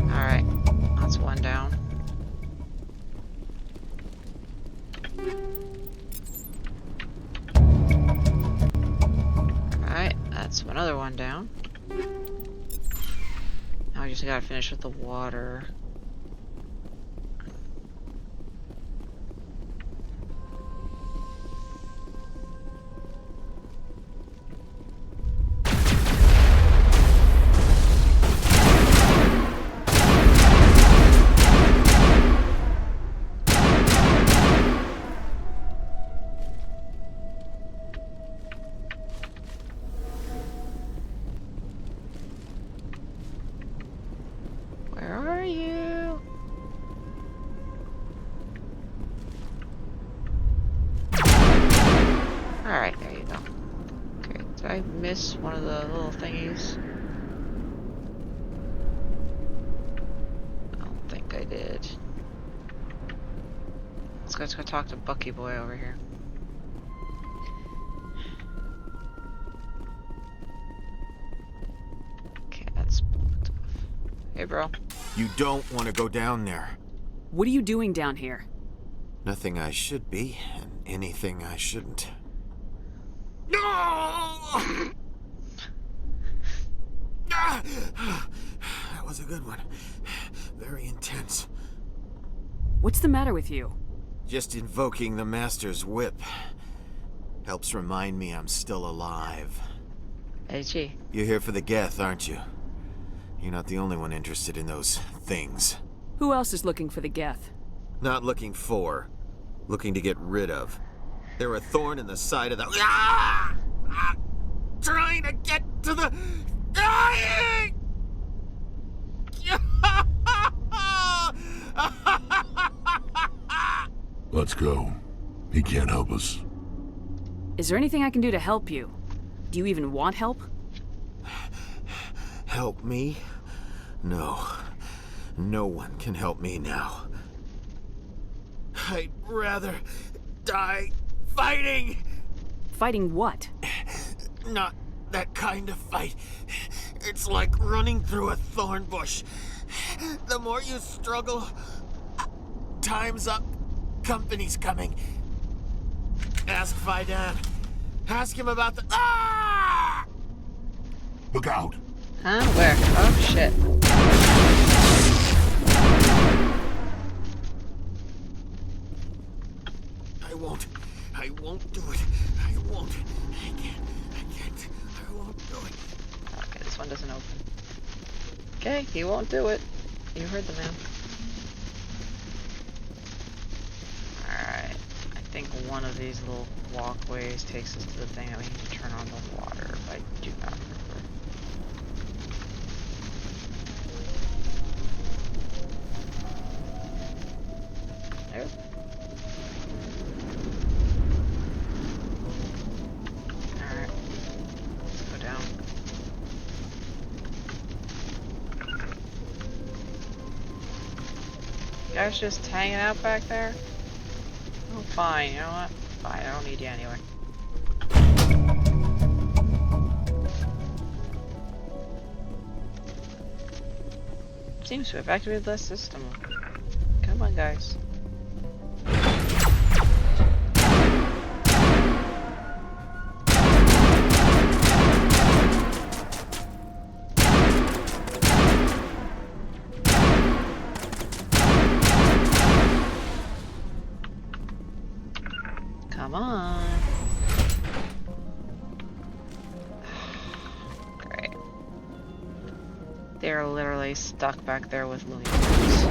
Alright, that's one down. Alright, that's another one down. Now we just gotta finish with the water. Where are you? Alright, there you go. Okay, did I miss one of the little thingies? I don't think I did. Let's go talk to Bucky Boy over here. Okay, that's blocked off. Hey, bro.
You don't want to go down there.
What are you doing down here?
Nothing I should be, and anything I shouldn't.
No!
That was a good one. Very intense.
What's the matter with you?
Just invoking the Master's whip. Helps remind me I'm still alive.
Hey, G.
You're here for the Geth, aren't you? You're not the only one interested in those things.
Who else is looking for the Geth?
Not looking for. Looking to get rid of. They're a thorn in the side of the... Ah! Ah! Trying to get to the... Dying!
Let's go. He can't help us.
Is there anything I can do to help you? Do you even want help?
Help me? No. No one can help me now. I'd rather die fighting!
Fighting what?
Not that kind of fight. It's like running through a thorn bush. The more you struggle, time's up. Company's coming. Ask Faidan. Ask him about the... Ah!
Look out!
Huh? Where? Oh, shit.
I won't do it. I won't. I can't. I won't do it.
Okay, this one doesn't open. Okay, he won't do it. You heard the man. Alright. I think one of these little walkways takes us to the thing that we need to turn on the water, but I do not remember. Nope. Alright. Let's go down. You guys just hanging out back there? Oh, fine. You know what? Fine. I don't need you anyway. Seems to have activated the system. Come on, guys. Come on. Great. They're literally stuck back there with Looney Tunes.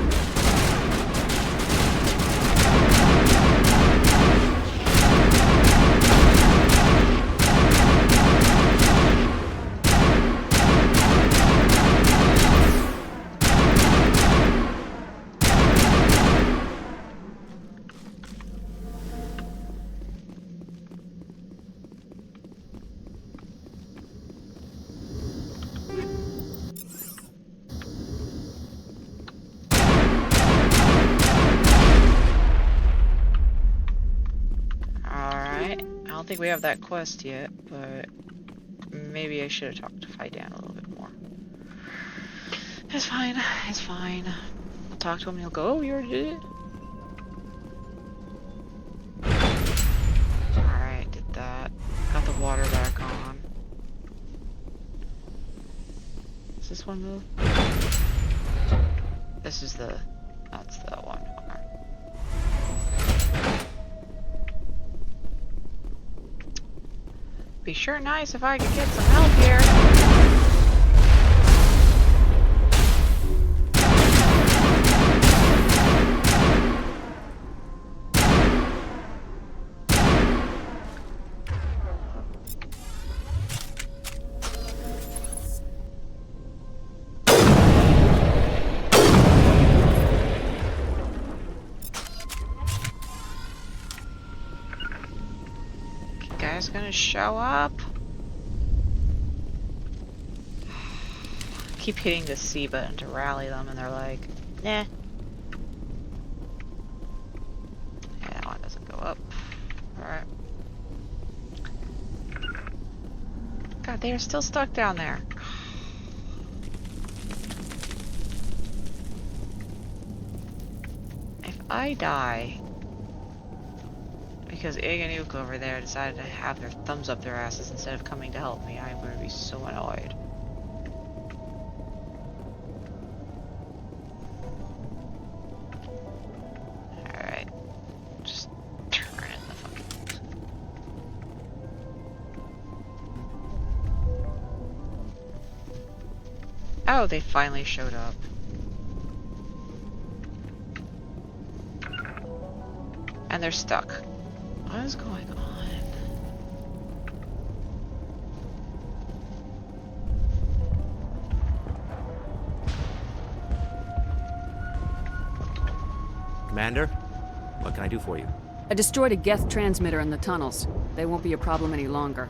I don't think we have that quest yet, but maybe I should have talked to Fidan a little bit more. It's fine, it's fine. I'll talk to him and he'll go, oh, you already did it? Alright, did that. Got the water back on. Does this one move? This is the... that's the one. Okay. Be sure nice if I could get some help here. Gonna show up. Keep hitting the C button to rally them and they're like, nah. Yeah, that one doesn't go up. Alright. God, they are still stuck down there. If I die because Ig and Uke over there decided to have their thumbs up their asses instead of coming to help me, I'm going to be so annoyed. Alright. Just turn in the fucking... Oh, they finally showed up. And they're stuck. What is going on?
Commander, what can I do for you?
I destroyed a Geth transmitter in the tunnels. They won't be a problem any longer.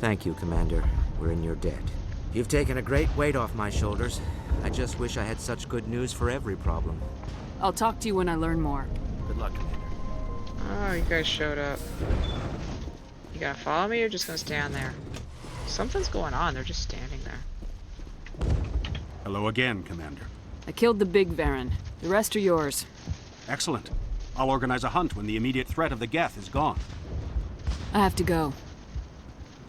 Thank you, Commander. We're in your debt. You've taken a great weight off my shoulders. I just wish I had such good news for every problem.
I'll talk to you when I learn more.
Good luck, Commander.
Oh, you guys showed up. You gonna follow me or just gonna stand there? Something's going on, they're just standing there.
Hello again, Commander.
I killed the big Varen. The rest are yours.
Excellent. I'll organize a hunt when the immediate threat of the Geth is gone.
I have to go.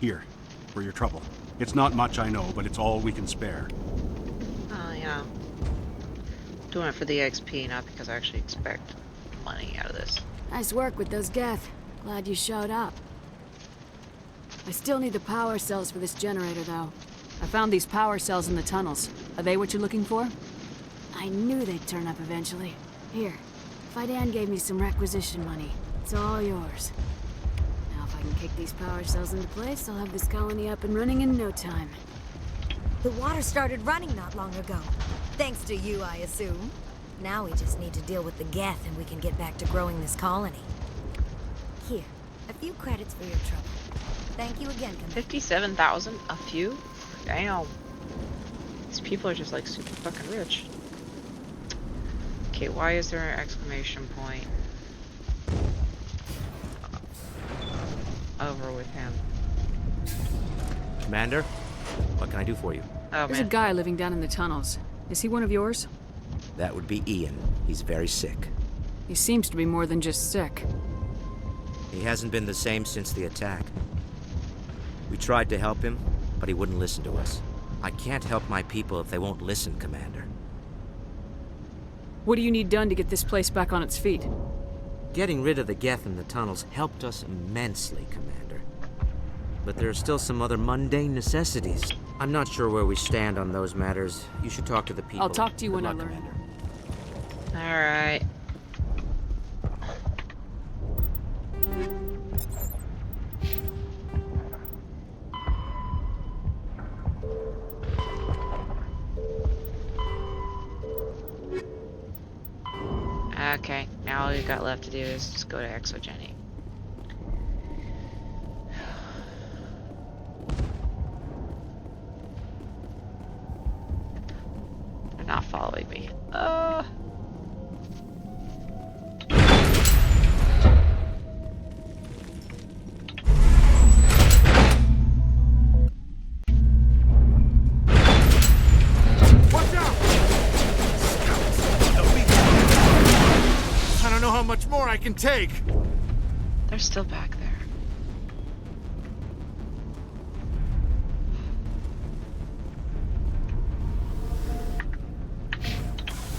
Here, for your trouble. It's not much, I know, but it's all we can spare.
Oh, yeah. Doing it for the XP, not because I actually expect money out of this.
Nice work with those Geth. Glad you showed up. I still need the power cells for this generator, though.
I found these power cells in the tunnels. Are they what you're looking for?
I knew they'd turn up eventually. Here, Fidan gave me some requisition money. It's all yours. Now if I can kick these power cells into place, I'll have this colony up and running in no time.
The water started running not long ago. Thanks to you, I assume. Now we just need to deal with the Geth and we can get back to growing this colony. Here, a few credits for your trouble. Thank you again, Commander.
57,000? A few? Damn. These people are just like super fucking rich. Okay, why is there an exclamation point over with him?
Commander, what can I do for you?
Oh,
There's a guy living down in the tunnels. Is he one of yours?
That would be Ian. He's very sick.
He seems to be more than just sick.
He hasn't been the same since the attack. We tried to help him, but he wouldn't listen to us. I can't help my people if they won't listen, Commander.
What do you need done to get this place back on its feet?
Getting rid of the Geth in the tunnels helped us immensely, Commander. But there are still some other mundane necessities. I'm not sure where we stand on those matters. You should talk to the people.
I'll talk to you
Good
when I
luck,
learn.
Commander.
Alright. Okay, now all we've got left to do is just go to Exogeny. They're not following me.
Watch out! They'll be... I don't know how much more I can take.
They're still back there.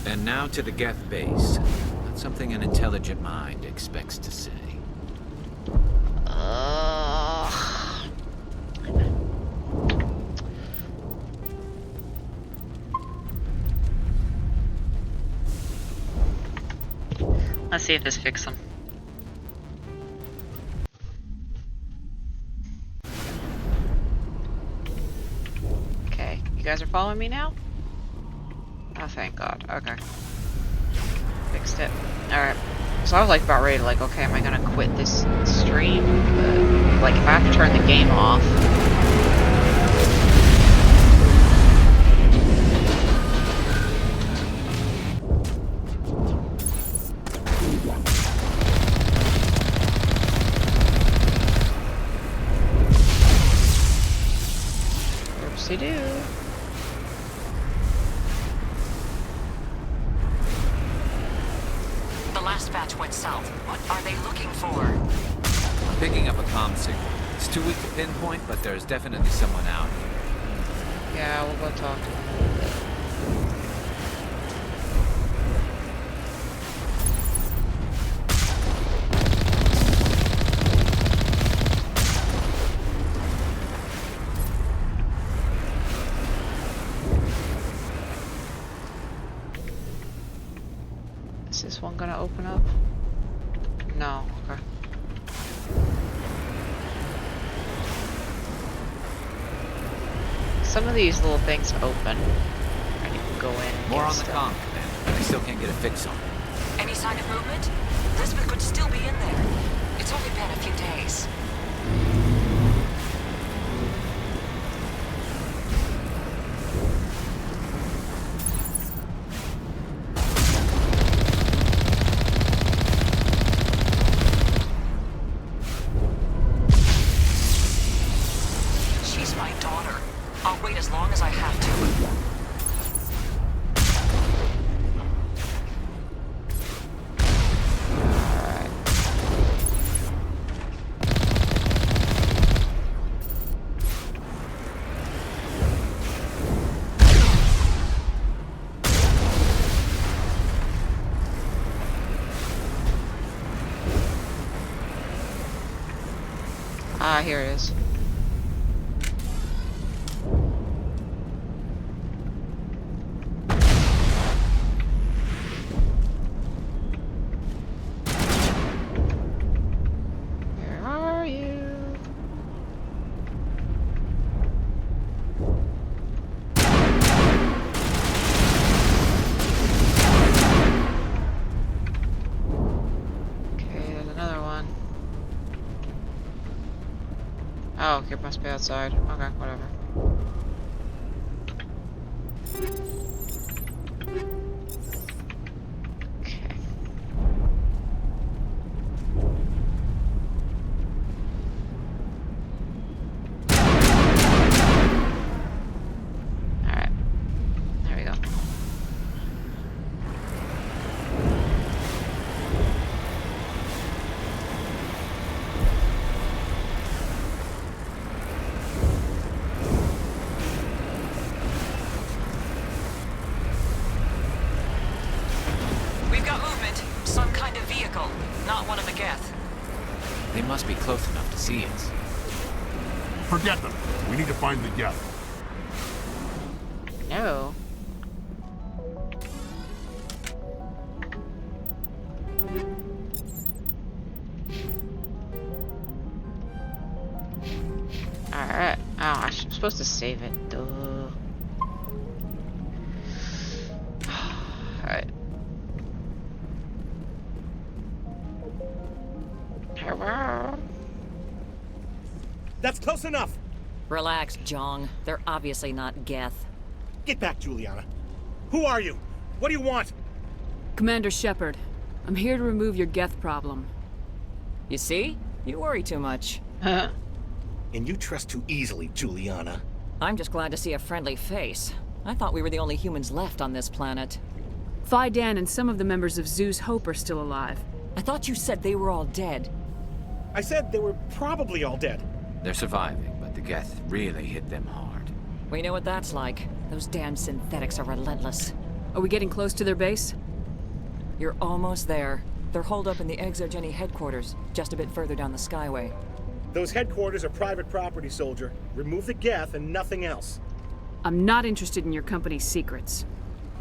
And now to the Geth base. Not something an intelligent mind expects to say.
Let's see if this fixes them. Okay, you guys are following me now? Oh, thank God. Okay. Fixed it. Alright. So I was like about ready to like, okay, am I gonna quit this stream? But, like, if I have to turn the game off. Oopsie-doo.
The last batch went south. What are they looking for?
I'm picking up a comm signal. It's too weak to pinpoint, but there's definitely someone out here.
Yeah, we'll go talk to them a little bit. Is this one gonna open up? No, okay. Some of these little things open. And you can go in and
More
get
on the
stuff.
comm, Commander. I still can't get a fix on it.
Any sign of movement? Lisbeth could still be in there. It's only been a few days. She's my daughter. I'll wait as long as I have to.
Ah, here it is. Where are you? Okay, there's another one. Oh, it must be outside. Okay, whatever. Okay. Alright. There we go.
Geth. They must be close enough to see us.
Forget them. We need to find the Geth.
No. Alright. Oh, I'm supposed to save it. Duh. Alright. Hello?
That's close enough!
Relax, Jong. They're obviously not Geth.
Get back, Juliana. Who are you? What do you want?
Commander Shepard, I'm here to remove your Geth problem.
You see? You worry too much.
And you trust too easily, Juliana.
I'm just glad to see a friendly face. I thought we were the only humans left on this planet.
Phi Dan and some of the members of Zoo's Hope are still alive.
I thought you said they were all dead.
I said they were probably all dead.
They're surviving, but the Geth really hit them hard.
We know what that's like. Those damn synthetics are relentless.
Are we getting close to their base?
You're almost there. They're holed up in the Exogeny headquarters, just a bit further down the Skyway.
Those headquarters are private property, soldier. Remove the Geth and nothing else.
I'm not interested in your company's secrets.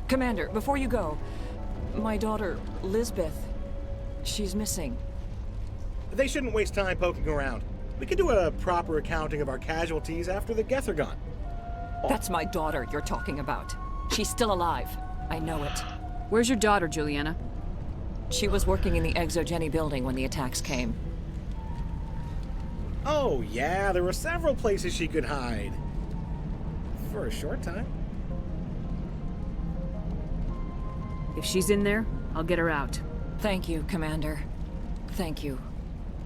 Commander, before you go, my daughter, Lisbeth, she's missing.
They shouldn't waste time poking around. We can do a proper accounting of our casualties after the Geth are gone.
That's my daughter you're talking about. She's still alive. I know it.
Where's your daughter, Juliana?
She was working in the Exogeny building when the attacks came.
Oh, yeah, there were several places she could hide. For a short time.
If she's in there, I'll get her out.
Thank you, Commander. Thank you.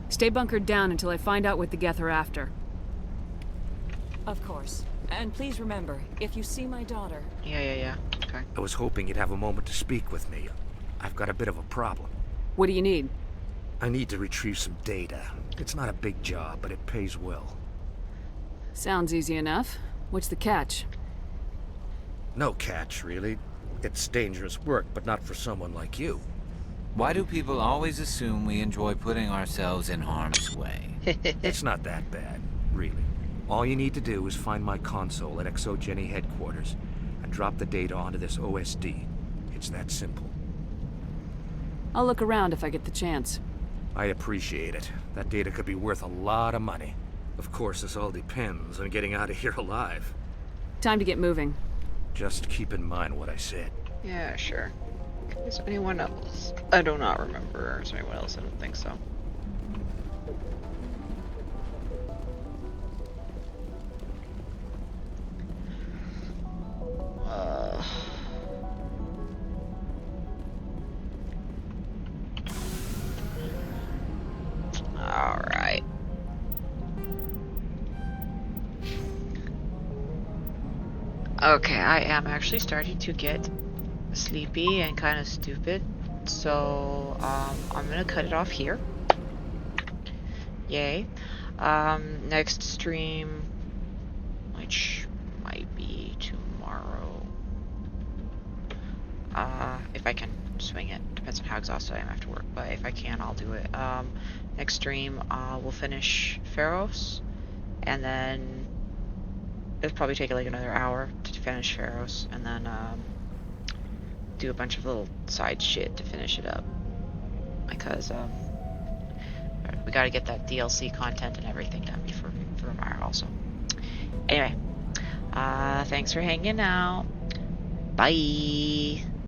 Stay bunkered down until I find out what the Geth are after.
Of course. And please remember, if you see my daughter...
Yeah. Okay.
I was hoping you'd have a moment to speak with me. I've got a bit of a problem.
What do you need?
I need to retrieve some data. It's not a big job, but it pays well.
Sounds easy enough. What's the catch?
No catch, really. It's dangerous work, but not for someone like you.
Why do people always assume we enjoy putting ourselves in harm's way?
It's not that bad, really. All you need to do is find my console at Exogeny headquarters and drop the data onto this OSD. It's that simple.
I'll look around if I get the chance.
I appreciate it. That data could be worth a lot of money. Of course, this all depends on getting out of here alive.
Time to get moving.
Just keep in mind what I said.
Yeah, sure. Is there anyone else? I do not remember. Is there anyone else? I don't think so. Alright. Okay, I am actually starting to get sleepy and kind of stupid, so I'm gonna cut it off here. Yay. Next stream, which might be tomorrow, if I can swing it. Depends on how exhausted I am after work, but if I can, I'll do it. Next stream, we'll finish Feros, and then it'll probably take like another hour to finish Feros, and then do a bunch of little side shit to finish it up, because we gotta get that DLC content and everything done for tomorrow also. Anyway, thanks for hanging out. Bye.